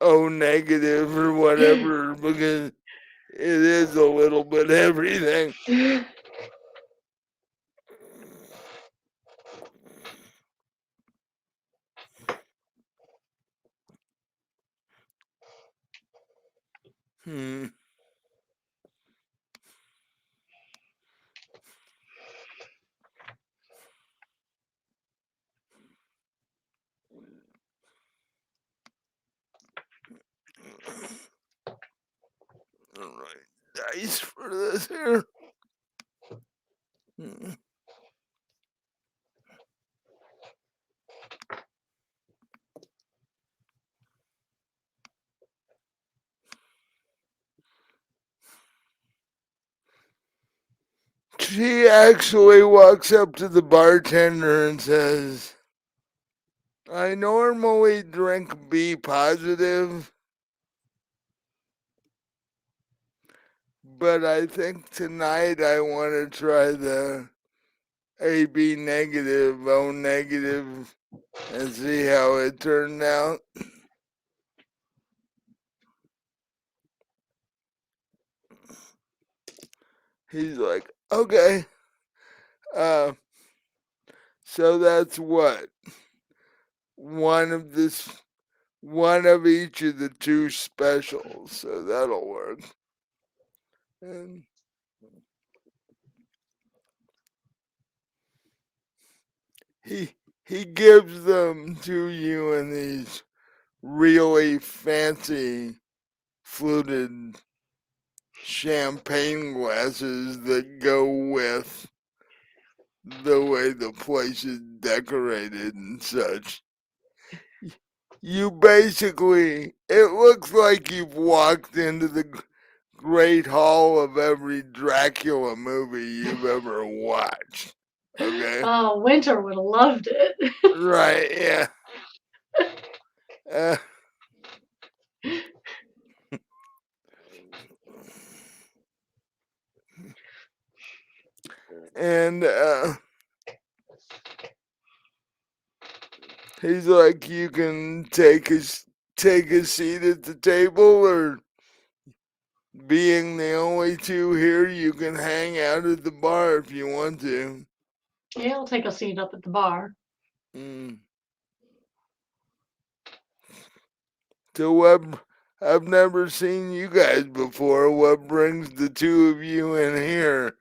O negative or whatever because it is a little bit everything. Hmm. All right, dice for this here. Hmm. She actually walks up to the bartender and says, I normally drink B positive, but I think tonight I want to try the AB negative, O negative, and see how it turned out. He's like, okay. Uh, so that's what? One of each of the two specials, so that'll work. And he gives them to you in these really fancy fluted champagne glasses that go with the way the place is decorated and such. You basically, it looks like you've walked into the great hall of every Dracula movie you've ever watched. Okay? Oh, Winter would have loved it. Right, yeah. Uh, and he's like, you can take a seat at the table, or being the only two here, you can hang out at the bar if you want to. Yeah, I'll take a seat up at the bar. Mm. So what? I've never seen you guys before. What brings the two of you in here?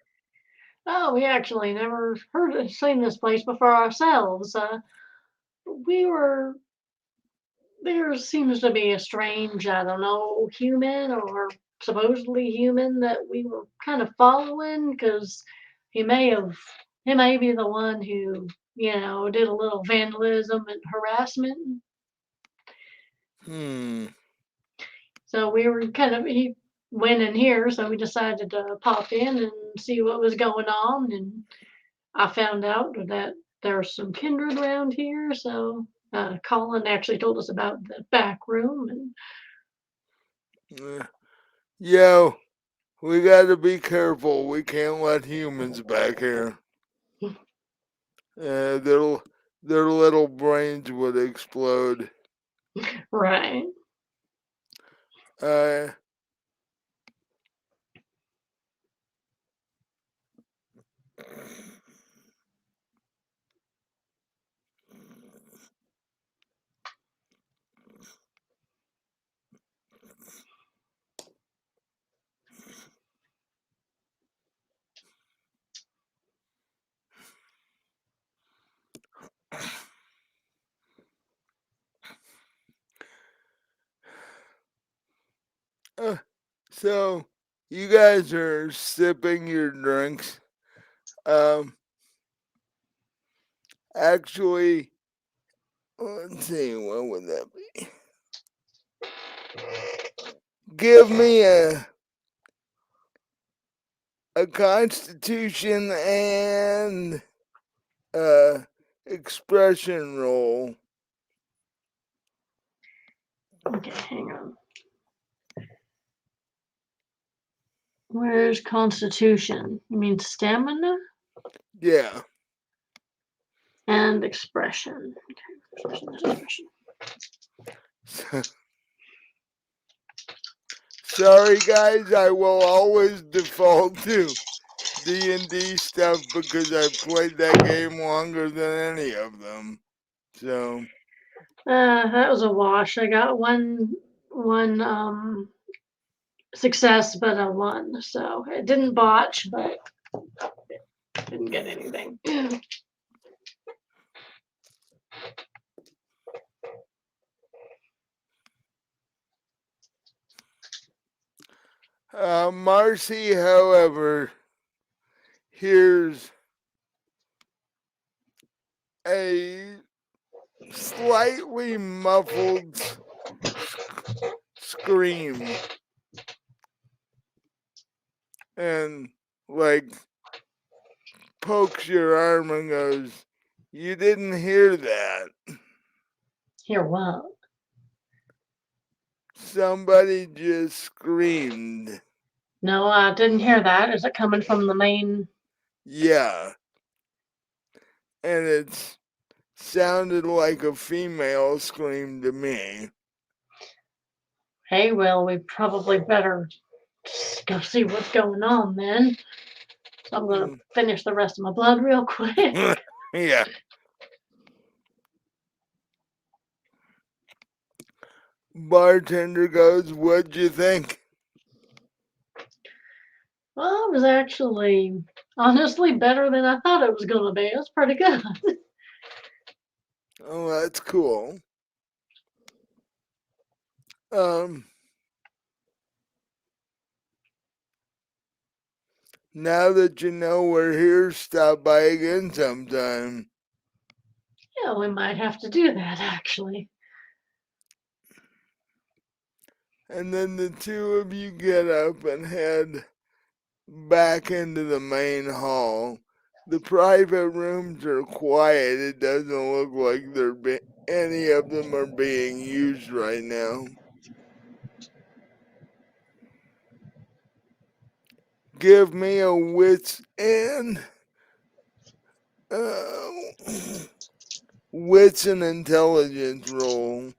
Oh, we actually never seen this place before ourselves. We were there seems to be a strange, I don't know, human or supposedly human that we were kind of following because he may have, he may be the one who, did a little vandalism and harassment. Hmm. So we were he went in here, so we decided to pop in and see what was going on. And I found out that there's some kindred around here. So Colin actually told us about the back room, and Yo, we gotta be careful. We can't let humans back here. Uh, their their little brains would explode. right. Uh, So, you guys are sipping your drinks. Um, actually, let's see, what would that be? Give me a constitution and expression roll. Okay, hang on. Where's Constitution? You mean stamina Yeah. and expression? Okay, expression. Sorry, guys. I will always default to D&D stuff because I've played that game longer than any of them. So, That was a wash. I got one success, but a 1. So it didn't botch, but didn't get anything. Marcie, however, hears a slightly muffled scream and, like, pokes your arm and goes, "You didn't hear that. Here, what? Somebody just screamed." No, I didn't hear that. Is it coming from the main? Yeah. And it sounded like a female scream to me. Hey, well, we probably better go see what's going on then. So I'm gonna finish the rest of my blood real quick. Yeah. Bartender goes, "What'd you think?" Well, it was actually honestly better than I thought it was gonna be. It was pretty good. Oh, that's cool. Now that you know we're here, stop by again sometime. Yeah, we might have to do that actually. And then the two of you get up and head back into the main hall. The private rooms are quiet. It doesn't look like any of them are being used right now. Give me a uh, wits and intelligence roll.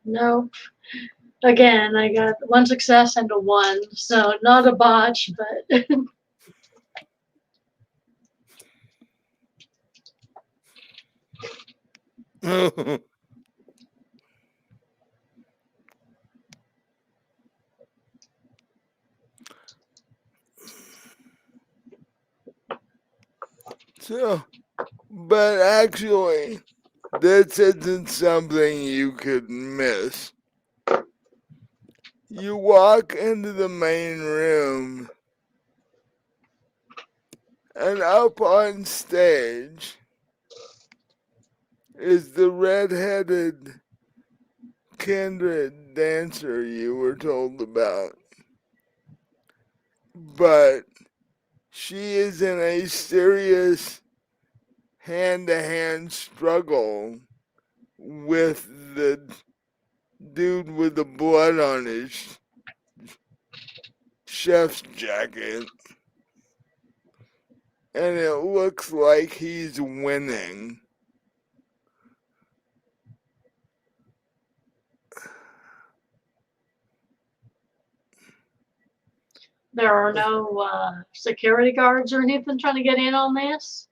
Nope. Again, I got 1 success and a 1, so not a botch, but So, but actually, this isn't something you could miss. You walk into the main room, and up on stage is the red-headed kindred dancer you were told about. But she is in a serious hand-to-hand struggle with the dude with the blood on his chef's jacket. And it looks like he's winning. there are no security guards or anything trying to get in on this.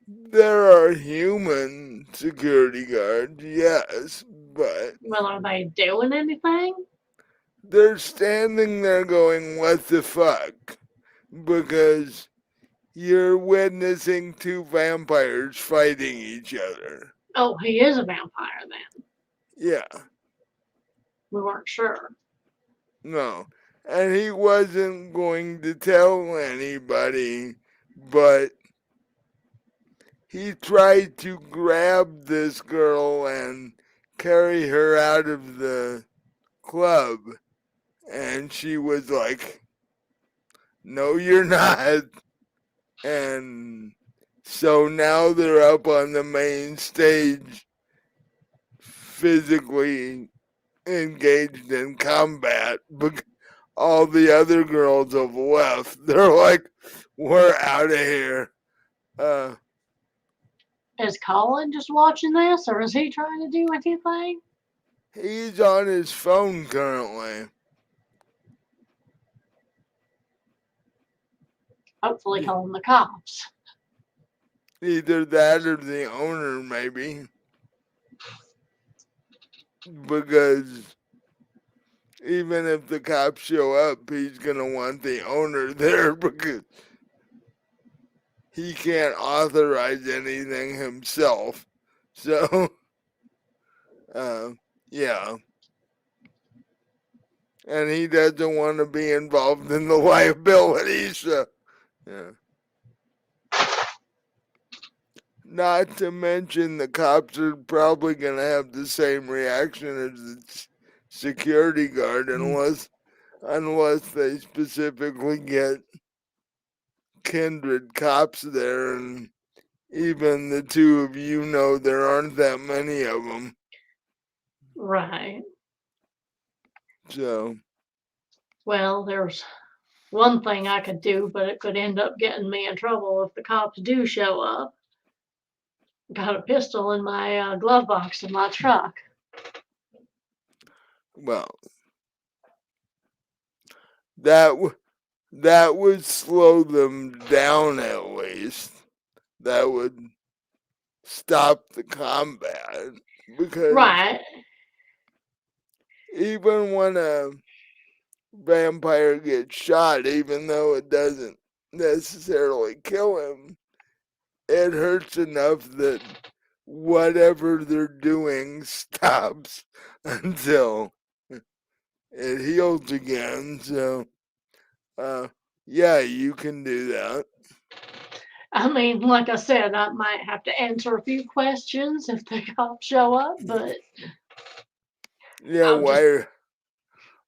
There are human security guards, yes, but Well, are they doing anything? they're standing there going, "What the fuck?" Because you're witnessing two vampires fighting each other. Oh, he is a vampire then. Yeah, We weren't sure. no. And he wasn't going to tell anybody, but he tried to grab this girl and carry her out of the club. And she was like, "No, you're not." And so now they're up on the main stage, physically engaged in combat. But all the other girls have left. They're like, "We're out of here." Uh, Is Colin just watching this, or is he trying to do anything? he's on his phone currently. Hopefully calling the cops. Either that or the owner, maybe. Because even if the cops show up, he's gonna want the owner there because he can't authorize anything himself. So, uh, yeah. And he doesn't want to be involved in the liability. So, yeah. Not to mention the cops are probably going to have the same reaction as the security guard unless they specifically get kindred cops there, and even the two of you know there aren't that many of them. Right. So, Well, there's one thing I could do, but it could end up getting me in trouble if the cops do show up. Got a pistol in my glove box in my truck. well, that that would slow them down at least. That would stop the combat because Right. even when a vampire gets shot, even though it doesn't necessarily kill him, it hurts enough that whatever they're doing stops until it heals again. So, yeah, you can do that. I mean, like I said, I might have to answer a few questions if the cops show up, but Yeah, I'll just,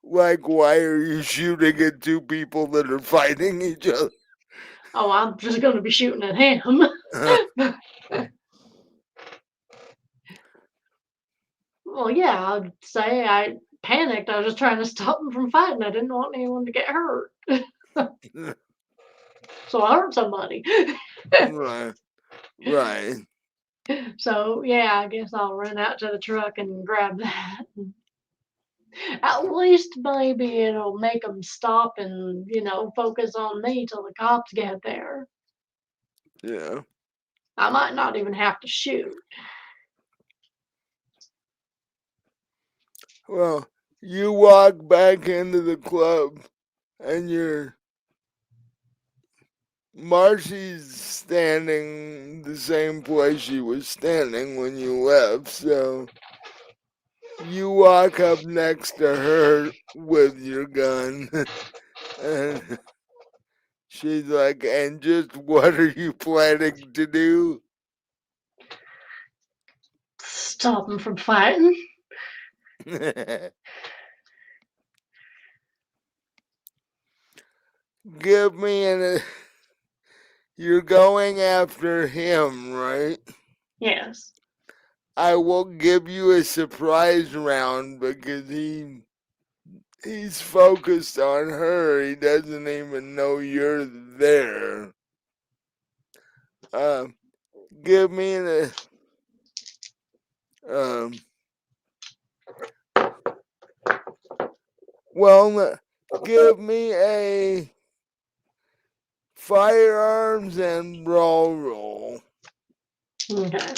why are you shooting at two people that are fighting each other? I'm just going to be shooting at him. Well, yeah, I'd say I panicked. I was just trying to stop them from fighting. I didn't want anyone to get hurt. So I hurt somebody. Right, right. So, yeah, I guess I'll run out to the truck and grab that. At least maybe it'll make them stop and, focus on me till the cops get there. Yeah. I might not even have to shoot. Well, you walk back into the club and Marcie's standing the same place she was standing when you left, so you walk up next to her with your gun and she's like, "And just what are you planning to do?" Stop them from fighting. Give me you're going after him, right? Yes. I will give you a surprise round because he's focused on her. He doesn't even know you're there. Uh, give me um. Well, give me a firearms and brawl roll. Okay.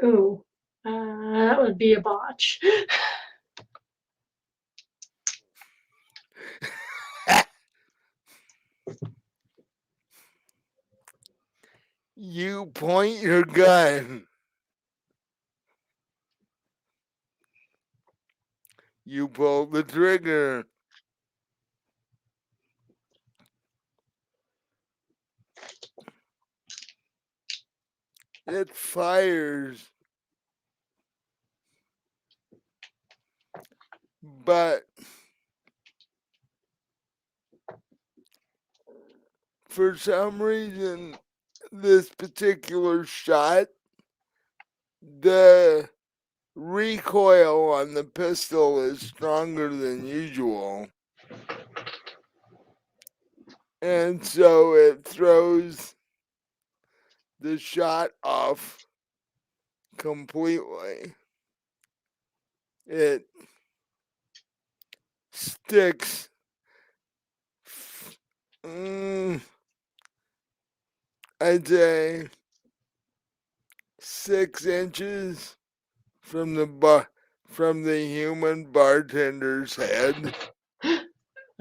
Ooh. That would be a botch. point your gun. You pull the trigger. It fires. But for some reason, this particular shot, the recoil on the pistol is stronger than usual. And so it throws the shot off completely. It sticks, I'd say 6 inches from the human bartender's head.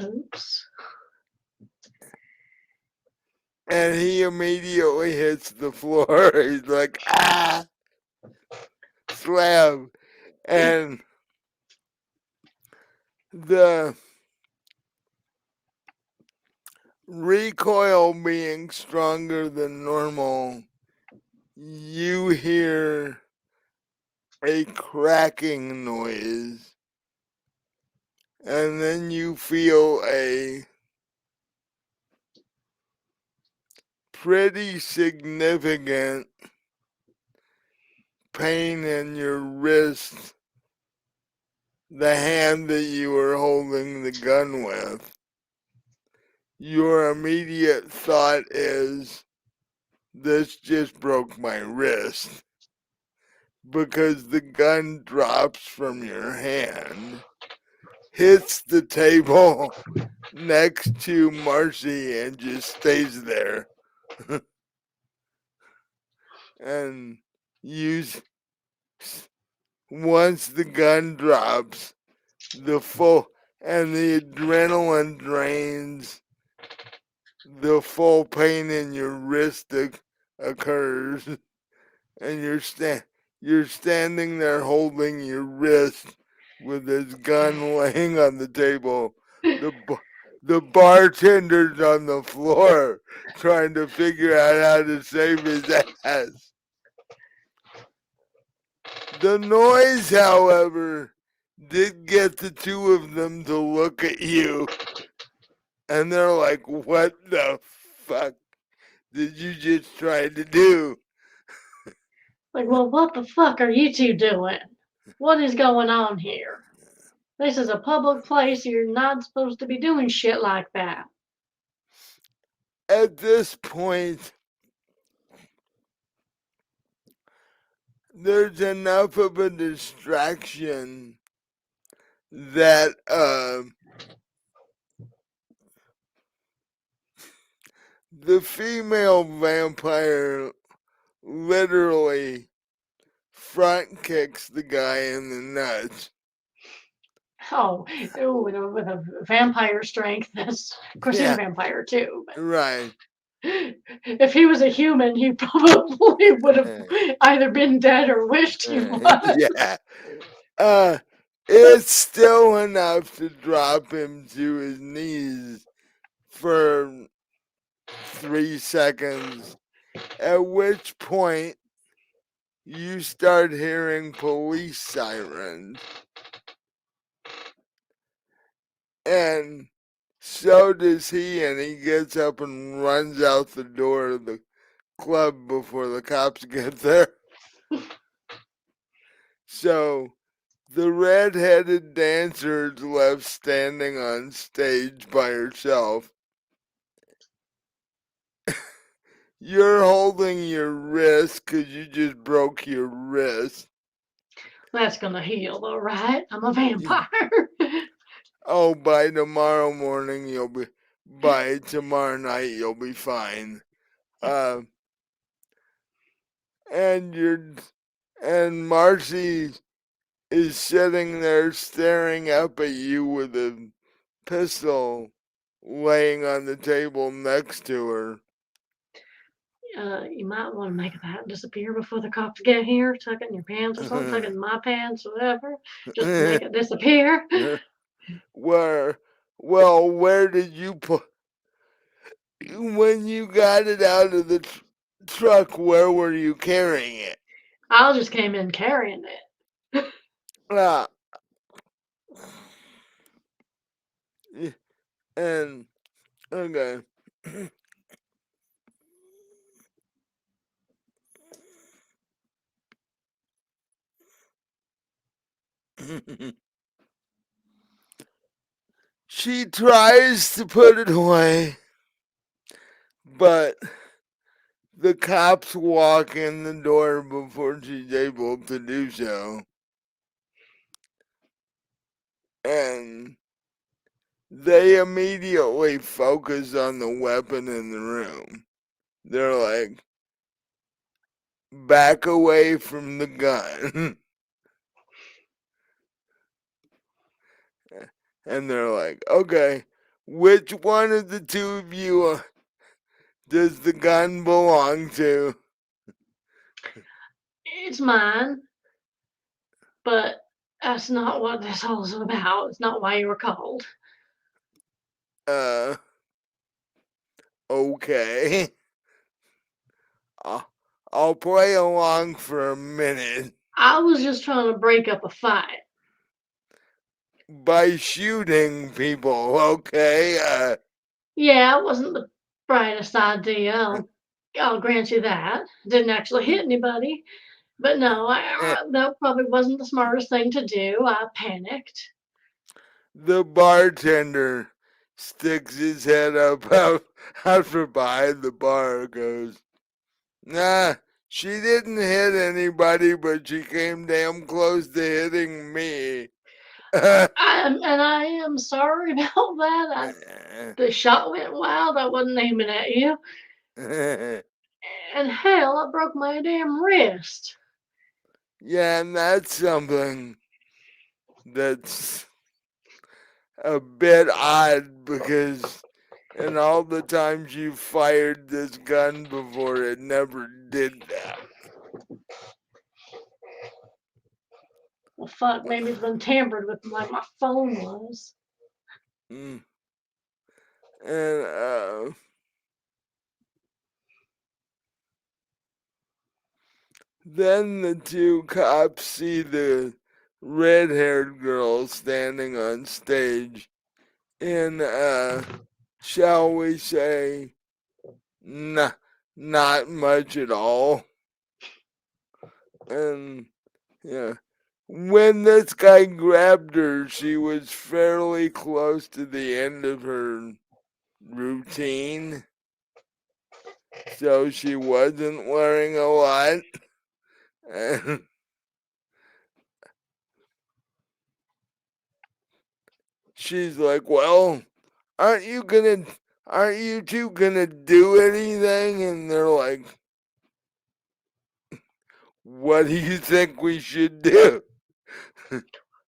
Oops. And he immediately hits the floor. He's like, ah, slab. And the recoil being stronger than normal, you hear a cracking noise. And then you feel a pretty significant pain in your wrist, the hand that you were holding the gun with. Your immediate thought is, this just broke my wrist, because the gun drops from your hand, hits the table next to Marcie, and just stays there. And once the gun drops, the adrenaline drains, the full pain in your wrist occurs, and you're standing there holding your wrist with this gun laying on the table. The bartender's on the floor trying to figure out how to save his ass. The noise, however, did get the two of them to look at you, and they're like, what the fuck did you just try to do? Like, well, what the fuck are you two doing? What is going on here? This is a public place. You're not supposed to be doing shit like that. At this point, there's enough of a distraction that the female vampire literally front kicks the guy in the nuts. Oh, with a vampire strength. Of course, he's a vampire too. But Right. if he was a human, he probably would have either been dead or wished he was. Yeah. It's still enough to drop him to his knees for 3 seconds, at which point you start hearing police sirens. And so does he, and he gets up and runs out the door of the club before the cops get there. So the red-headed dancer is left standing on stage by herself. You're holding your wrist because you just broke your wrist. That's gonna heal, though, right? I'm a vampire. Oh, by tomorrow morning by tomorrow night you'll be fine. And Marcie is sitting there staring up at you with a pistol laying on the table next to her. You might want to make that disappear before the cops get here. Tuck it in your pants or something. Tuck it in my pants, whatever. Just make it disappear. where, well, where did you put, when you got it out of the truck, where were you carrying it? I just came in carrying it. Ah, and, okay. She tries to put it away, but the cops walk in the door before she's able to do so. And they immediately focus on the weapon in the room. They're like, back away from the gun. And they're like, okay, which one of the two of you does the gun belong to? It's mine, but that's not what this whole is about. It's not why you were called. Uh, okay. I'll, I'll play along for a minute. I was just trying to break up a fight. By shooting people, okay? Yeah, it wasn't the brightest idea. I'll grant you that. Didn't actually hit anybody. But no, that probably wasn't the smartest thing to do. I panicked. The bartender sticks his head up out from behind the bar, goes, nah, she didn't hit anybody, but she came damn close to hitting me. I am sorry about that. The shot went wild. I wasn't aiming at you. And hell, I broke my damn wrist. Yeah, and that's something that's a bit odd because in all the times you fired this gun before, it never did that. Well, fuck, maybe it's been tampered with like my phone was. Mm. And then the two cops see the red-haired girl standing on stage in, shall we say, not much at all. And yeah, when this guy grabbed her, she was fairly close to the end of her routine, so she wasn't wearing a lot. And she's like, well, aren't you two gonna do anything? And they're like, what do you think we should do?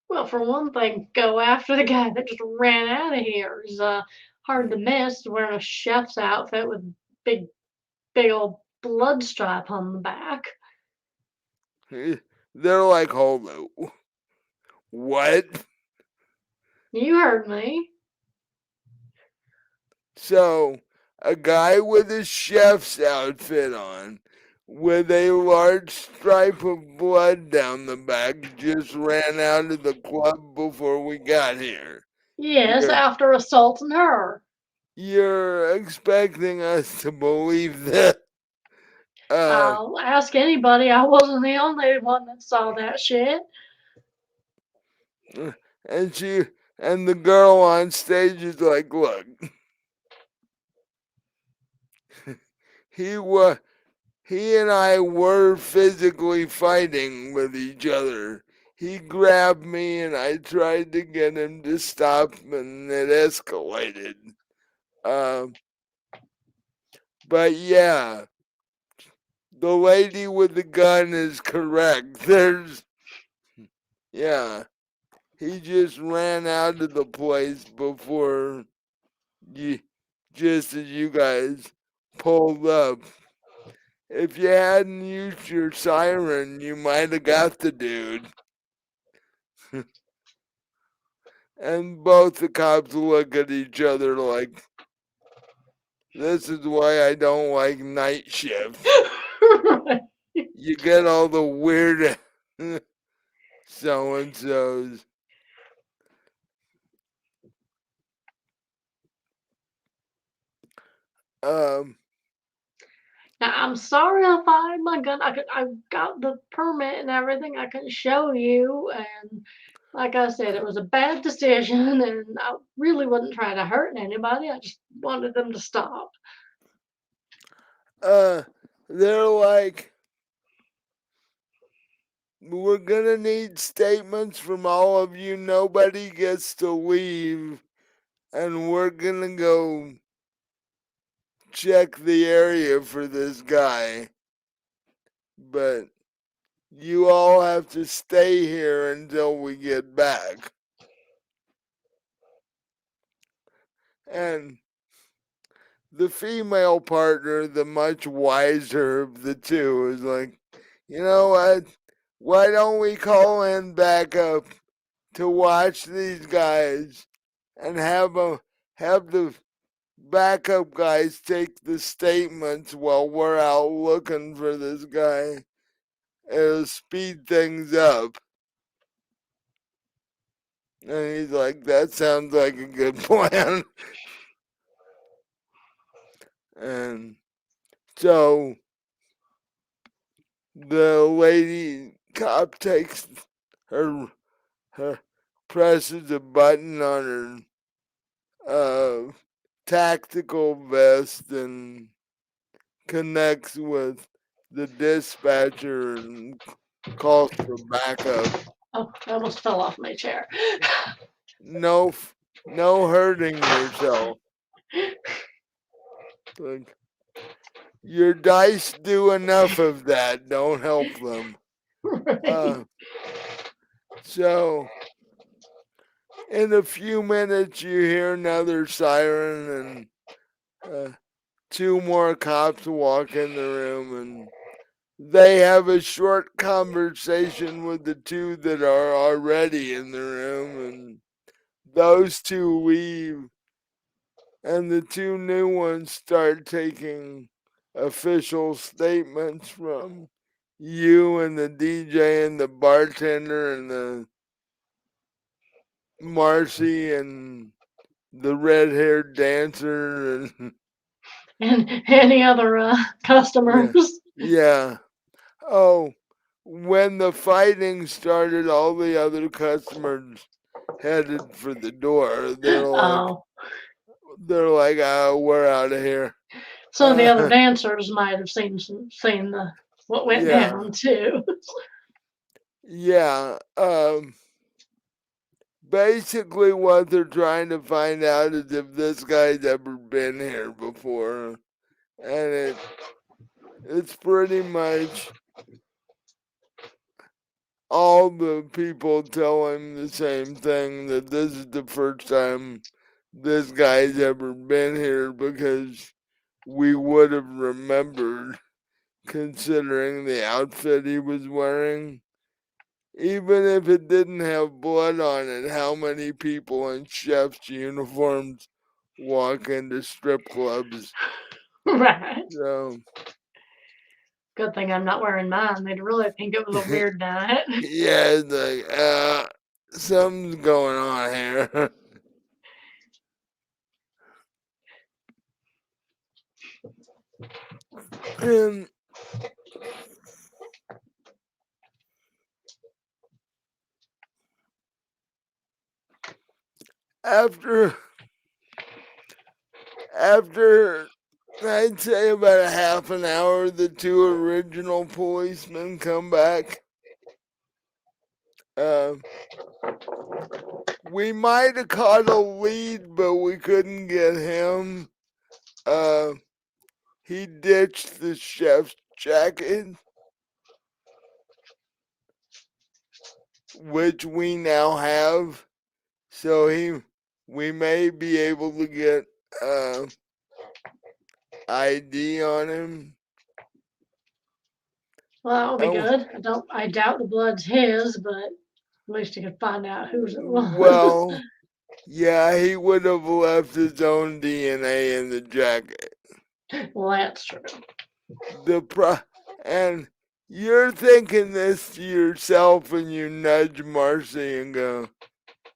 Well, for one thing, go after the guy that just ran out of here. It's hard to miss wearing a chef's outfit with big, big old blood stripe on the back. They're like, hold on, what? You heard me. So, a guy with a chef's outfit on, with a large stripe of blood down the back, just ran out of the club before we got here. Yes, You're, after assaulting her. you're expecting us to believe that? I'll ask anybody. I wasn't the only one that saw that shit. And and the girl on stage is like, look, he was. He and I were physically fighting with each other. He grabbed me and I tried to get him to stop and it escalated. Uh, but yeah, the lady with the gun is correct. Yeah, he just ran out of the place before you, just as you guys pulled up. if you hadn't used your siren, you might have got the dude. And both the cops look at each other like, this is why I don't like night shifts. Right. You get all the weird so-and-sos. Um, Now, I'm sorry I fired my gun. I got the permit and everything. I can show you. And like I said, it was a bad decision, and I really wasn't trying to hurt anybody. I just wanted them to stop. they're like, we're gonna need statements from all of you. Nobody gets to leave, and we're gonna go check the area for this guy. But you all have to stay here until we get back. And the female partner, the much wiser of the two, is like, you know what? Why don't we call in backup to watch these guys and have the backup guys take the statements while we're out looking for this guy? It'll speed things up. And he's like, that sounds like a good plan. And so the lady cop takes her presses a button on her tactical vest and connects with the dispatcher and calls for backup. Oh, I almost fell off my chair. No, no hurting yourself. Like, your dice do enough of that. Don't help them. Right. So in a few minutes, you hear another siren, and two more cops walk in the room, and they have a short conversation with the two that are already in the room, and those two leave, and the two new ones start taking official statements from you and the DJ and the bartender and the Marcie and the red-haired dancer and And any other yeah, customers. yeah. Oh, when the fighting started, all the other customers headed for the door. Oh, They're like, oh, we're out of here. so the other dancers might have seen the what went Yeah, down too. yeah. Basically, what they're trying to find out is if this guy's ever been here before, and it's pretty much all the people tell him the same thing, that this is the first time this guy's ever been here, because we would have remembered, considering the outfit he was wearing. Even if it didn't have blood on it, how many people in chef's uniforms walk into strip clubs? Right. So, Good thing I'm not wearing mine. They'd really think it was a weird night. yeah, it's like, something's going on here. And after after I'd say about a half an hour, the two original policemen come back. Uh, we might have caught a lead, but we couldn't get him. Uh, he ditched the chef's jacket, which we now have. So we may be able to get ID on him. Well, that would be Oh, good. I doubt the blood's his, but at least you could find out whose it was. well, yeah, he would have left his own DNA in the jacket. Well, that's true. And you're thinking this to yourself, and you nudge Marcie and go,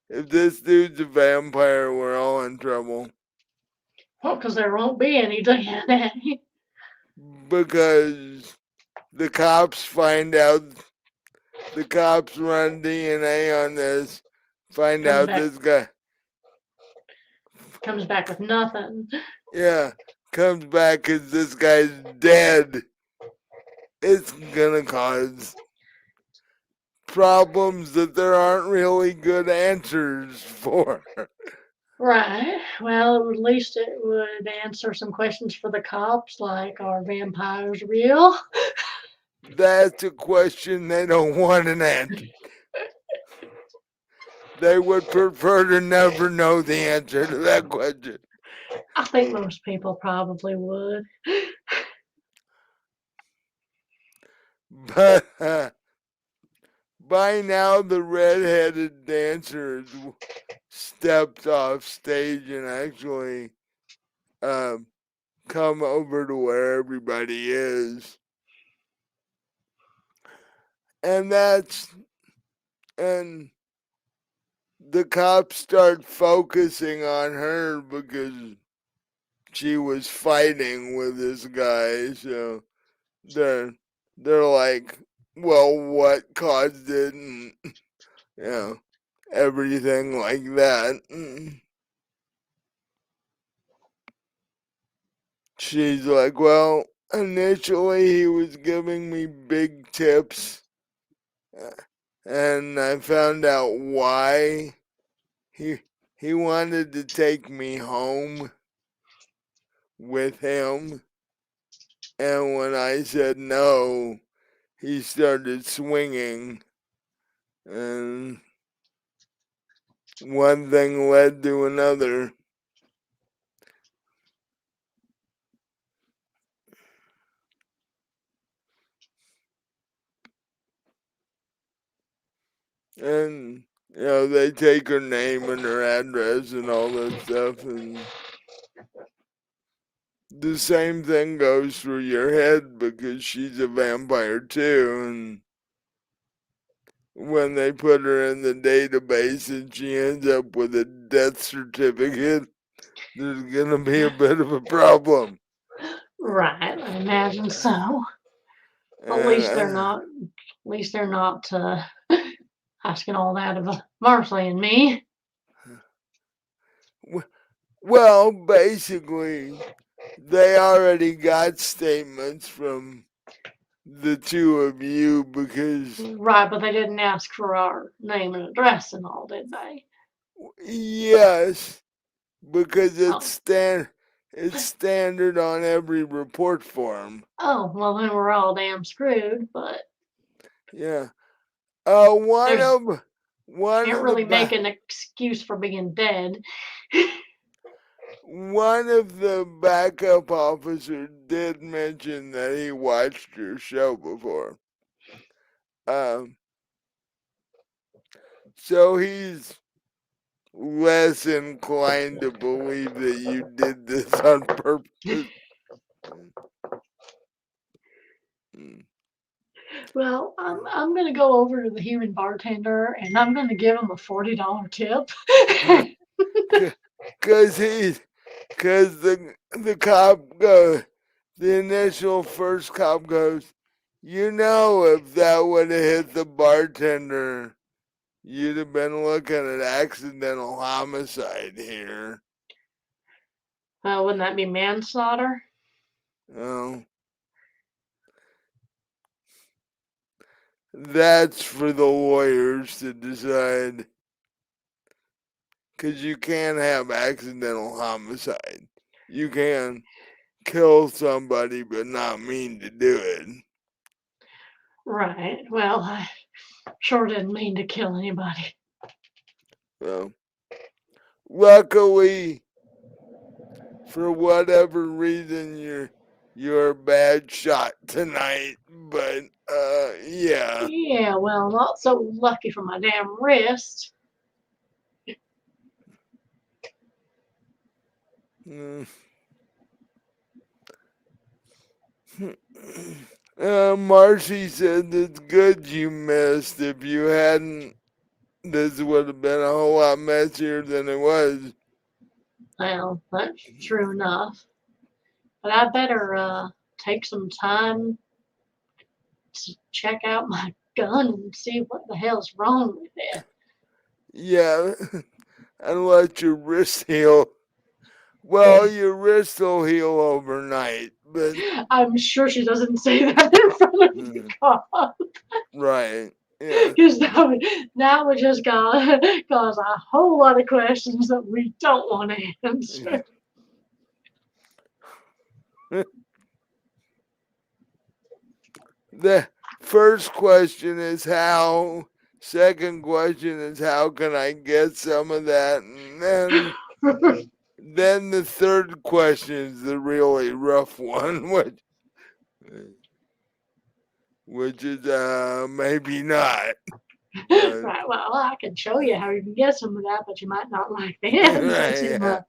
"If this dude's a vampire, we're all in trouble." Well, because there won't be any DNA. Because the cops find out, the cops run DNA on this, find comes out back this guy, comes back with nothing. yeah, comes back because this guy's dead. It's gonna cause problems that there aren't really good answers for. Right. Well, at least it would answer some questions for the cops, like, are vampires real? That's a question they don't want an answer. They would prefer to never know the answer to that question. I think most people probably would. But by now, the red-headed dancer has stepped off stage and actually um, come over to where everybody is. And and the cops start focusing on her because she was fighting with this guy. So they're like, well, what caused it, and you know, everything like that. She's like, well, initially he was giving me big tips, and I found out why he wanted to take me home with him, and when I said no, he started swinging, and one thing led to another. And they take her name and her address and all that stuff, and the same thing goes through your head because she's a vampire too. And when they put her in the database and she ends up with a death certificate, there's gonna be a bit of a problem. Right, I imagine so. At least they're And not. At least they're not asking all that of Marcy and me. well, basically, they already got statements from the two of you because Right, but they didn't ask for our name and address and all, did they? yes, because Oh, it's standard on every report form. oh, well then we're all damn screwed. But Yeah. Uh, one there's of one can't of the really make ba- an excuse for being dead. one of the backup officers did mention that he watched your show before. Um, so he's less inclined to believe that you did this on purpose. Mm. Well, I'm gonna go over to the human bartender and I'm gonna give him a $40 tip. Cause the cop goes, the initial first cop goes, if that would have hit the bartender, you'd have been looking at accidental homicide here. Wouldn't that be manslaughter? Oh, that's for the lawyers to decide. Cause you can have accidental homicide. You can kill somebody but not mean to do it. Right. Well, I sure didn't mean to kill anybody. Well, luckily, for whatever reason, you're a bad shot tonight, but Yeah. Yeah, well, not so lucky for my damn wrist. Mm. Marcie said it's good you missed. If you hadn't, this would have been a whole lot messier than it was. Well, that's true enough. But I better take some time to check out my gun and see what the hell's wrong with it. Yeah, and let your wrist heal. Well, your wrist will heal overnight, but I'm sure she doesn't say that in front of the cop. right, yeah. Because that would just cause a whole lot of questions that we don't want to answer. The first question is how. Second question is how can I get some of that, and then the third question is the really rough one, which is maybe not, but Right, well, I can show you how you can get some of that, but you might not like the answer too right,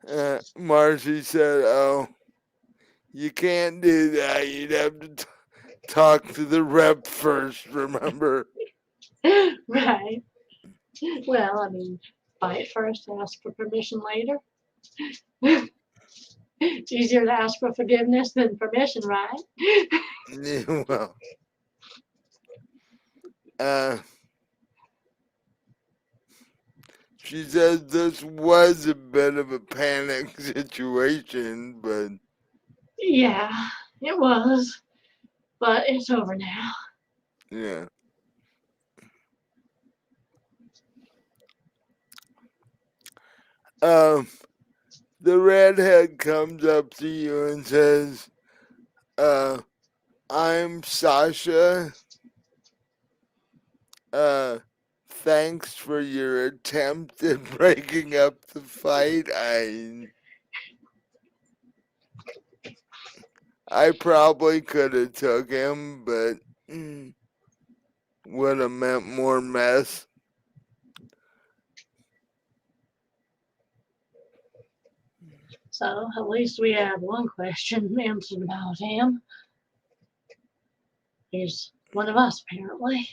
much. Marcie said, "Oh, you can't do that. You'd have to talk to the rep first. Remember?" Right. Well, I mean, fight first, ask for permission later. It's easier to ask for forgiveness than permission, right? Well, uh, she says this was a bit of a panic situation, but Yeah, it was, but it's over now. yeah. Um, the redhead comes up to you and says, uh, I'm Sasha. Uh, thanks for your attempt at breaking up the fight. I probably could have took him, but would have meant more mess. So at least we have one question answered about him. He's one of us, apparently.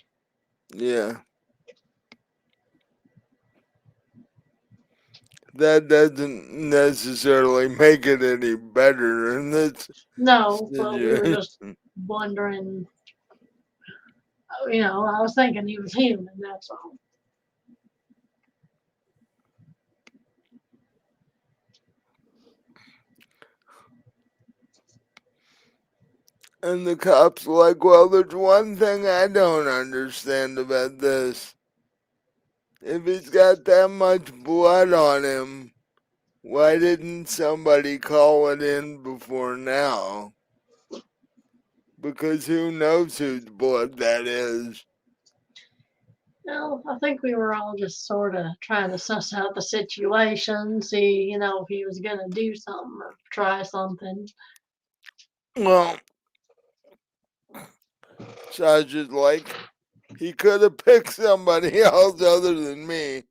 Yeah. That doesn't necessarily make it any better in this No, but we were situation. just wondering. I was thinking he was human. That's all. And the cops were like, well, there's one thing I don't understand about this. If he's got that much blood on him, why didn't somebody call it in before now? Because who knows whose blood that is? No, I think we were all just sort of trying to suss out the situation, see, if he was gonna do something or try something. Well, Sasha's like, he could have picked somebody else other than me.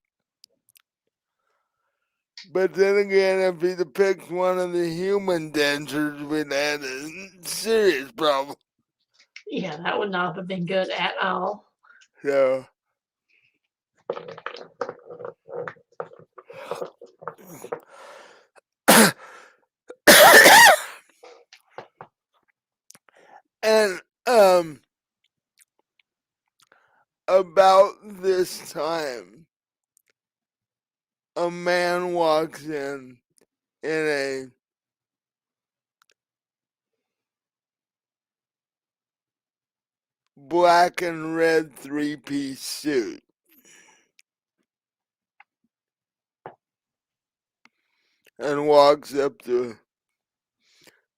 But then again, if he'd have picked one of the human dancers, we'd had a serious problem. Yeah, that would not have been good at all. So, and about this time, a man walks in a black and red three-piece suit and walks up to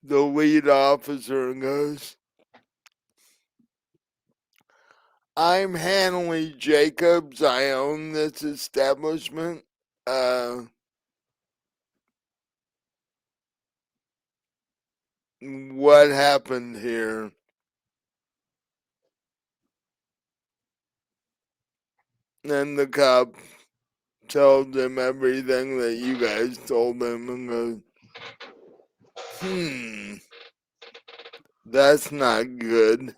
the lead officer and goes, I'm Hanley Jacobs. I own this establishment. Uh, what happened here. And the cop told him everything that you guys told him and goes, that's not good.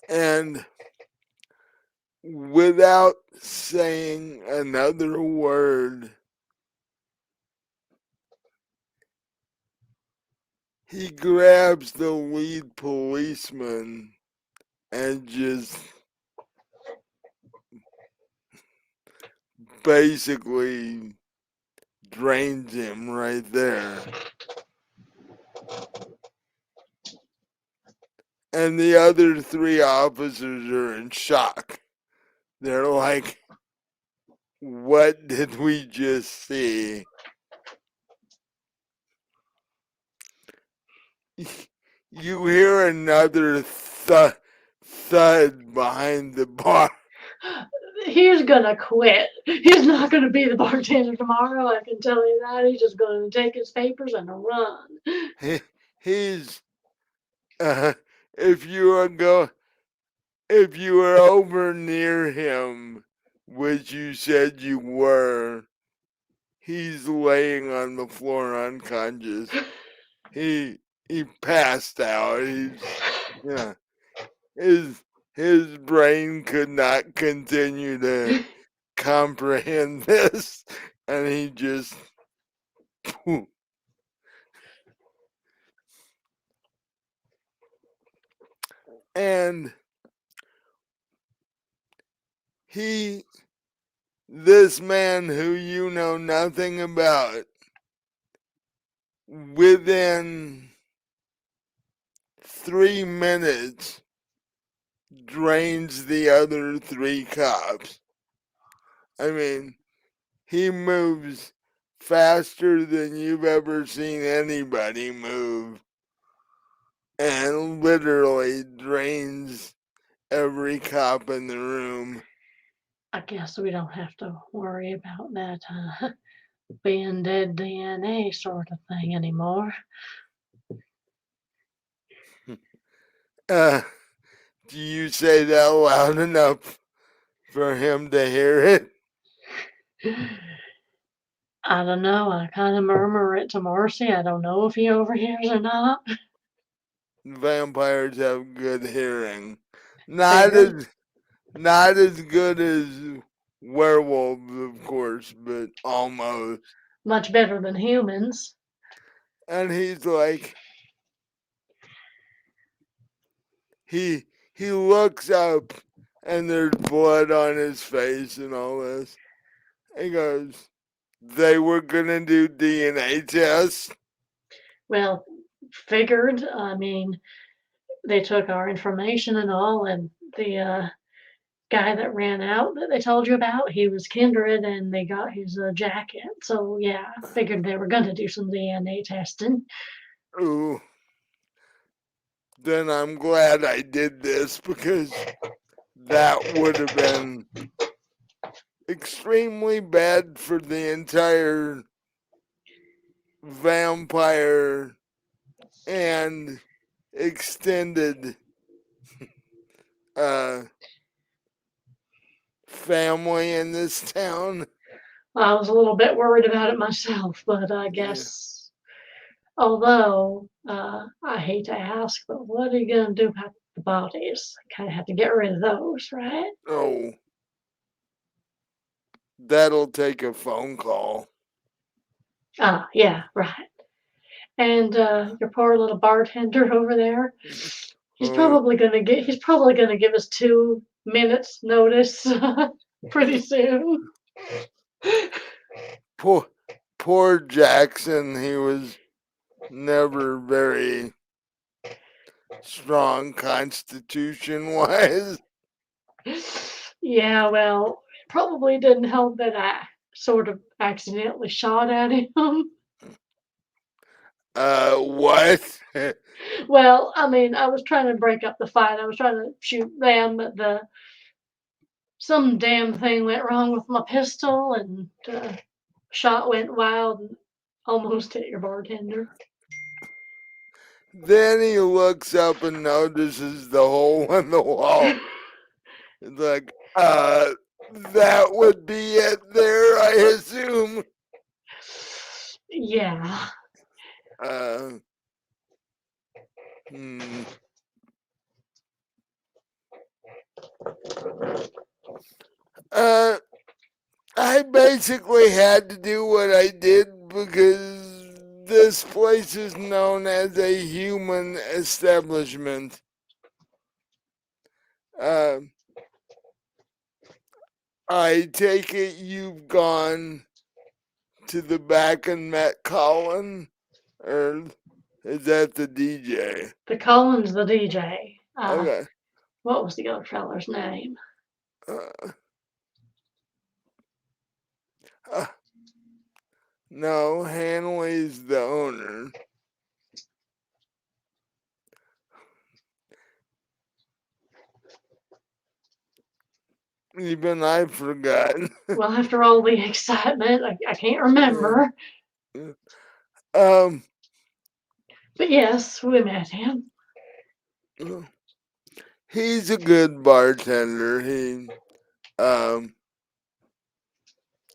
And without saying another word, he grabs the lead policeman and just basically drains him right there. And the other three officers are in shock. They're like, what did we just see? You hear another thud behind the bar. He's gonna quit. He's not gonna be the bartender tomorrow, I can tell you that. He's just gonna take his papers and run. He's if you were over near him, which you said you were, he's laying on the floor unconscious. He passed out. His brain could not continue to comprehend this, and he just and this man who you know nothing about, within 3 minutes drains the other three cops. I mean, he moves faster than you've ever seen anybody move, and literally drains every cop in the room. I guess we don't have to worry about that being dead DNA sort of thing anymore. Do you say that loud enough for him to hear it? I don't know. I kind of murmur it to Marcie. I don't know if he overhears or not. Vampires have good hearing. Not as good as werewolves, of course, but almost. Much better than humans. And he's like, he looks up and there's blood on his face and all this. He goes, they were gonna do DNA tests. Well, figured. I mean, they took our information and all, and the guy that ran out that they told you about, he was kindred, and they got his jacket. So yeah, figured they were gonna do some DNA testing. Ooh, then I'm glad I did this because that would have been extremely bad for the entire vampire and extended family in this town. I was a little bit worried about it myself, but I Yeah. guess, although I hate to ask, but what are you gonna do about the bodies? Kind of have to get rid of those, right? Oh, that'll take a phone call. Ah, yeah, right. And your poor little bartender over there, he's Oh, probably gonna give us 2 minutes notice pretty soon. poor Jackson. He was never very strong constitution wise. Yeah, well, it probably didn't help that I sort of accidentally shot at him. What? Well, I mean, I was trying to break up the fight. I was trying to shoot them, but some damn thing went wrong with my pistol, and shot went wild and almost hit your bartender. Then he looks up and notices the hole in the wall. It's like, that would be it there, I assume. Yeah. Uh, hmm. Uh, I basically had to do what I did because this place is known as a human establishment. Uh, I take it you've gone to the back and met Colin, or is that the DJ? The Colin's the DJ. Okay. What was the other feller's name? Uh, uh, no, Hanley's the owner. Even I forgot. Well, after all the excitement, I can't remember. um, But yes, we met him. he's a good bartender. Um,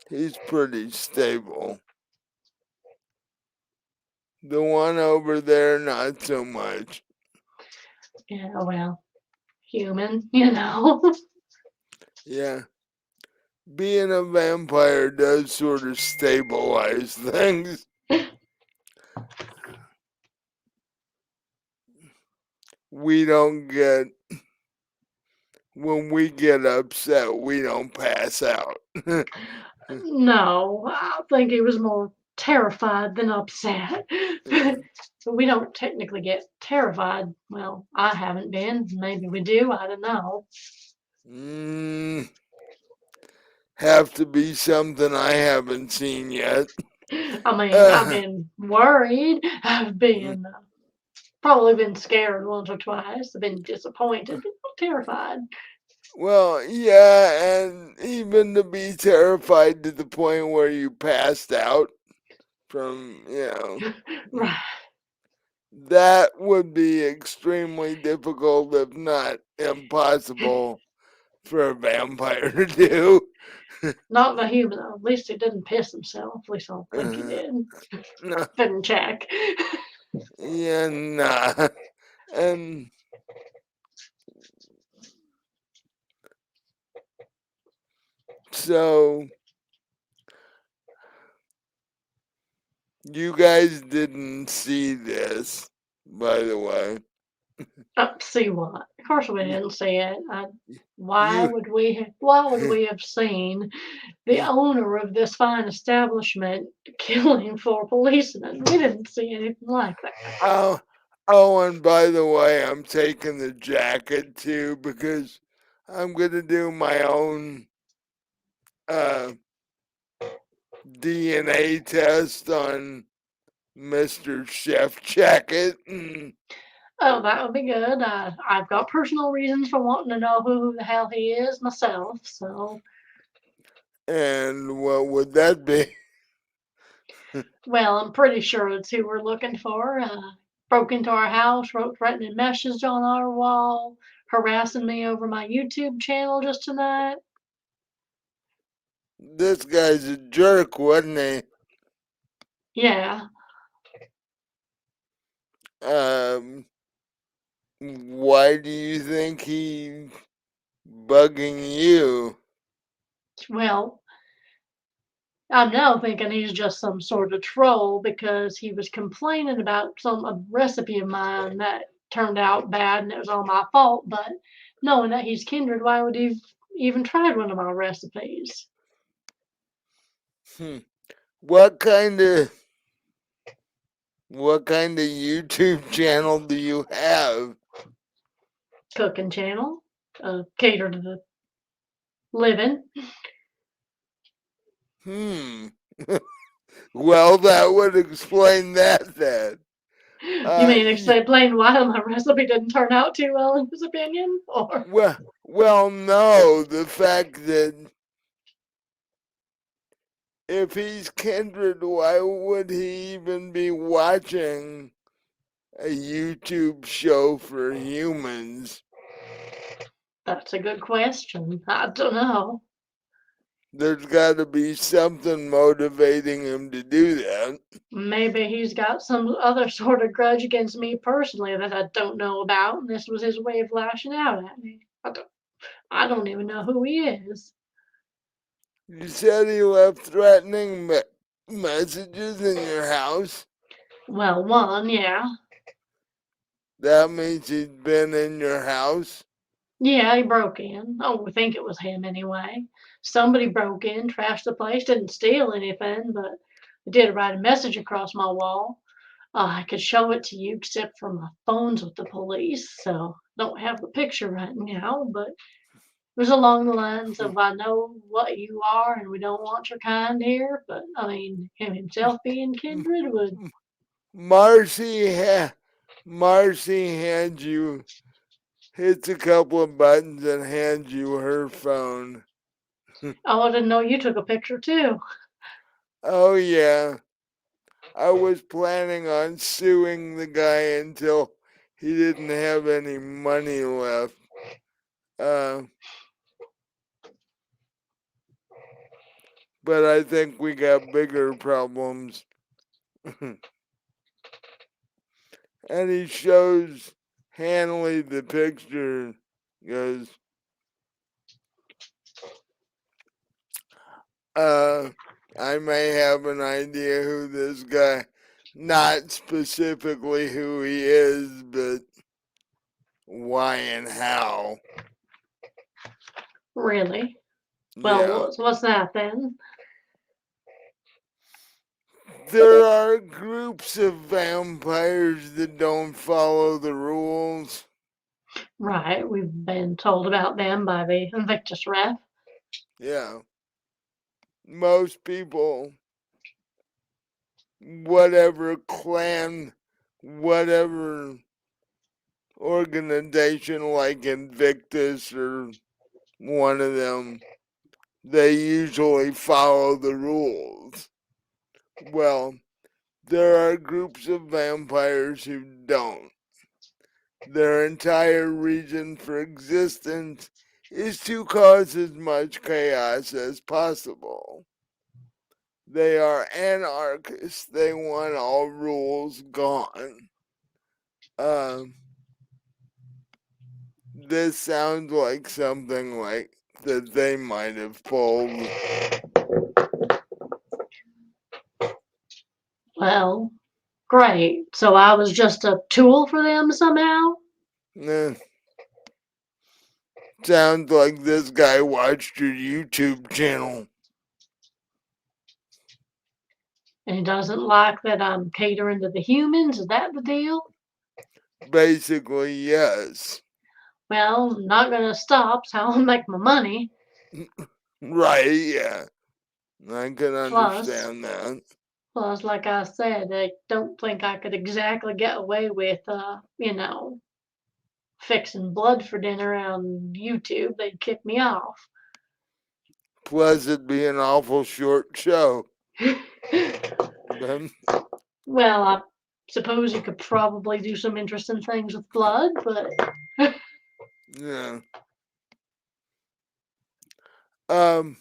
he's pretty stable. The one over there, not so much. Yeah, well, human, you know. Yeah. Being a vampire does sort of stabilize things. We don't get, when we get upset, we don't pass out. No, I think he was more terrified than upset. But we don't technically get terrified. Well, I haven't been. Maybe we do. I don't know. mm, have to be something I haven't seen yet. I mean, I've been worried. I've been probably been scared once or twice. I've been disappointed, but not terrified. Well, yeah, and even to be terrified to the point where you passed out from, Right. that would be extremely difficult, if not impossible, for a vampire to do. Not the human, though. At least he didn't piss himself. At least I don't think he Uh, did. no, Didn't check. yeah, nah. And so you guys didn't see this, by the way. See what? Of course we didn't see it. You, Why would we have seen the owner of this fine establishment killing four policemen? We didn't see anything like that. oh, oh, and by the way, I'm taking the jacket too because I'm gonna do my own uh, DNA test on Mr. Chef Jacket. Oh, that would be good. I've got personal reasons for wanting to know who the hell he is myself. So, And what would that be? well, I'm pretty sure it's who we're looking for. Broke into our house, wrote threatening messages on our wall, harassing me over my YouTube channel just tonight. This guy's a jerk, wasn't he? Yeah. Why do you think he's bugging you? Well, I'm now thinking he's just some sort of troll because he was complaining about a recipe of mine that turned out bad and it was all my fault. But knowing that he's kindred, why would he even tried one of my recipes? Hmm. What kind of YouTube channel do you have? Cooking channel, cater to the living. Hmm. Well, that would explain that then. You mean Yeah, explain why my recipe didn't turn out too well in his opinion? Or well, no, the fact that if he's kindred, why would he even be watching a YouTube show for humans? that's a good question. I don't know. There's got to be something motivating him to do that. Maybe he's got some other sort of grudge against me personally that I don't know about, and this was his way of lashing out at me. I don't even know who he is. You said he left threatening messages in your house. Well, one, yeah. That means he's been in your house. Yeah, he broke in. Oh, we think it was him anyway. Somebody broke in, trashed the place, didn't steal anything, but did write a message across my wall. I could show it to you, except for my phone's with the police, so don't have the picture right now, but it was along the lines of I know what you are and we don't want your kind here, but I mean, him himself being kindred would. Marcie, Marcie hands you, hits a couple of buttons and hands you her phone. Oh, I didn't know you took a picture too. Oh, yeah. I was planning on suing the guy until he didn't have any money left. Uh, but I think we got bigger problems. And he shows Hanley the picture, goes, uh, I may have an idea who this guy, not specifically who he is, but why and how. Really? Well, Yeah. what's that then? There are groups of vampires that don't follow the rules. Right, we've been told about them by the Invictus ref. Yeah. Most people, whatever clan, whatever organization like Invictus or one of them, they usually follow the rules. Well, there are groups of vampires who don't. Their entire reason for existence is to cause as much chaos as possible. They are anarchists. They want all rules gone. Um, this sounds like something like that they might have pulled. Well, great. So I was just a tool for them somehow? Eh, sounds like this guy watched your YouTube channel. And he doesn't like that I'm catering to the humans? Is that the deal? Basically, yes. Well, I'm not gonna stop, so I'll make my money. Right, yeah. I can Plus, understand that. plus, like I said, I don't think I could exactly get away with, fixing blood for dinner on YouTube. They'd kick me off. Plus, it'd be an awful short show. But, Well, I suppose you could probably do some interesting things with blood, but yeah. Um,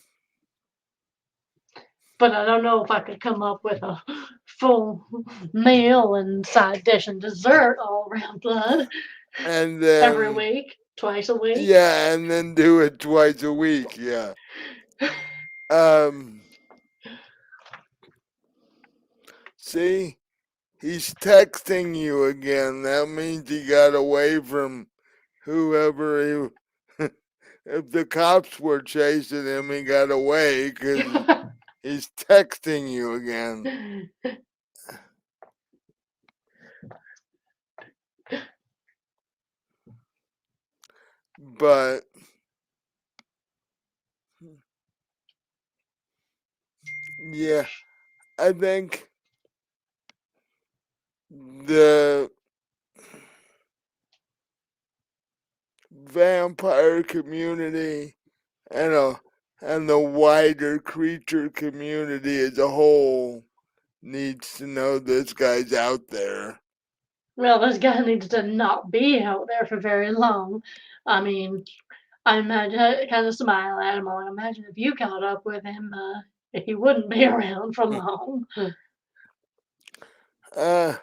I don't know if I could come up with a full meal and side dish and dessert all around blood and every then, week, twice a week. yeah, and then do it twice a week, yeah. Um, see, he's texting you again. That means he got away from whoever he. If the cops were chasing him, he got away because he's texting you again. But yeah, I think the vampire community and and the wider creature community as a whole needs to know this guy's out there. Well, this guy needs to not be out there for very long. I mean, I imagine, I kind of smile at him. I imagine if you caught up with him, he wouldn't be around for long. Uh,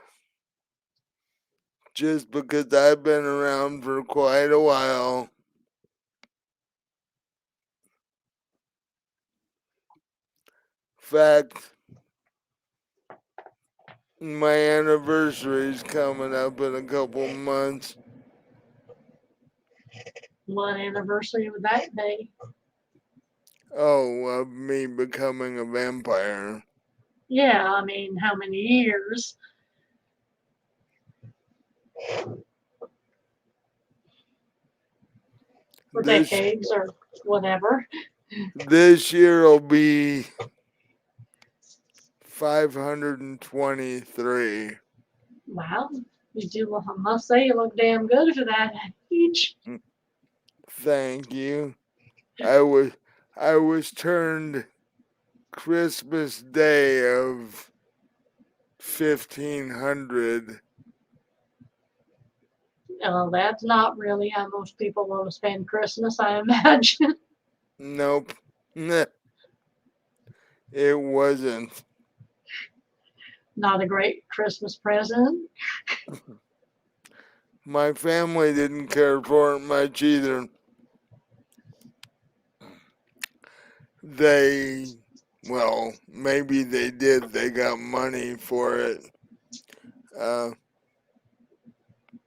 just because I've been around for quite a while. Fact, my anniversary's coming up in a couple months. What anniversary would that be? Oh, of me becoming a vampire. Yeah, I mean, how many years? Or This decades or whatever. this year will be 523. Wow, you do. I must say, you look damn good for that age. Thank you. I was turned Christmas Day of 1500. That's not really how most people want to spend Christmas, I imagine. Nope. It wasn't. Not a great Christmas present. My family didn't care for it much either. They, well, maybe they did. They got money for it. Uh,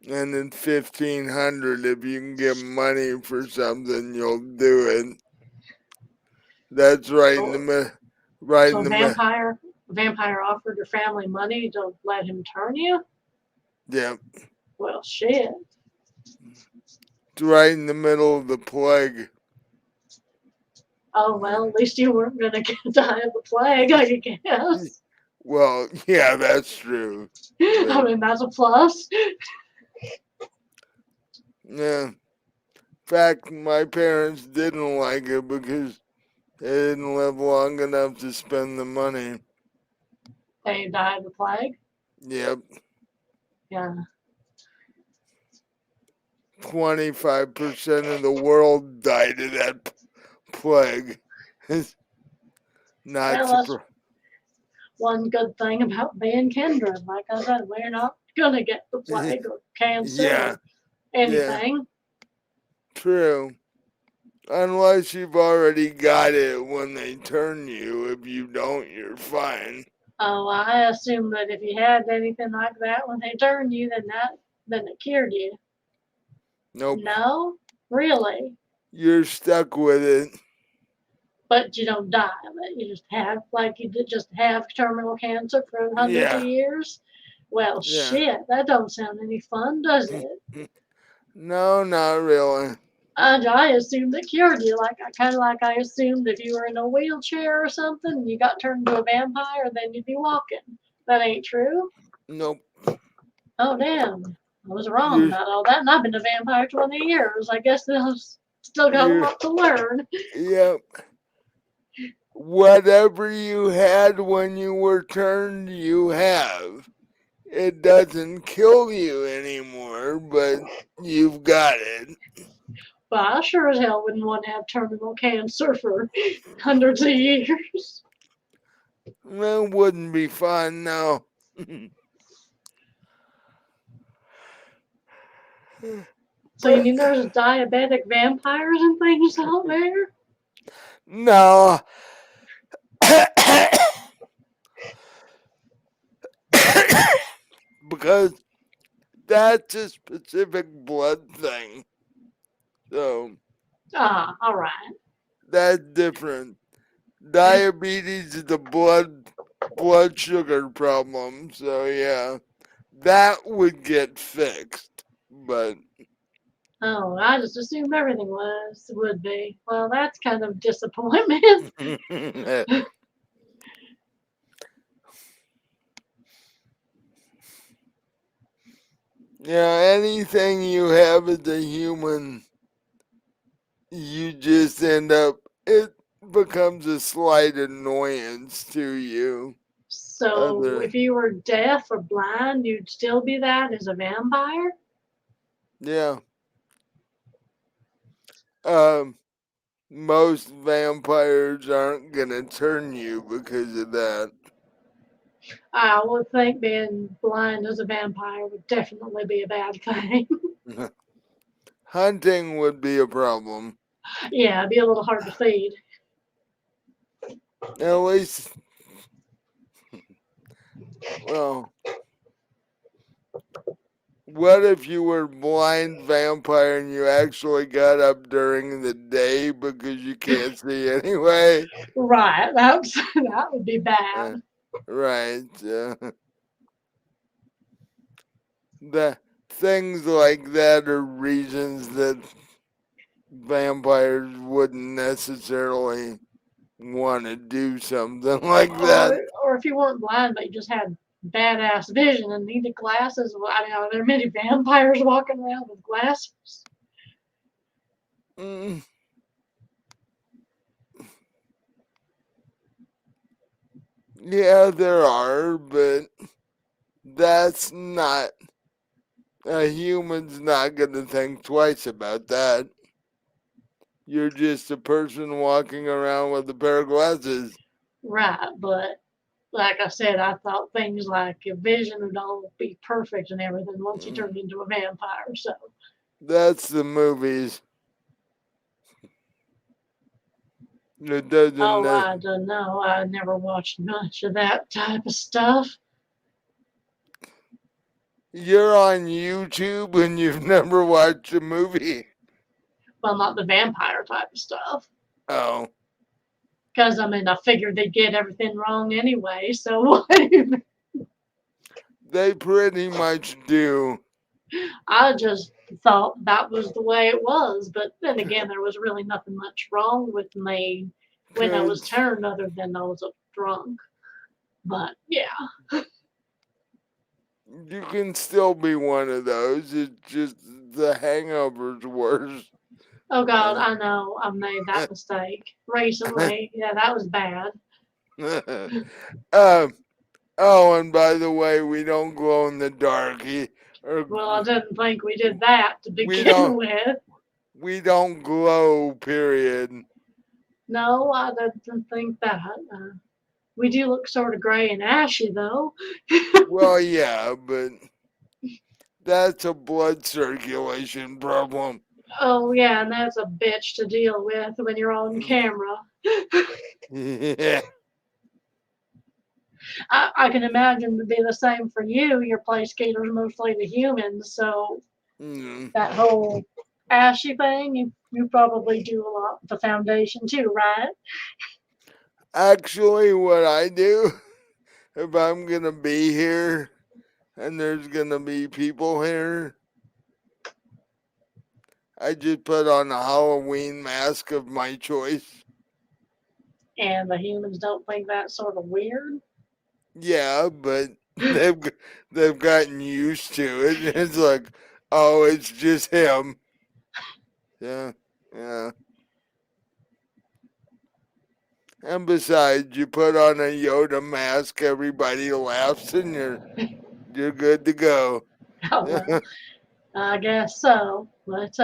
and in 1500, if you can get money for something, you'll do it. That's right in the So, middle. Right so in a the middle. vampire offered your family money to let him turn you? Yeah, Well, shit. it's right in the middle of the plague. Oh, well, at least you weren't going to die of the plague, I guess. Well, yeah, that's true. I But mean, that's a plus. yeah, in fact, my parents didn't like it because they didn't live long enough to spend the money. They died of the plague. Yep, Yeah. 25% of the world died of that plague. Not Well, that's surprised. one good thing about being kindred. Like I said, we're not going to get the plague or cancer Yeah, or yeah, anything. true. Unless you've already got it when they turn you. If you don't, you're fine. Oh, I assume that if you had anything like that when they turned you, then it cured you. Nope. No, really. You're stuck with it. But you don't die of it. You just have like you did just have terminal cancer for hundreds of Yeah, years. Well, yeah. shit, that don't sound any fun, does it? No, not really. I assumed it cured you. Like I kind of like I assumed if you were in a wheelchair or something, and you got turned into a vampire, then you'd be walking. That ain't true. Nope. Oh damn, I was wrong You're about all that, and I've been a vampire 20 years. I guess I've still got a you're lot to learn. yep. Whatever you had when you were turned, you have. It doesn't kill you anymore, but you've got it. But I sure as hell wouldn't want to have terminal cancer for hundreds of years. That wouldn't be fun, no. So you But mean there's diabetic vampires and things out there? no. Because that's a specific blood thing. So Ah, all right. that's different. Diabetes is a blood sugar problem. So yeah, that would get fixed. But Oh, I just assumed everything would be. Well, that's kind of disappointment. yeah, Anything you have as a human, you just end up, it becomes a slight annoyance to you. So Other, if you were deaf or blind, you'd still be that as a vampire? yeah. Um, Most vampires aren't gonna turn you because of that. I would think being blind as a vampire would definitely be a bad thing. Hunting would be a problem. Yeah, it'd be a little hard to feed. At least, well, what if you were blind vampire and you actually got up during the day because you can't see anyway? Right, that would be Uh, bad. right. The things like that are reasons that vampires wouldn't necessarily want to do something like that. Or if you weren't blind but you just had badass vision and needed glasses, well, I mean, are there many vampires walking around with glasses? Mm, yeah, there are, but that's not, a human's not going to think twice about that. You're just a person walking around with a pair of glasses. Right, but like I said, I thought things like your vision would all be perfect and everything once you Mm, turned into a vampire. So, that's the movies. It doesn't. oh, I don't know. I never watched much of that type of stuff. You're on YouTube and you've never watched a movie. Well, not the vampire type of stuff. Oh, Because, I mean, I figured they'd get everything wrong anyway. So, what even? they pretty much do. I just thought that was the way it was. But then again, there was really nothing much wrong with me when I was Because turned other than I was drunk. But yeah. you can still be one of those. It's just the hangover's worse. Oh God, Uh, I know I made that mistake recently. Yeah, that was bad. um, oh, and by the way, we don't glow in the dark. Or Well, I didn't think we did that to we begin don't. with. We don't glow. Period. No, I didn't think that. We do look sort of gray and ashy, though. Well, yeah, but that's a blood circulation problem. Oh yeah, and that's a bitch to deal with when you're on camera. Yeah. I can imagine to be the same for you. Your play skaters mostly the humans, so Mm. that whole ashy thing, you probably do a lot with the foundation too, right? Actually, what I do, if I'm gonna be here and there's gonna be people here, I just put on a Halloween mask of my choice. And the humans don't think that's sort of weird. Yeah, but they've gotten used to it. It's like, oh, it's just him. Yeah, yeah. And besides, you put on a Yoda mask, everybody laughs, and you're good to go. Oh well, I guess so. But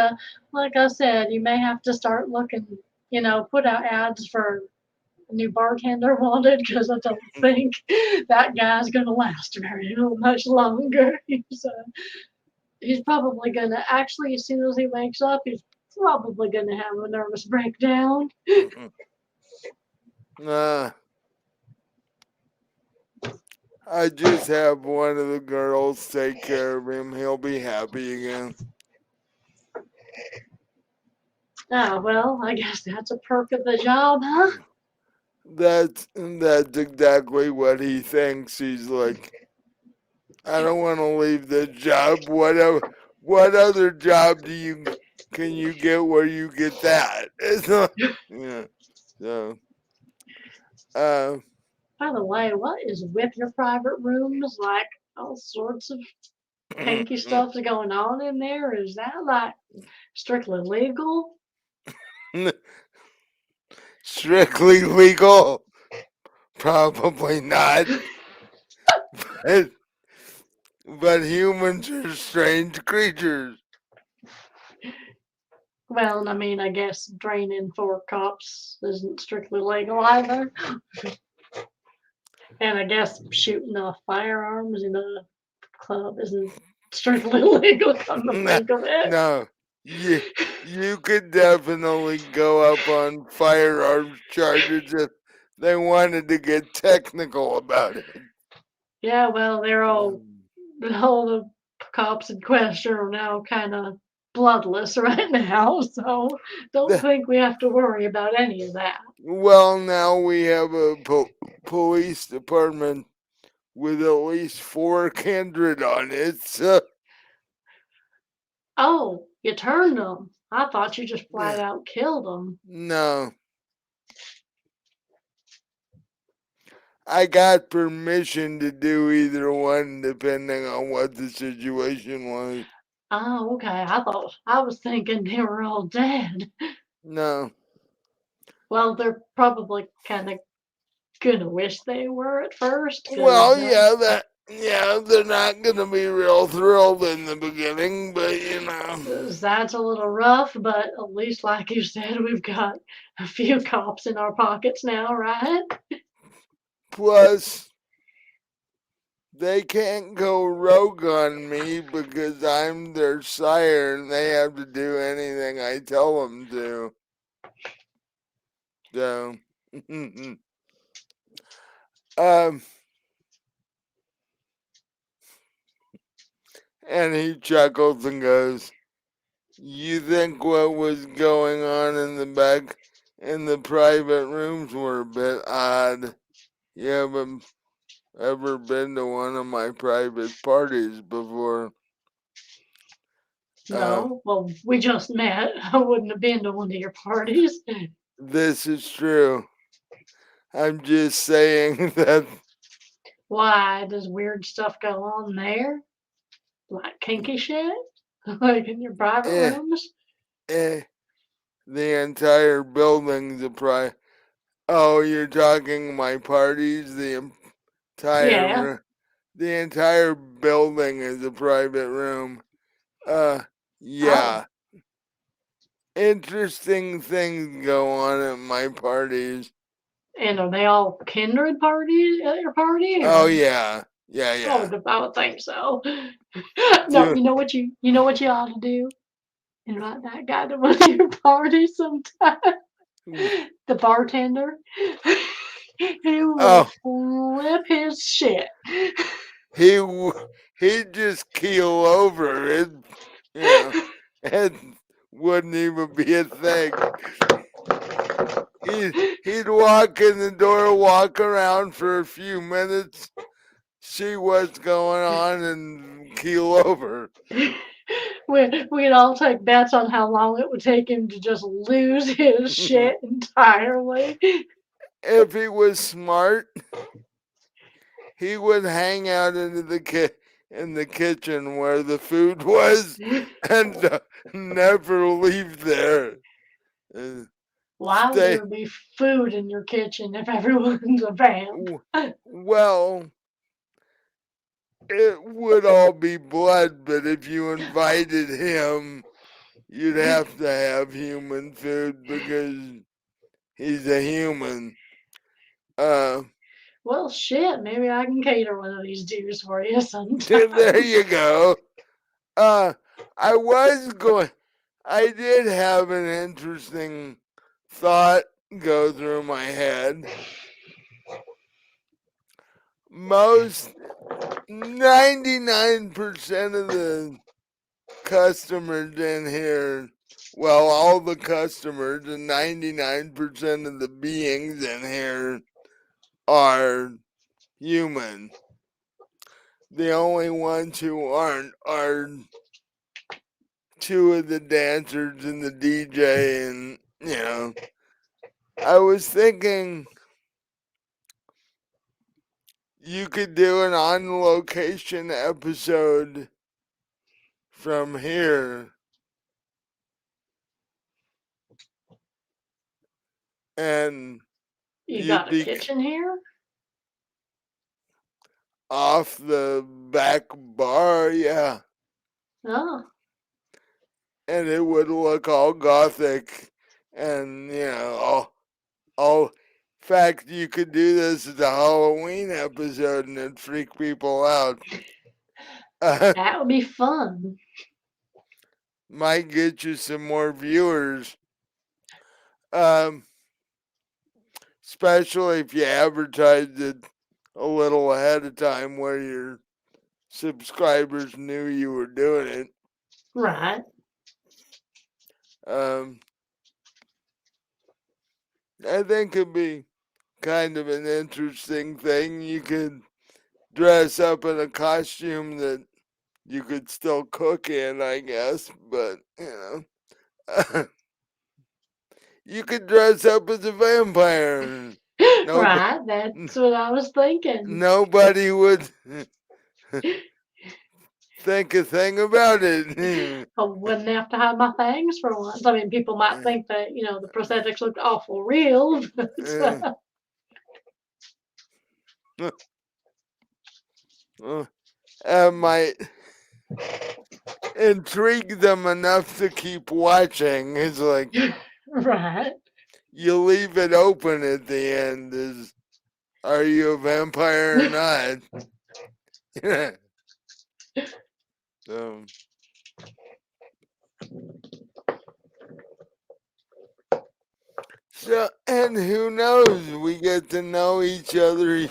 like I said, you may have to start looking. Put out ads for a new bartender wanted because I don't think that guy's gonna last very much longer. He's probably gonna actually as soon as he wakes up, he's probably gonna have a nervous breakdown. uh, I just have one of the girls take care of him. He'll be happy again. Oh well, I guess that's a perk of the job, huh? That's exactly what he thinks. He's like, I don't want to leave this job. What other job can you get where you get that? It's not, yeah. So, uh, By the way, what is with your private rooms? Like all sorts of kinky stuff's going on in there? Is that like strictly legal? Strictly legal? Probably not. But, but humans are strange creatures. Well, I mean, I guess draining four cops isn't strictly legal either. And I guess shooting off firearms in a club isn't strictly legal, come to No, think of it. no. You, you could definitely go up on firearms charges if they wanted to get technical about it. Yeah, well, all the cops in question are now kind of bloodless right now, so don't The- think we have to worry about any of that. well, now we have a police department with at least 400 on it. So, Oh, you turned them. I thought you just flat out killed them. no, I got permission to do either one depending on what the situation was. Oh, okay. I was thinking they were all dead. No. Well, they're probably kind of gonna wish they were at first, Well, because yeah, they're not gonna be real thrilled in the beginning, but that's a little rough. But at least, like you said, we've got a few cops in our pockets now, right? plus they can't go rogue on me because I'm their sire and they have to do anything I tell them to. So, um, and he chuckles and goes, "You think what was going on in the back in the private rooms were a bit odd? You haven't ever been to one of my private parties before." No, well, we just met. I wouldn't have been to one of your parties. This is true. I'm just saying that Why does weird stuff go on there? Like kinky shit? Like in your private eh, rooms? eh, the entire building's a Oh, you're talking my parties? Yeah. The entire building is a private room. Uh, Oh, yeah. Interesting things go on at my parties. and are they all kindred parties at your party, Oh, or? yeah. Yeah, Oh, yeah. I would think so. No, Do, you know what you ought to do? Invite that guy to one of your parties sometime. The bartender. He will oh, flip his shit. he he'd just keel over. You know, it wouldn't even be a thing. He'd walk in the door, walk around for a few minutes, see what's going on, and keel over. We'd all take bets on how long it would take him to just lose his shit entirely. If he was smart, he would hang out in the kitchen where the food was, and never leave there. Uh, Why would stay there be food in your kitchen if everyone's a vamp? well. It would all be blood, but if you invited him, you'd have to have human food because he's a human. Uh, Well, shit, maybe I can cater one of these dudes for you there sometime. you go. Uh, I was going. I did have an interesting thought go through my head. Most 99% of the customers in here, well, all the customers and 99% of the beings in here are human. The only ones who aren't are two of the dancers and the DJ, and I was thinking you could do an on location episode from here and You you'd got a be kitchen here? off the back bar, yeah, Oh, and it would look all gothic and all. In fact, you could do this as a Halloween episode and it'd freak people out. that would be fun. Might get you some more viewers. Um, Especially if you advertised it a little ahead of time where your subscribers knew you were doing it. Right. Um, I think it'd be kind of an interesting thing. You could dress up in a costume that you could still cook in, I guess, but you could dress up as a vampire. Nobody, Right. That's what I was thinking. nobody would think a thing about it. I wouldn't have to hide my fangs for once. I mean, people might think that, the prosthetics look awful real, but Might intrigue them enough to keep watching. It's like right. you leave it open at the end. Are you a vampire or not? so, and who knows? We get to know each other.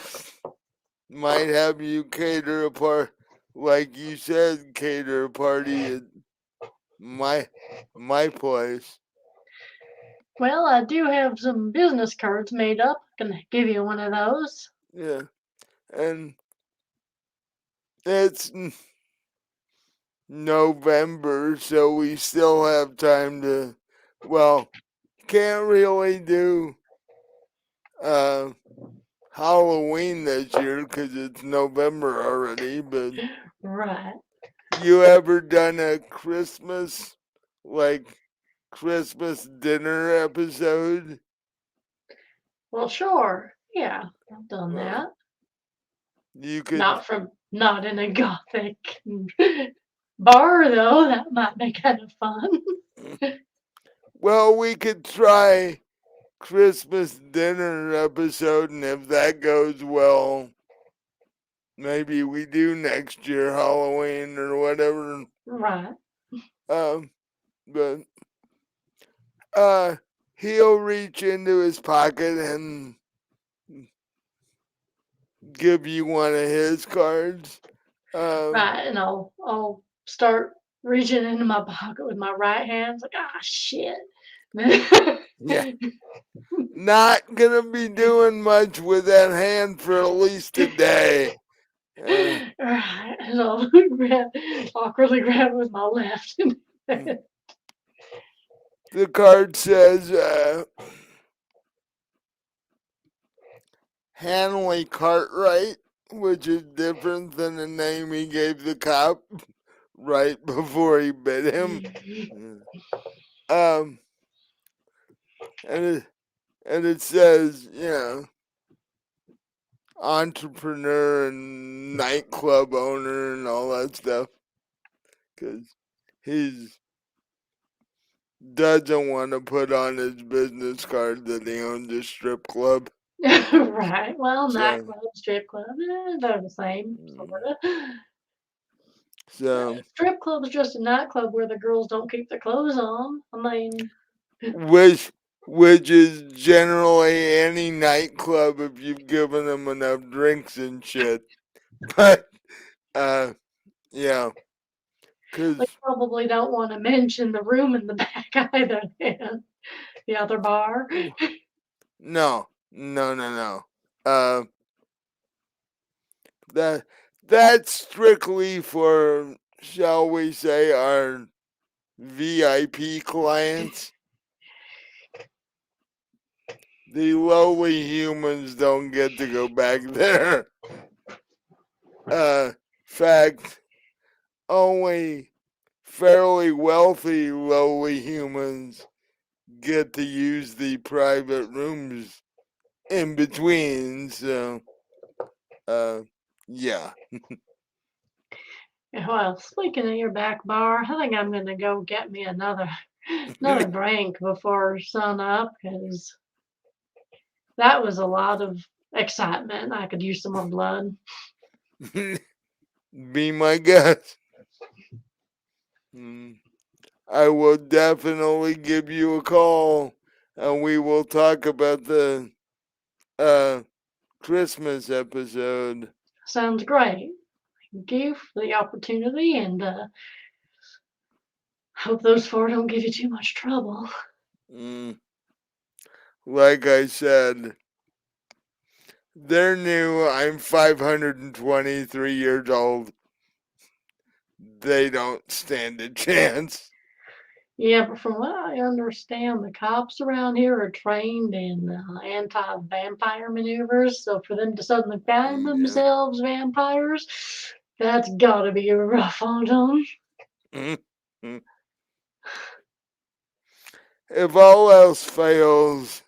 Might have you cater a part, like you said, cater a party at my place. Well, I do have some business cards made up. I can give you one of those. Yeah, and it's November, so we still have time to. Well, can't really do Halloween this year because it's November already. But Right. you ever done a Christmas Christmas dinner episode? Well, sure. Yeah, I've done Well, that. you could. Not in a gothic bar though. That might be kind of fun. Well, we could try Christmas dinner episode, and if that goes well, maybe we do next year Halloween or whatever. Right. But he'll reach into his pocket and give you one of his cards. Right. And I'll start reaching into my pocket with my right hand. It's like, ah, shit. Yeah, not gonna be doing much with that hand for at least a day. Right. And I'll awkwardly grab it with my left. The card says Hanley Cartwright, which is different than the name he gave the cop right before he bit him. And it says, entrepreneur and nightclub owner and all that stuff. Because he doesn't want to put on his business card that he owns a strip club. Right. Well, So, nightclub, strip club, they're the same, sort of. so Strip club is just a nightclub where the girls don't keep their clothes on. I mean, which is generally any nightclub if you've given them enough drinks and shit. But yeah, they because probably don't want to mention the room in the back either. Then the other bar. no. Uh, that's strictly for, shall we say, our VIP clients. The lowly humans don't get to go back there. Fact, only fairly wealthy, lowly humans get to use the private rooms in between. So, uh, yeah. Well, speaking of your back bar, I think I'm gonna go get me another drink before sun up, because that was a lot of excitement. I could use some more blood. Be my guest. Mm, I will definitely give you a call and we will talk about the uh, Christmas episode. Sounds great. Thank you for the opportunity, and hope those four don't give you too much trouble. Mm, like I said, they're new. I'm 523 years old. They don't stand a chance. Yeah, but from what I understand, the cops around here are trained in anti-vampire maneuvers. So for them to suddenly find Yeah. themselves vampires, that's gotta be rough on them. Mm. If all else fails,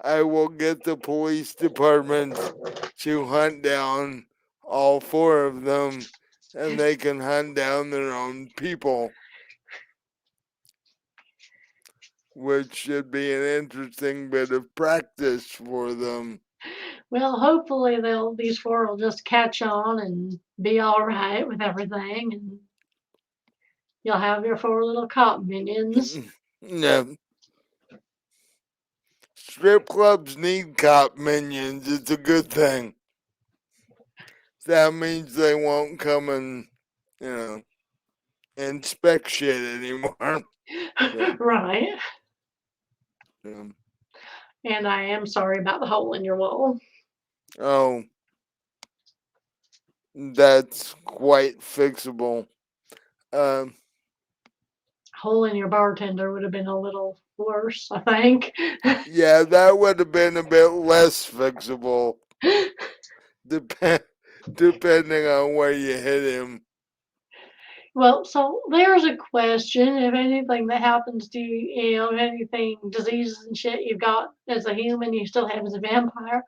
I will get the police department to hunt down all four of them and they can hunt down their own people, which should be an interesting bit of practice for them. Well, hopefully these four will just catch on and be all right with everything, and you'll have your four little cop minions. Yeah, strip clubs need cop minions. It's a good thing. That means they won't come and, you know, inspect shit anymore. So, Right. um, And I am sorry about the hole in your wall. oh, that's quite fixable. Um, Hole in your bartender would have been a little worse, I think. yeah, that would have been a bit less fixable, dep- depending on where you hit him. Well, so there's a question. If anything that happens to you, anything, diseases and shit you've got as a human, you still have as a vampire.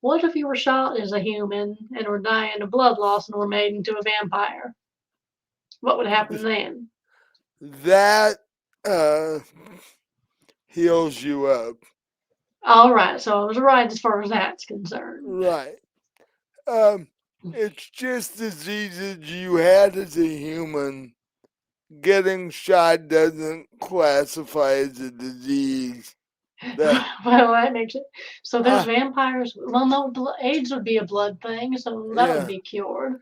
What if you were shot as a human and were dying of blood loss and were made into a vampire? What would happen then? That uh, heals you up. All right, so I was right as far as that's concerned. Right. Um, it's just diseases you had as a human. Getting shot doesn't classify as a disease. That Well, that makes it. So there's ah vampires. Well, no, AIDS would be a blood thing, so that would yeah be cured.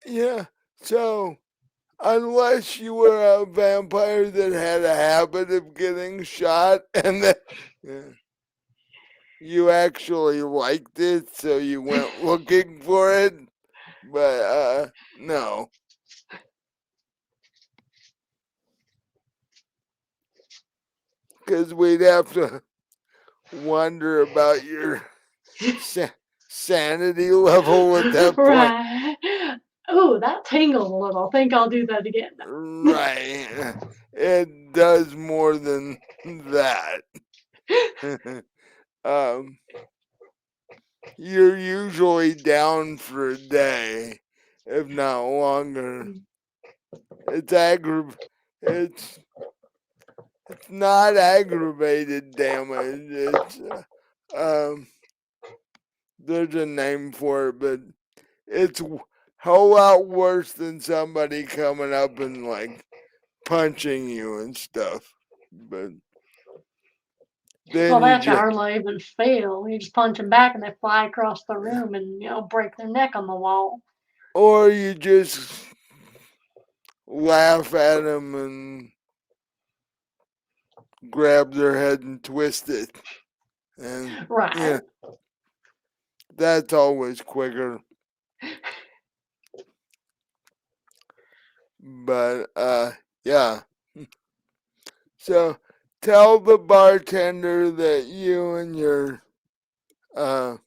yeah. So unless you were a vampire that had a habit of getting shot and that yeah, you actually liked it, so you went looking for it, but no, because we'd have to wonder about your sa- sanity level at that point. Right. Oh, that tingled a little. I think I'll do that again. Right. It does more than that. um, you're usually down for a day, if not longer. It's it's it's not aggravated damage. It's there's a name for it, but it's a whole lot worse than somebody coming up and like punching you and stuff. But Well, then you that you just hardly even feel. You just punch them back and they fly across the room and, break their neck on the wall. or you just laugh at them and grab their head and twist it. And Right. yeah, that's always quicker. But yeah. So tell the bartender that you and your uh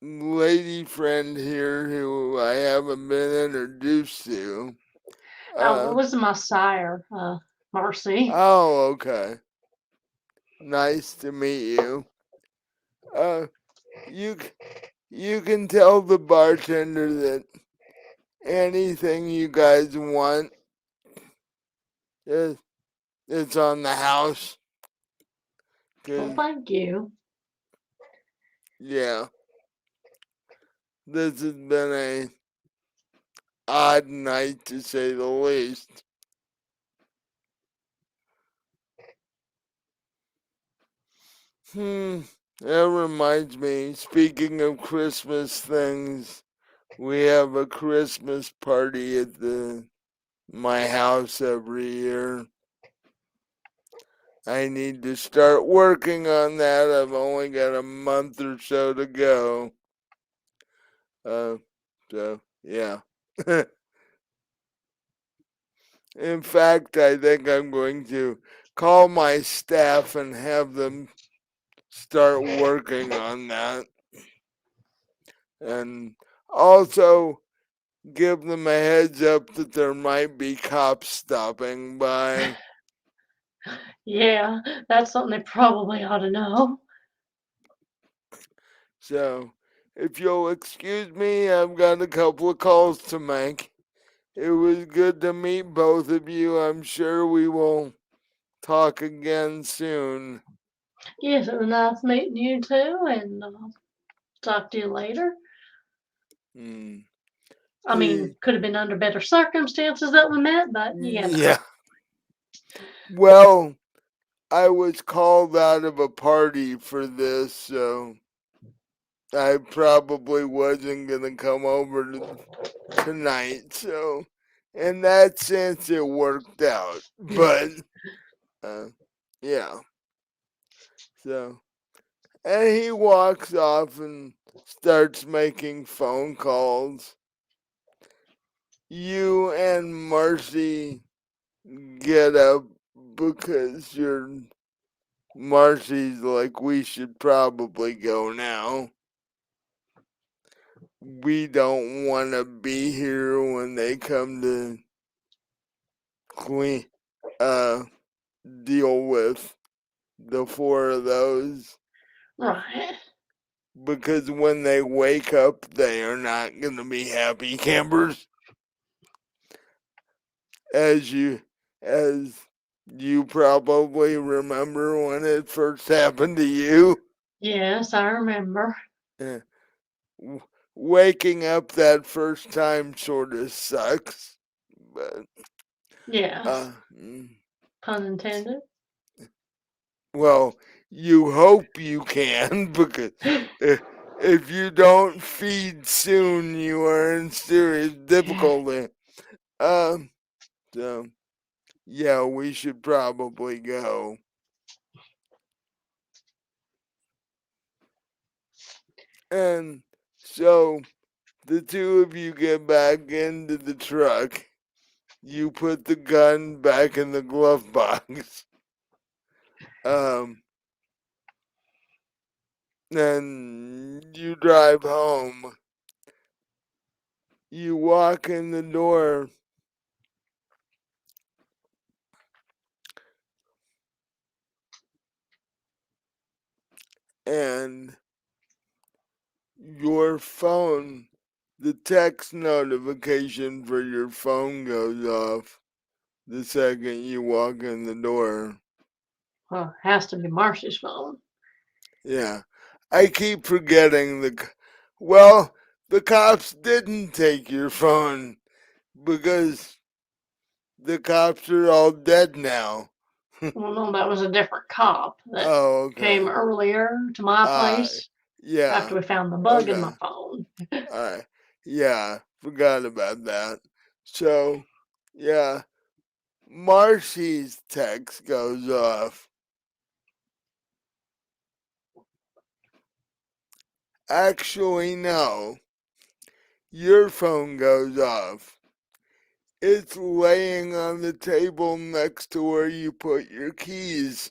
lady friend here who I haven't been introduced to. Oh, it was my sire, Marcie. Oh, okay. Nice to meet you. Uh, you you can tell the bartender that anything you guys want is it's on the house. Well, 'Cause, thank you. yeah, this has been a odd night to say the least. Hmm. That reminds me, speaking of Christmas things, we have a Christmas party at my house every year. I need to start working on that. I've only got a month or so to go. Uh, so yeah. In fact, I think I'm going to call my staff and have them start working on that. And also give them a heads up that there might be cops stopping by. Yeah, that's something they probably ought to know. So, if you'll excuse me, I've got a couple of calls to make. It was good to meet both of you. I'm sure we will talk again soon. Yes, it was nice meeting you too, and talk to you later. Mm. I mean, could have been under better circumstances that we met, but you know. Yeah. Well, I was called out of a party for this, so I probably wasn't going to come over tonight. So, in that sense, it worked out. But, uh, yeah. So, and he walks off and starts making phone calls. You and Marcie get up because Marcie's like, we should probably go now. We don't want to be here when they come to clean, uh, deal with the four of those. Right. Because when they wake up, they are not going to be happy campers. As as you probably remember when it first happened to you. Yes, I remember. Uh, Waking up that first time sort of sucks, but Yes, mm, pun intended. well, you hope you can because if, if you don't feed soon, you are in serious difficulty. Um, so yeah, we should probably go. And so the two of you get back into the truck. You put the gun back in the glove box. Um, and you drive home. You walk in the door, and your phone, the text notification for your phone goes off the second you walk in the door. Well, it has to be Marcy's phone. Yeah. I keep forgetting well, the cops didn't take your phone because the cops are all dead now. Well, no, that was a different cop that Oh, came okay. earlier to my Uh, place after yeah. we found the bug in Okay. my phone. Yeah, forgot about that. So, yeah, Marcy's text goes off. Actually, no, your phone goes off. It's laying on the table next to where you put your keys.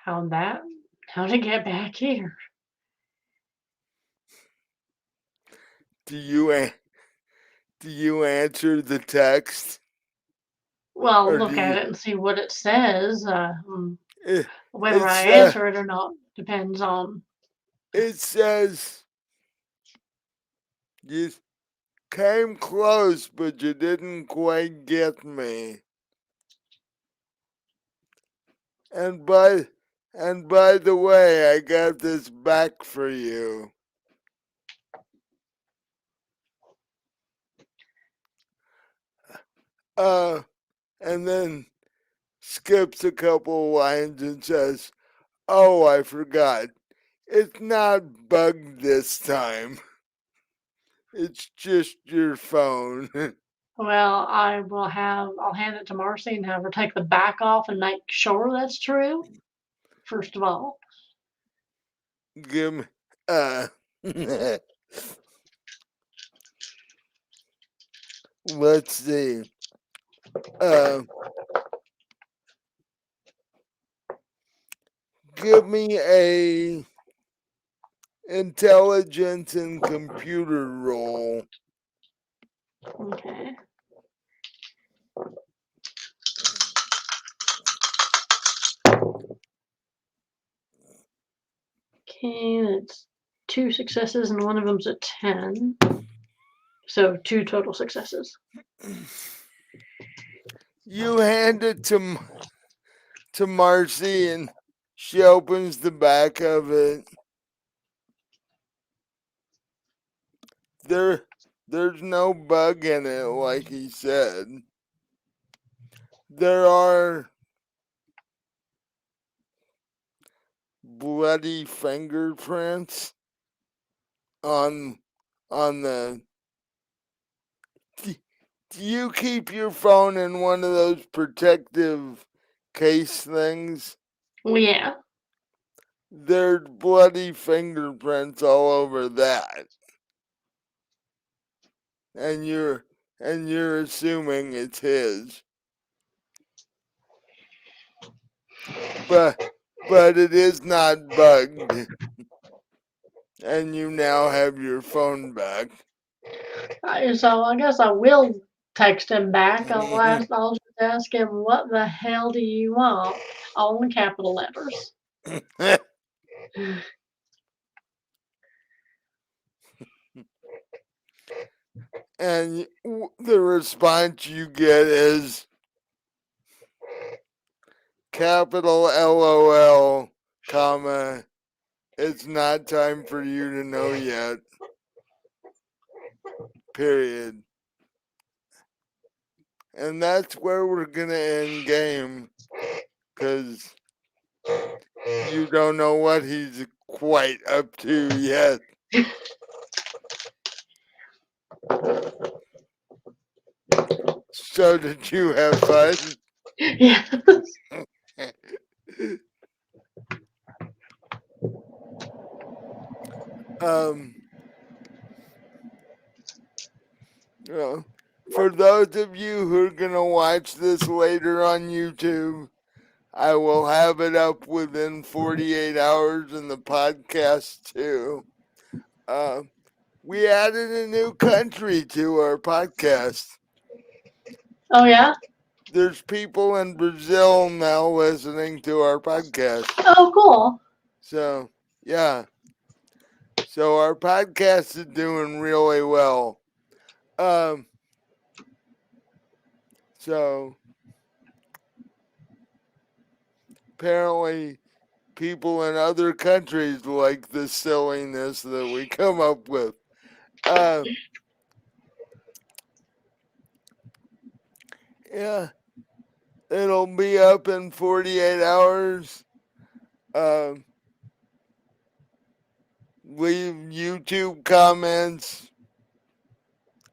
How'd that? How'd it get back here? Do you answer the text, Well, or do look at you? it and see what it says. It, Whether it's I answer it or not depends on. it says you came close, but you didn't quite get me. And by the way, I got this back for you. Uh, and then skips a couple lines and says, "Oh, I forgot. It's not bugged this time. It's just your phone." Well, I'll hand it to Marcy and have her take the back off and make sure that's true, first of all. Give me, uh, let's see. Uh, give me a intelligence and computer roll. Okay. Okay, that's 2 successes and one of them's a 10. So 2 total successes. You hand it to Marcy, and she opens the back of it. There's no bug in it, like he said. There are bloody fingerprints on the. Do you keep your phone in one of those protective case things? Well, yeah. There's bloody fingerprints all over that, and you're assuming it's his, but it is not bugged, and you now have your phone back. So I guess I will text him back. I'll just ask him, what the hell do you want? All in capital letters. And the response you get is capital LOL, comma, it's not time for you to know yet, period. And that's where we're gonna end game, because you don't know what he's quite up to yet. So did you have fun? Yes. um, for those of you who are gonna watch this later on YouTube, I will have it up within 48 hours in the podcast too. Uh, we added a new country to our podcast. Oh, yeah? There's people in Brazil now listening to our podcast. Oh, cool. So, yeah. So our podcast is doing really well. So apparently people in other countries like the silliness that we come up with. Yeah, it'll be up in 48 hours. Leave YouTube comments.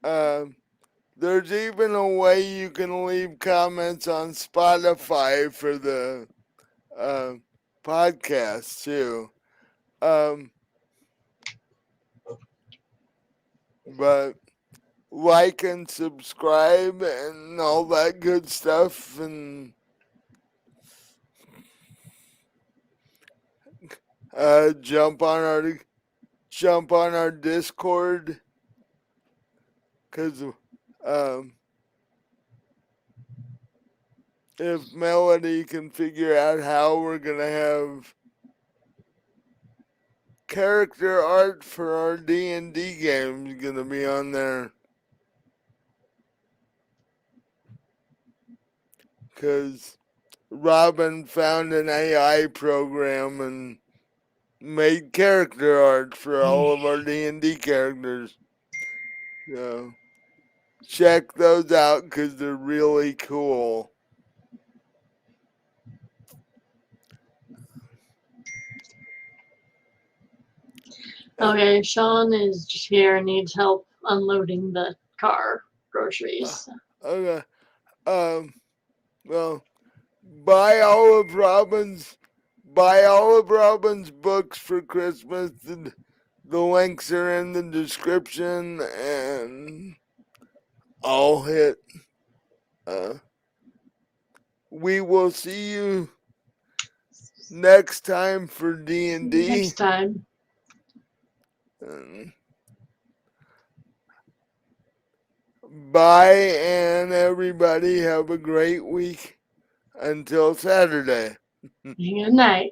There's even a way you can leave comments on Spotify for the podcast too. But like and subscribe and all that good stuff, and jump on our Discord, because if Melody can figure out how we're gonna have character art for our D&D games gonna be on there, because Robin found an AI program and made character art for all of our D&D characters. So check those out because they're really cool. Okay, Sean is just here and needs help unloading the car groceries. Okay. Well, buy all of Robin's books for Christmas. The links are in the description, and I'll hit. We will see you next time for D&D. Next time. Bye, and everybody have a great week until Saturday. Good night.